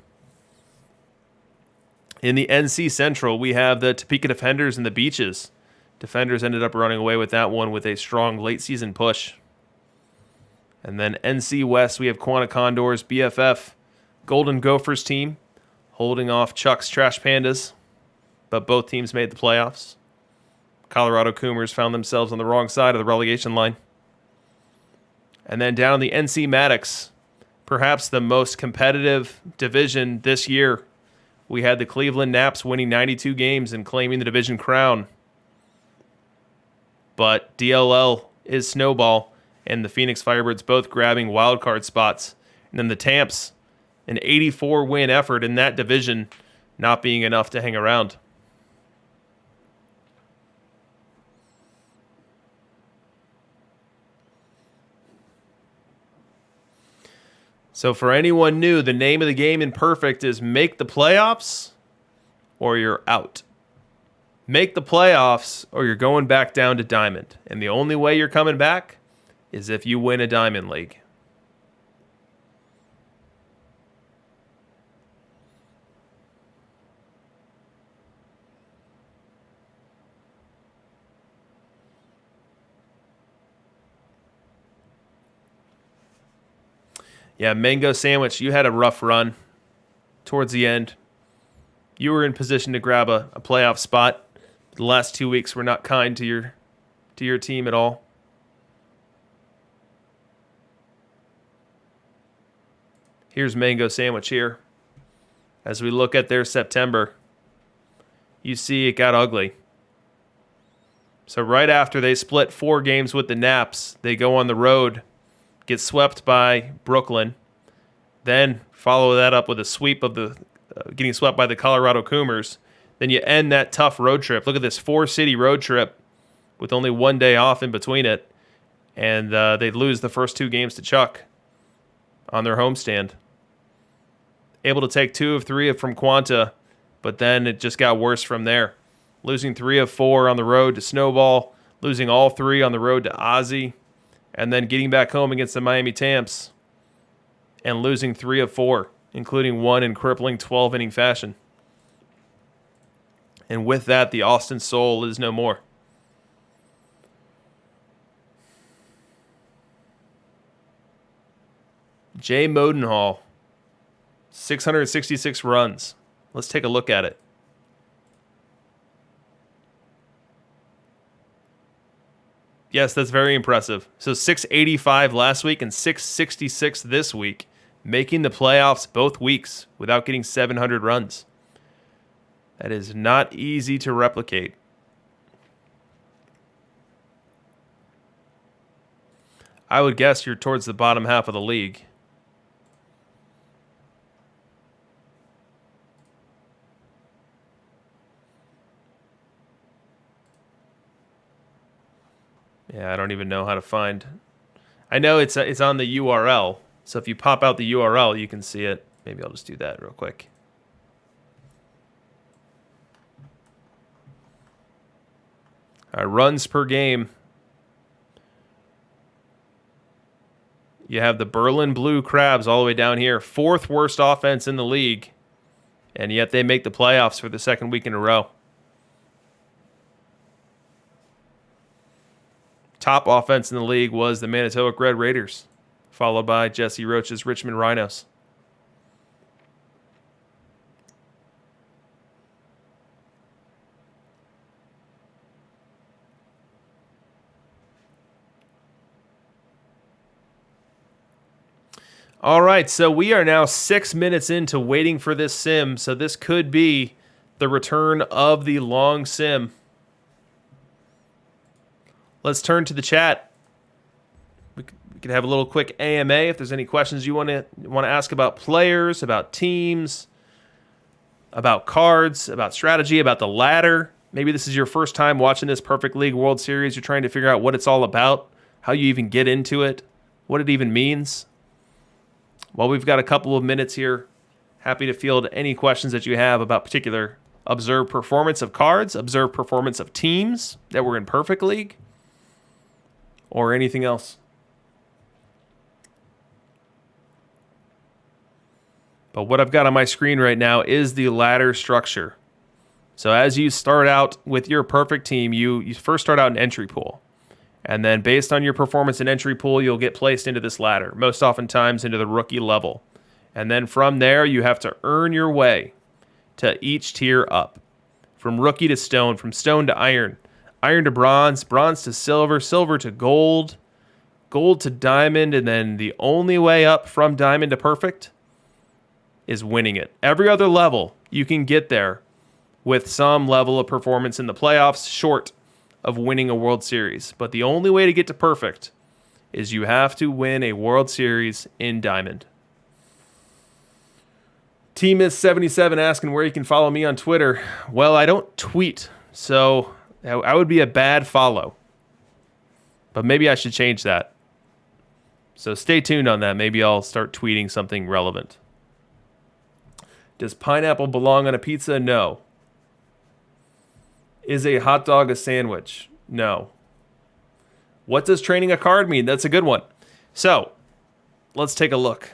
In the NC Central, we have the Topeka Defenders and the Beaches. Defenders ended up running away with that one with a strong late-season push. And then NC West, we have Quanah Condors, BFF, Golden Gophers team, holding off Chuck's Trash Pandas. But both teams made the playoffs. Colorado Coomers found themselves on the wrong side of the relegation line. And then down in the NC Maddox, perhaps the most competitive division this year, we had the Cleveland Naps winning 92 games and claiming the division crown. But DLL is Snowball, and the Phoenix Firebirds both grabbing wild card spots. And then the Tamps, an 84-win effort in that division, not being enough to hang around. So for anyone new, the name of the game in Perfect is make the playoffs or you're out. Make the playoffs or you're going back down to Diamond. And the only way you're coming back is if you win a Diamond League. Yeah, Mango Sandwich, you had a rough run towards the end. You were in position to grab a playoff spot. The last 2 weeks were not kind to your team at all. Here's Mango Sandwich here. As we look at their September, you see it got ugly. So right after they split 4 games with the Naps, they go on the road, get swept by Brooklyn, then follow that up with a sweep of the getting swept by the Colorado Coomers. Then you end that tough road trip. Look at this 4-city road trip with only 1 day off in between it, and they lose the first 2 games to Chuck on their homestand. Able to take 2 of 3 from Quanta, but then it just got worse from there. Losing 3 of 4 on the road to Snowball, losing all 3 on the road to Ozzy, and then getting back home against the Miami Tamps and losing 3 of 4, including 1 in crippling 12-inning fashion. And with that, the Austin Soul is no more. Jay Modenhall, 666 runs. Let's take a look at it. Yes, that's very impressive. So 685 last week and 666 this week, making the playoffs both weeks without getting 700 runs. That is not easy to replicate. I would guess you're towards the bottom half of the league. Yeah, I don't even know how to find. I know it's on the URL. So if you pop out the URL, you can see it. Maybe I'll just do that real quick. All right, runs per game. You have the Berlin Blue Crabs all the way down here. 4th worst offense in the league. And yet they make the playoffs for the 2nd week in a row. Top offense in the league was the Manitowoc Red Raiders, followed by Jesse Roach's Richmond Rhinos. All right, so we are now 6 minutes into waiting for this sim, so this could be the return of the long sim. Let's turn to the chat. We could have a little quick AMA if there's any questions you want to ask about players, about teams, about cards, about strategy, about the ladder. Maybe this is your first time watching this Perfect League World Series. You're trying to figure out what it's all about, how you even get into it, what it even means. Well, we've got a couple of minutes here. Happy to field any questions that you have about particular observed performance of cards, observed performance of teams that were in Perfect League, or anything else. But what I've got on my screen right now is the ladder structure. So as you start out with your perfect team, you first start out in entry pool. And then based on your performance in entry pool, you'll get placed into this ladder, most oftentimes into the rookie level. And then from there, you have to earn your way to each tier up. From rookie to stone, from stone to iron, iron to bronze, bronze to silver, silver to gold, gold to diamond, and then the only way up from diamond to perfect is winning it. Every other level, you can get there with some level of performance in the playoffs, short of winning a World Series. But the only way to get to perfect is you have to win a World Series in Diamond. Team is 77 asking where you can follow me on Twitter. Well, I don't tweet, so I would be a bad follow. But maybe I should change that. So stay tuned on that. Maybe I'll start tweeting something relevant. Does pineapple belong on a pizza? No. Is a hot dog a sandwich? No. What does training a card mean? That's a good one. So let's take a look.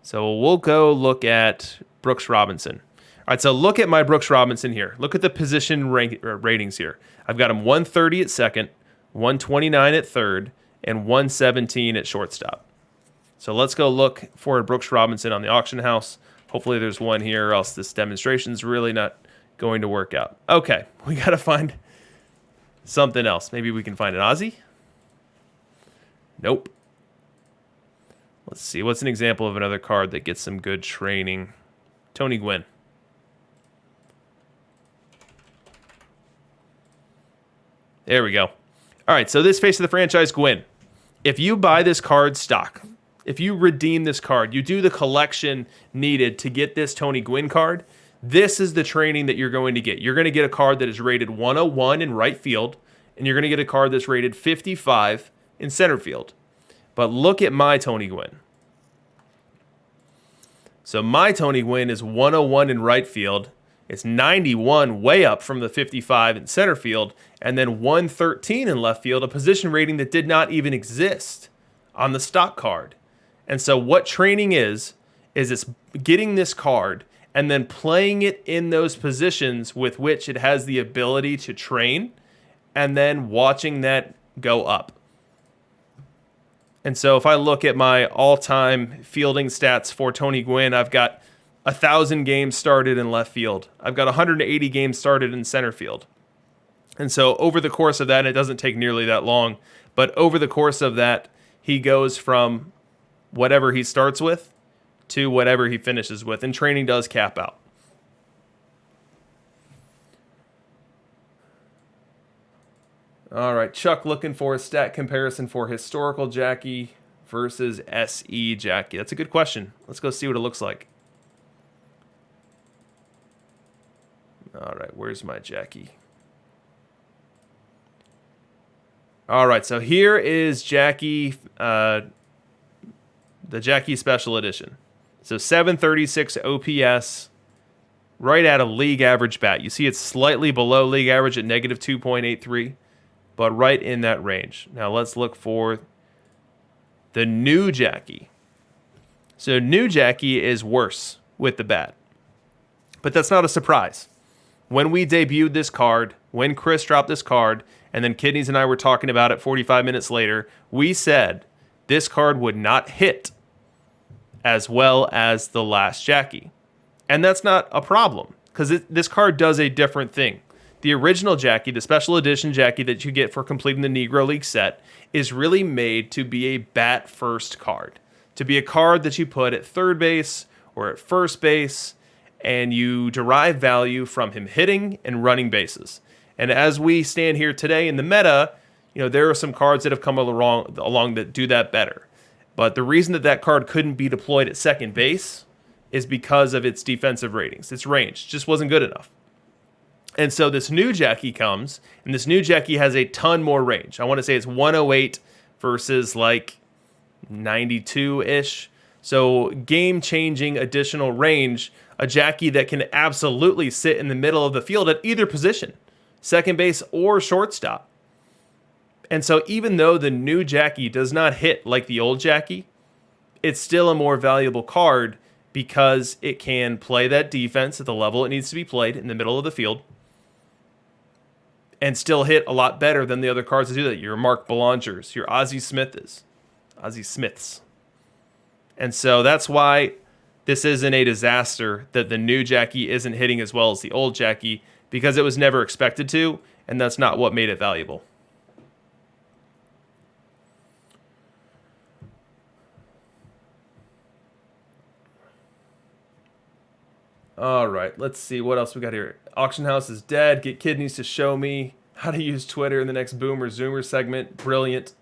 So we'll go look at Brooks Robinson. All right, so look at my Brooks Robinson here. Look at the position ratings here. I've got him 130 at second, 129 at third, and 117 at shortstop. So let's go look for Brooks Robinson on the auction house. Hopefully there's one here, or else this demonstration's really not going to work out. Okay, we got to find something else. Maybe we can find an Ozzy? Nope. Let's see. What's an example of another card that gets some good training? Tony Gwynn. There we go. All right, so this face of the franchise, Gwynn. If you buy this card stock, if you redeem this card, you do the collection needed to get this Tony Gwynn card, this is the training that you're going to get. You're going to get a card that is rated 101 in right field, and you're going to get a card that's rated 55 in center field. But look at my Tony Gwynn. So my Tony Gwynn is 101 in right field. It's 91 way up from the 55 in center field, and then 113 in left field, a position rating that did not even exist on the stock card. And so what training is it's getting this card and then playing it in those positions with which it has the ability to train, and then watching that go up. And so if I look at my all-time fielding stats for Tony Gwynn, I've got 1,000 games started in left field. I've got 180 games started in center field. And so over the course of that, it doesn't take nearly that long, but over the course of that, he goes from whatever he starts with to whatever he finishes with, and training does cap out. All right, Chuck looking for a stat comparison for historical Jackie versus SE Jackie. That's a good question. Let's go see what it looks like. All right, where's my Jackie? All right, so here is Jackie, the Jackie Special Edition. So 736 OPS, right at a league average bat. You see it's slightly below league average at negative 2.83, but right in that range. Now let's look for the new Jackie. So new Jackie is worse with the bat, but that's not a surprise. When we debuted this card, when Chris dropped this card, and then Kidneys and I were talking about it 45 minutes later, we said this card would not hit as well as the last Jackie. And that's not a problem, because this card does a different thing. The original Jackie, the special edition Jackie that you get for completing the Negro League set, is really made to be a bat-first card. To be a card that you put at third base or at first base, and you derive value from him hitting and running bases. And as we stand here today in the meta, there are some cards that have come along that do that better. But the reason that card couldn't be deployed at second base is because of its defensive ratings. Its range just wasn't good enough. And so this new Jackie comes, and this new Jackie has a ton more range. I want to say it's 108 versus like 92-ish. So game-changing additional range, a Jackie that can absolutely sit in the middle of the field at either position, second base or shortstop. And so even though the new Jackie does not hit like the old Jackie, it's still a more valuable card because it can play that defense at the level it needs to be played in the middle of the field and still hit a lot better than the other cards that do that. Your Mark Belongers, your Ozzie Smiths. And so that's why this isn't a disaster that the new Jackie isn't hitting as well as the old Jackie, because it was never expected to, and that's not what made it valuable. All right, let's see what else we got here. Auction house is dead. Get Kidneys to show me how to use Twitter in the next Boomer Zoomer segment. Brilliant.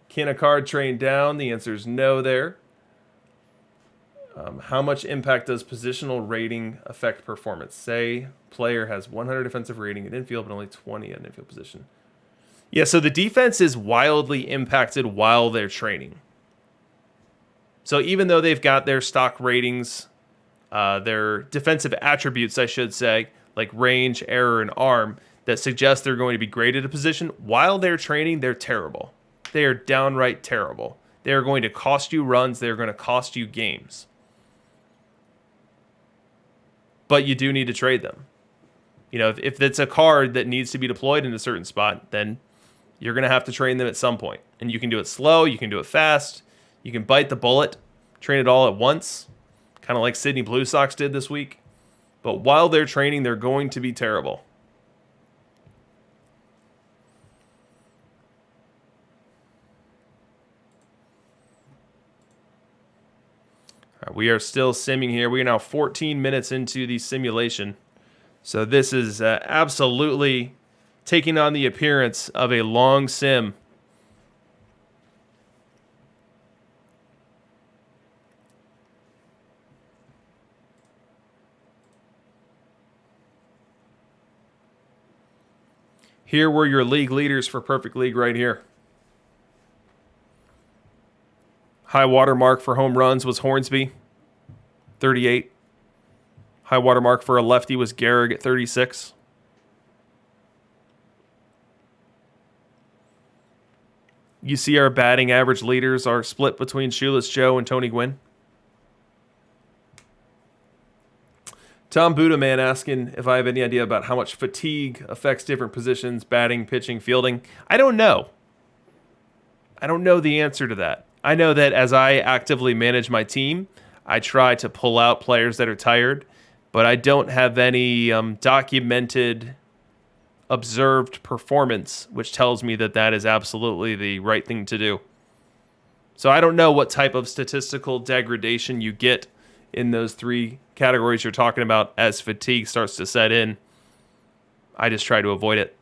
Can a card train down? The answer is no there. How much impact does positional rating affect performance? Say player has 100 defensive rating in infield, but only 20 at an infield position. Yeah, so the defense is wildly impacted while they're training. So even though they've got their stock ratings, their defensive attributes, I should say, like range, error, and arm, that suggest they're going to be great at a position, while they're training, they're terrible. They are downright terrible. They are going to cost you runs. They're going to cost you games. But you do need to trade them. You know, if it's a card that needs to be deployed in a certain spot, then you're going to have to train them at some point. And you can do it slow. You can do it fast. You can bite the bullet, train it all at once, kind of like Sydney Blue Sox did this week. But while they're training, they're going to be terrible. We are still simming here. We are now 14 minutes into the simulation. So this is absolutely taking on the appearance of a long sim. Here were your league leaders for Perfect League right here. High water mark for home runs was Hornsby, 38. High water mark for a lefty was Gehrig at 36. You see our batting average leaders are split between Shoeless Joe and Tony Gwynn. Tom Budaman asking if I have any idea about how much fatigue affects different positions, batting, pitching, fielding. I don't know. I don't know the answer to that. I know that as I actively manage my team, I try to pull out players that are tired, but I don't have any documented, observed performance, which tells me that that is absolutely the right thing to do. So I don't know what type of statistical degradation you get in those three categories you're talking about as fatigue starts to set in. I just try to avoid it.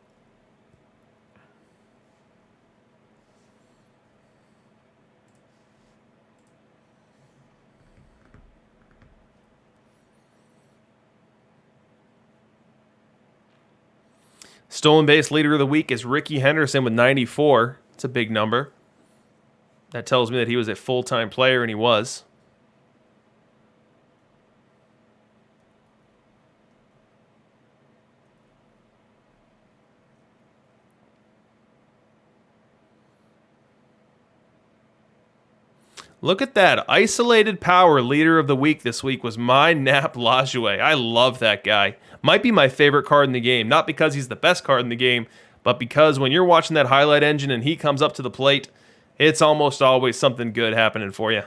Stolen base leader of the week is Ricky Henderson with 94. It's a big number. That tells me that he was a full-time player, and he was. Look at that. Isolated power leader of the week this week was my Nap Lajoie. I love that guy. Might be my favorite card in the game. Not because he's the best card in the game, but because when you're watching that highlight engine and he comes up to the plate, it's almost always something good happening for you.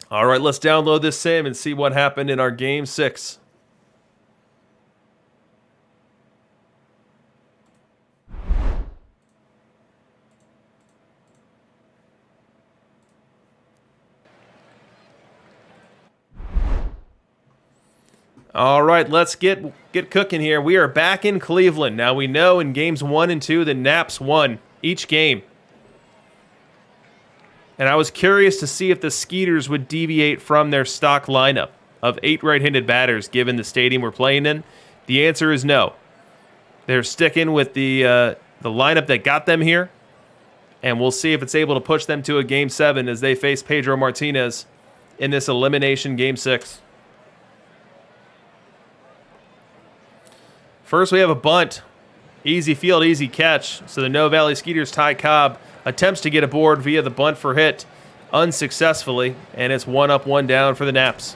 All right, let's download this sim and see what happened in our Game 6. All right, let's get cooking here. We are back in Cleveland. Now we know in games 1 and 2, the Naps won each game. And I was curious to see if the Skeeters would deviate from their stock lineup of 8 right-handed batters given the stadium we're playing in. The answer is no. They're sticking with the lineup that got them here. And we'll see if it's able to push them to a Game 7 as they face Pedro Martinez in this elimination Game 6. First, we have a bunt. Easy field, easy catch. So the No Valley Skeeters, Ty Cobb, attempts to get aboard via the bunt for hit unsuccessfully, and it's 1 up, 1 down for the Naps.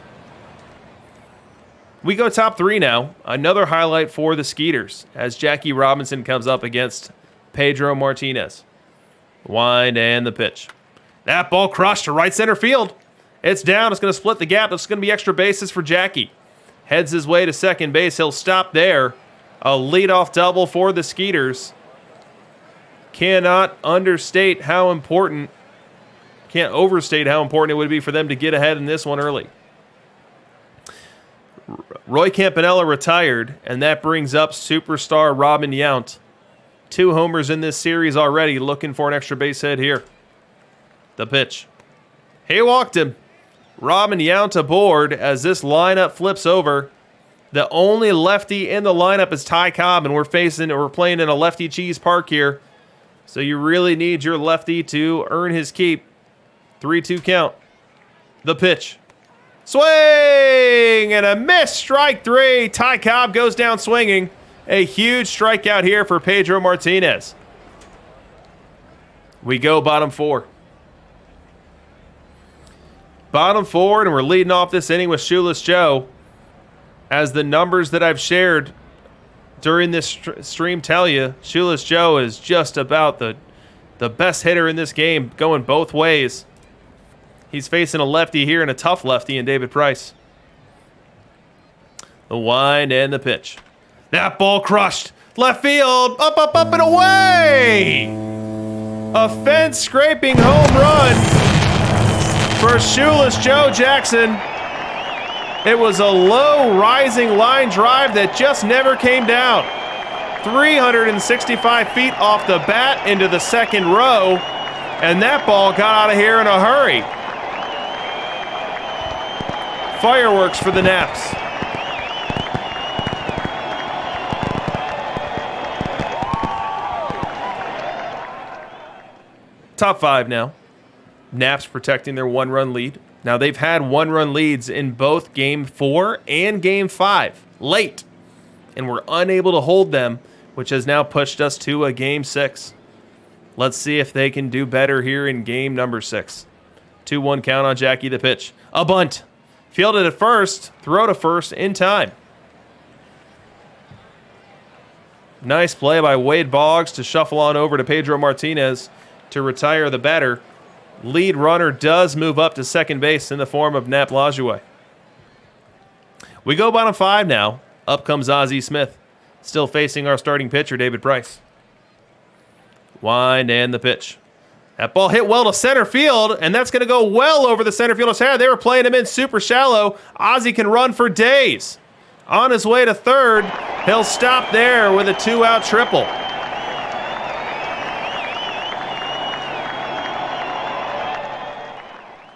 We go top 3 now. Another highlight for the Skeeters as Jackie Robinson comes up against Pedro Martinez. Wind and the pitch. That ball crushed to right center field. It's down. It's going to split the gap. It's going to be extra bases for Jackie. Heads his way to second base. He'll stop there. A leadoff double for the Skeeters. Cannot overstate how important it would be for them to get ahead in this one early. Roy Campanella retired, and that brings up superstar Robin Yount. 2 homers in this series already, looking for an extra base hit here. The pitch. He walked him. Robin Yount aboard as this lineup flips over. The only lefty in the lineup is Ty Cobb, and we're playing in a lefty cheese park here. So you really need your lefty to earn his keep. 3-2 count. The pitch. Swing and a miss. Strike 3. Ty Cobb goes down swinging. A huge strikeout here for Pedro Martinez. We go bottom 4. Bottom 4, and we're leading off this inning with Shoeless Joe. As the numbers that I've shared during this stream tell you, Shoeless Joe is just about the best hitter in this game, going both ways. He's facing a lefty here and a tough lefty in David Price. The wind and the pitch. That ball crushed. Left field. Up, up, up, and away. A fence-scraping home run for Shoeless Joe Jackson. It was a low rising line drive that just never came down. 365 feet off the bat into the second row, and that ball got out of here in a hurry. Fireworks for the Naps. Top 5 now. Naps protecting their 1-run lead. Now, they've had 1-run leads in both Game 4 and Game 5 late, and we're unable to hold them, which has now pushed us to a Game 6. Let's see if they can do better here in Game number 6. 2-1 count on Jackie, the pitch. A bunt. Fielded at first, throw to first in time. Nice play by Wade Boggs to shuffle on over to Pedro Martinez to retire the batter. Lead runner does move up to second base in the form of Nap Lajoie. We go bottom 5 now. Up comes Ozzie Smith, still facing our starting pitcher, David Price. Wind and the pitch. That ball hit well to center field, and that's going to go well over the center fielder's head. They were playing him in super shallow. Ozzie can run for days. On his way to third, he'll stop there with a 2-out triple.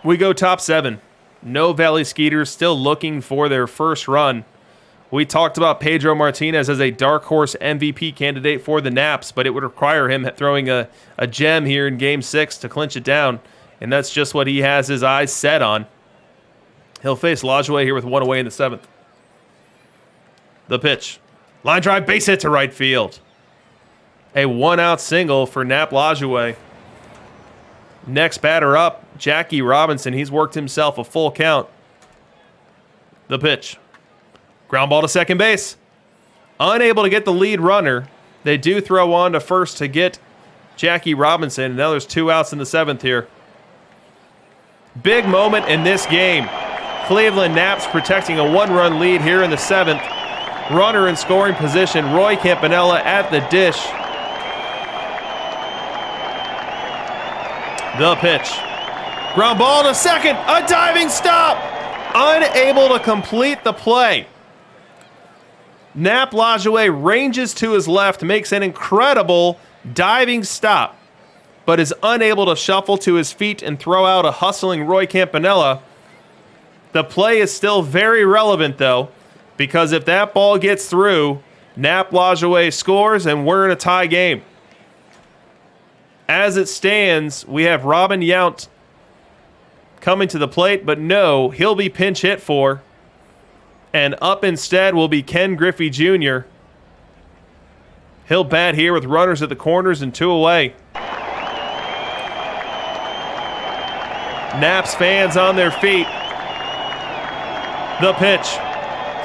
We go top 7. No Valley Skeeters, still looking for their first run. We talked about Pedro Martinez as a dark horse MVP candidate for the Naps, but it would require him throwing a gem here in Game 6 to clinch it down, and that's just what he has his eyes set on. He'll face Lajoie here with 1 away in the 7th. The pitch. Line drive, base hit to right field. A 1-out single for Nap Lajoie. Next batter up, Jackie Robinson. He's worked himself a full count. The pitch. Ground ball to second base. Unable to get the lead runner. They do throw on to first to get Jackie Robinson. And now there's 2 outs in the 7th here. Big moment in this game. Cleveland Naps protecting a 1-run lead here in the 7th. Runner in scoring position. Roy Campanella at the dish. The pitch. Ground ball to second. A diving stop. Unable to complete the play. Nap Lajoie ranges to his left, makes an incredible diving stop, but is unable to shuffle to his feet and throw out a hustling Roy Campanella. The play is still very relevant, though, because if that ball gets through, Nap Lajoie scores and we're in a tie game. As it stands, we have Robin Yount coming to the plate, but no, he'll be pinch hit for. And up instead will be Ken Griffey Jr. He'll bat here with runners at the corners and 2 away. Naps fans on their feet. The pitch.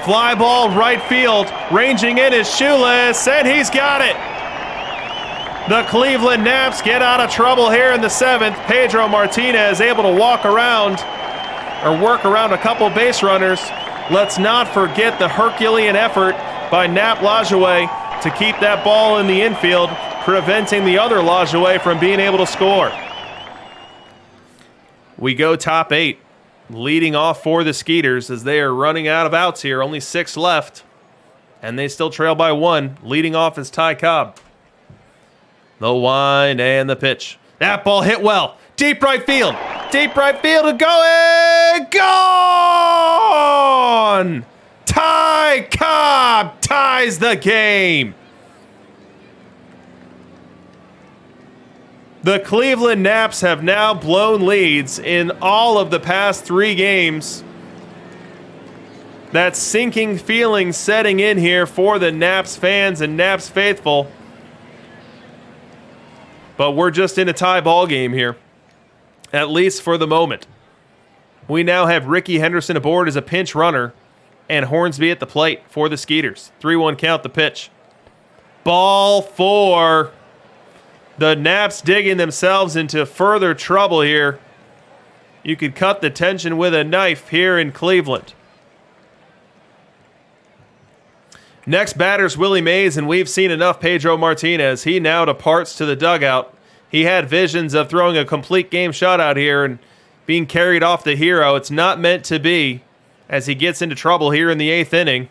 Fly ball right field. Ranging in is Shoeless, and he's got it. The Cleveland Naps get out of trouble here in the 7th. Pedro Martinez able to walk around or work around a couple base runners. Let's not forget the Herculean effort by Nap Lajoie to keep that ball in the infield, preventing the other Lajoie from being able to score. We go top 8. leading off for the Skeeters as they are running out of outs here. Only 6 left. And they still trail by 1. Leading off is Ty Cobb. The wind and the pitch. That ball hit well. Deep right field. Deep right field and going. Gone! Ty Cobb ties the game. The Cleveland Naps have now blown leads in all of the past 3 games. That sinking feeling setting in here for the Naps fans and Naps faithful. But we're just in a tie ball game here, at least for the moment. We now have Ricky Henderson aboard as a pinch runner and Hornsby at the plate for the Skeeters. 3-1 count, the pitch. Ball 4. The Naps digging themselves into further trouble here. You could cut the tension with a knife here in Cleveland. Next batter's Willie Mays, and we've seen enough Pedro Martinez. He now departs to the dugout. He had visions of throwing a complete game shutout here and being carried off the hero. It's not meant to be as he gets into trouble here in the 8th inning.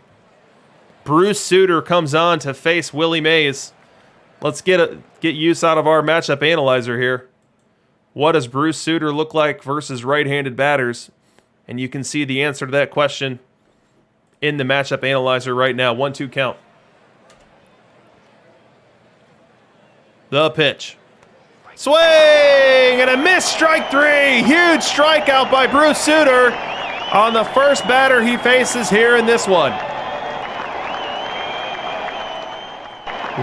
Bruce Sutter comes on to face Willie Mays. Let's get use out of our matchup analyzer here. What does Bruce Sutter look like versus right-handed batters? And you can see the answer to that question in the matchup analyzer right now. 1-2 count. The pitch. Swing and a miss, strike 3. Huge strikeout by Bruce Sutter on the first batter he faces here in this one.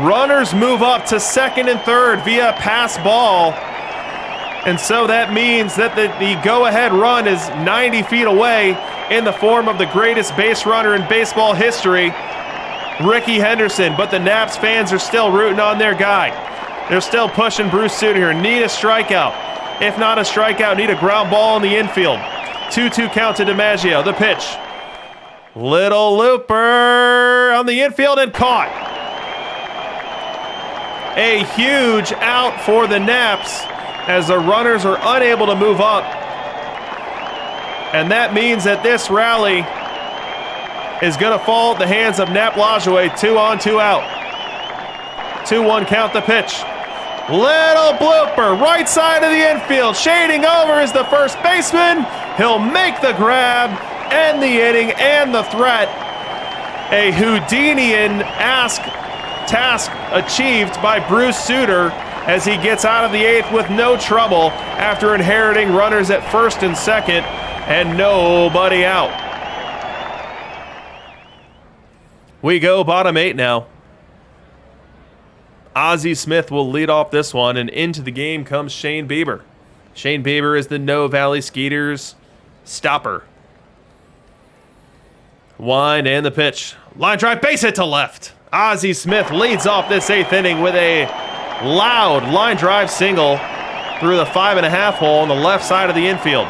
Runners move up to second and third via pass ball. And so that means that the go-ahead run is 90 feet away in the form of the greatest base runner in baseball history, Ricky Henderson. But the Naps fans are still rooting on their guy. They're still pushing Bruce Sutter here. Need a strikeout. If not a strikeout, need a ground ball in the infield. 2-2 count to Dimaggio. The pitch. Little looper on the infield and caught. A huge out for the Naps as the runners are unable to move up. And that means that this rally is going to fall at the hands of Nap Lajoie. 2 on, 2 out. 2-1 count, the pitch. Little blooper, right side of the infield. Shading over is the first baseman. He'll make the grab, end the inning, and the threat. A Houdinian-esque task achieved by Bruce Sutter as he gets out of the 8th with no trouble after inheriting runners at first and second and nobody out. We go bottom 8 now. Ozzie Smith will lead off this one, and into the game comes Shane Bieber. Shane Bieber is the No Valley Skeeters stopper. Wind and the pitch. Line drive, base hit to left. Ozzie Smith leads off this 8th inning with a loud line drive single through the 5.5 hole on the left side of the infield.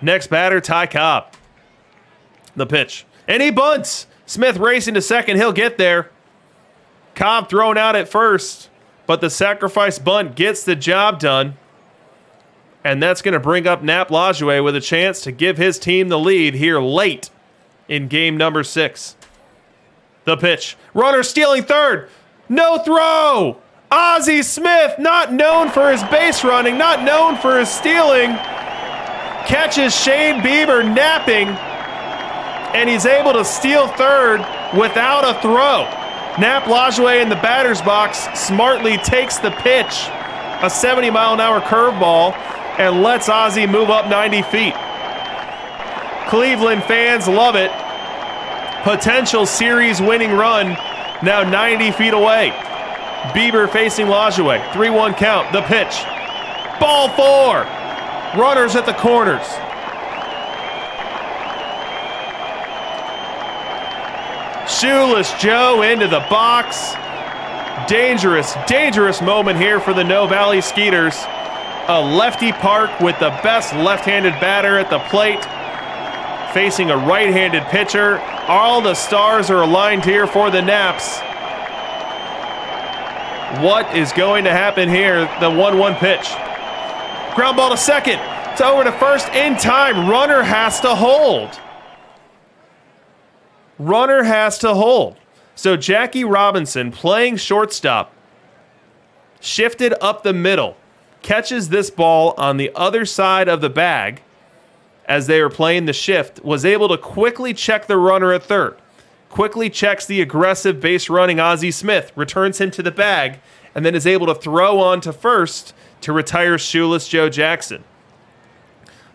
Next batter, Ty Cobb. The pitch. And he bunts. Smith racing to second. He'll get there. Cobb thrown out at first, but the sacrifice bunt gets the job done. And that's going to bring up Nap Lajoie with a chance to give his team the lead here late in game number 6. The pitch. Runner stealing third. No throw. Ozzie Smith, not known for his base running, not known for his stealing, catches Shane Bieber napping, and he's able to steal third without a throw. Nap Lajoie in the batter's box smartly takes the pitch, a 70-mile-an-hour curveball, and lets Ozzie move up 90 feet. Cleveland fans love it. Potential series-winning run now 90 feet away. Bieber facing Lajoie. 3-1 count. The pitch. Ball 4. Runners at the corners. Shoeless Joe into the box. Dangerous, dangerous moment here for the No Valley Skeeters. A lefty park with the best left-handed batter at the plate, facing a right-handed pitcher. All the stars are aligned here for the Naps. What is going to happen here? The 1-1 pitch. Ground ball to second. It's over to first in time. Runner has to hold. Runner has to hold. So Jackie Robinson, playing shortstop, shifted up the middle, catches this ball on the other side of the bag as they were playing the shift, was able to quickly check the runner at third, quickly checks the aggressive base-running Ozzie Smith, returns him to the bag, and then is able to throw on to first to retire shoeless Joe Jackson.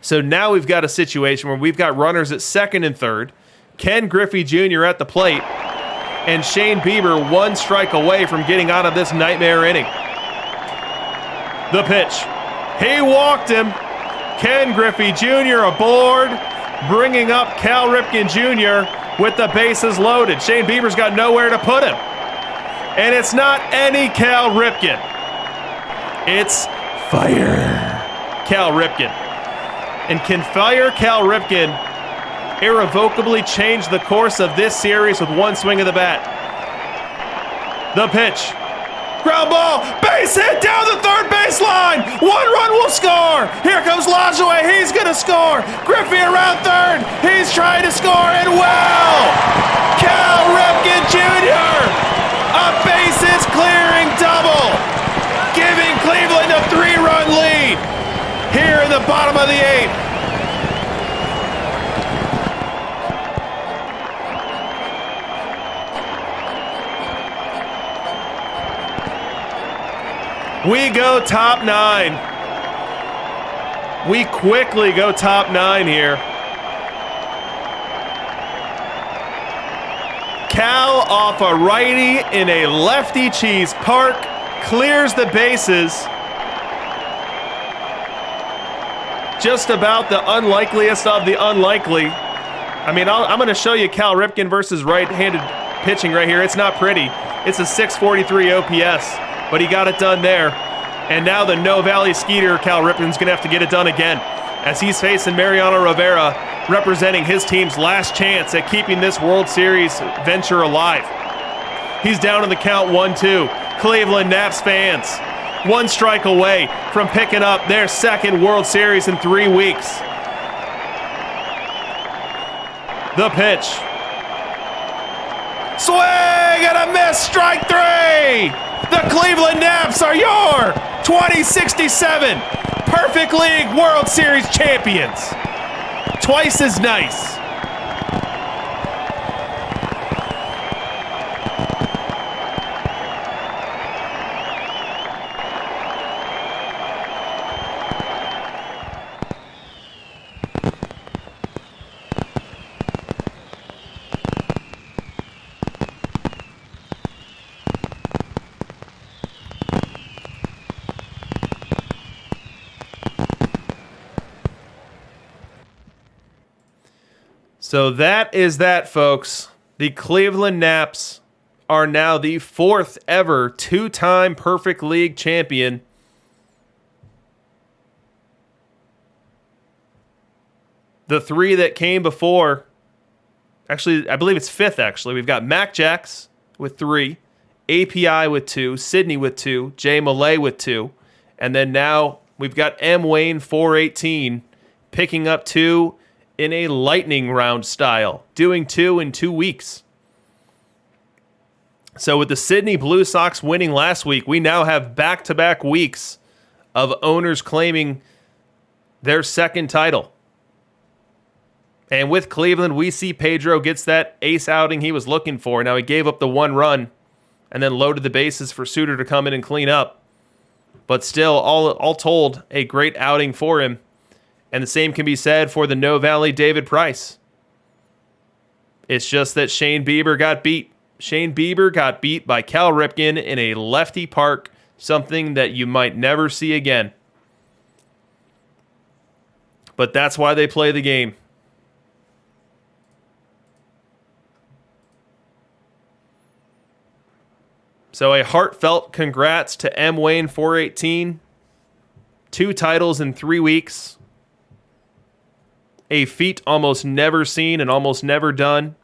So now we've got a situation where we've got runners at second and third, Ken Griffey Jr. at the plate, and Shane Bieber one strike away from getting out of this nightmare inning. The pitch. He walked him. Ken Griffey Jr. aboard, bringing up Cal Ripken Jr. with the bases loaded. Shane Bieber's got nowhere to put him. And it's not any Cal Ripken. It's fire Cal Ripken. And can fire Cal Ripken irrevocably change the course of this series with one swing of the bat? The pitch. Ground ball, base hit down the third baseline. One run will score. Here comes Lajoie. He's going to score. Griffey around third. He's trying to score, and well, Cal Ripken Jr. a bases clearing double, giving Cleveland a 3-run lead here in the bottom of the eighth. We go top 9. We quickly go top 9 here. Cal off a righty in a lefty cheese park, clears the bases. Just about the unlikeliest of the unlikely. I mean, I'm going to show you Cal Ripken versus right-handed pitching right here. It's not pretty. It's a 643 OPS. But he got it done there. And now the No Valley Skeeter, Cal Ripken's going to have to get it done again, as he's facing Mariano Rivera, representing his team's last chance at keeping this World Series venture alive. He's down in the count 1-2. Cleveland Naps fans, one strike away from picking up their second World Series in 3 weeks. The pitch. Swing and a miss, strike 3! The Cleveland Naps are your 2067 Perfect League World Series champions. Twice as nice. So that is that, folks. The Cleveland Naps are now the 4th ever 2-time Perfect League champion. The 3 that came before, actually, I believe it's 5th, actually. We've got Mac Jacks with 3, API with 2, Sydney with 2, Jay Malay with 2, and then now we've got M. Wayne 418 picking up 2 in a lightning round style, doing 2 in 2 weeks. So with the Sydney Blue Sox winning last week, we now have back-to-back weeks of owners claiming their second title. And with Cleveland, we see Pedro gets that ace outing he was looking for. Now he gave up the 1 run and then loaded the bases for Suter to come in and clean up. But still, all told, a great outing for him. And the same can be said for the No Valley David Price. It's just that Shane Bieber got beat. Shane Bieber got beat by Cal Ripken in a lefty park, something that you might never see again. But that's why they play the game. So a heartfelt congrats to M. Wayne 418. 2 titles in 3 weeks. A feat almost never seen and almost never done.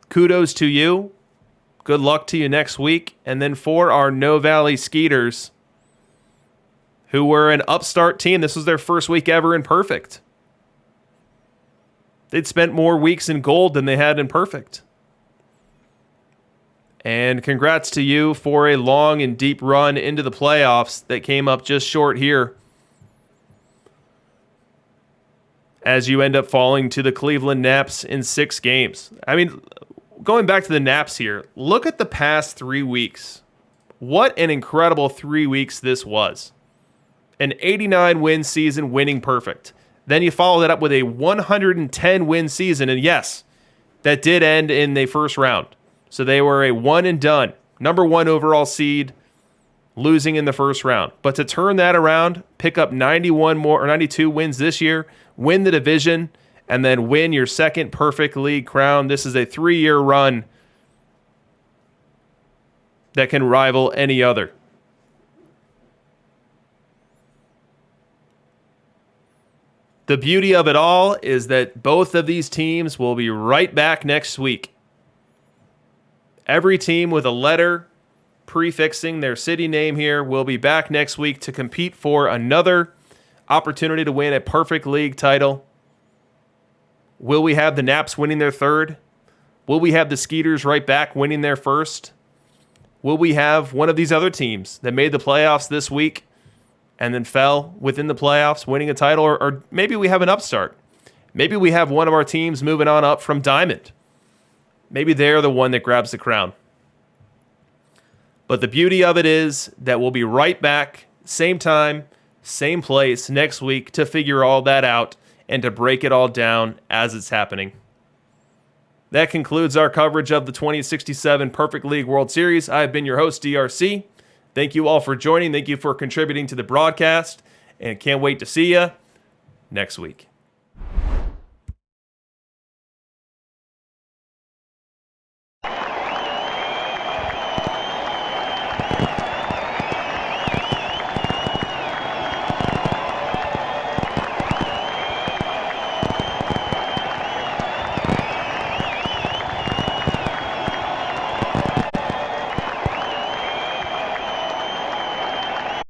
Kudos to you. Good luck to you next week. And then for our No Valley Skeeters, who were an upstart team. This was their first week ever in perfect. They'd spent more weeks in gold than they had in perfect. And congrats to you for a long and deep run into the playoffs that came up just short here, as you end up falling to the Cleveland Naps in 6 games. I mean, going back to the Naps here, look at the past 3 weeks. What an incredible 3 weeks this was. An 89-win season winning perfect. Then you follow that up with a 110-win season, and yes, that did end in the first round. So they were a one and done, number 1 overall seed, losing in the first round. But to turn that around, pick up 92 wins this year, win the division, and then win your second perfect league crown. This is a 3-year run that can rival any other. The beauty of it all is that both of these teams will be right back next week. Every team with a letter prefixing their city name here will be back next week to compete for another opportunity to win a perfect league title. Will we have the Naps winning their third? Will we have the Skeeters right back winning their first? Will we have one of these other teams that made the playoffs this week and then fell within the playoffs winning a title? Or maybe we have an upstart. Maybe we have one of our teams moving on up from Diamond. Maybe they're the one that grabs the crown. But the beauty of it is that we'll be right back, same time, same place next week to figure all that out and to break it all down as it's happening. That concludes our coverage of the 2067 Perfect League World Series. I have been your host, DRC. Thank you all for joining. Thank you for contributing to the broadcast. And can't wait to see you next week.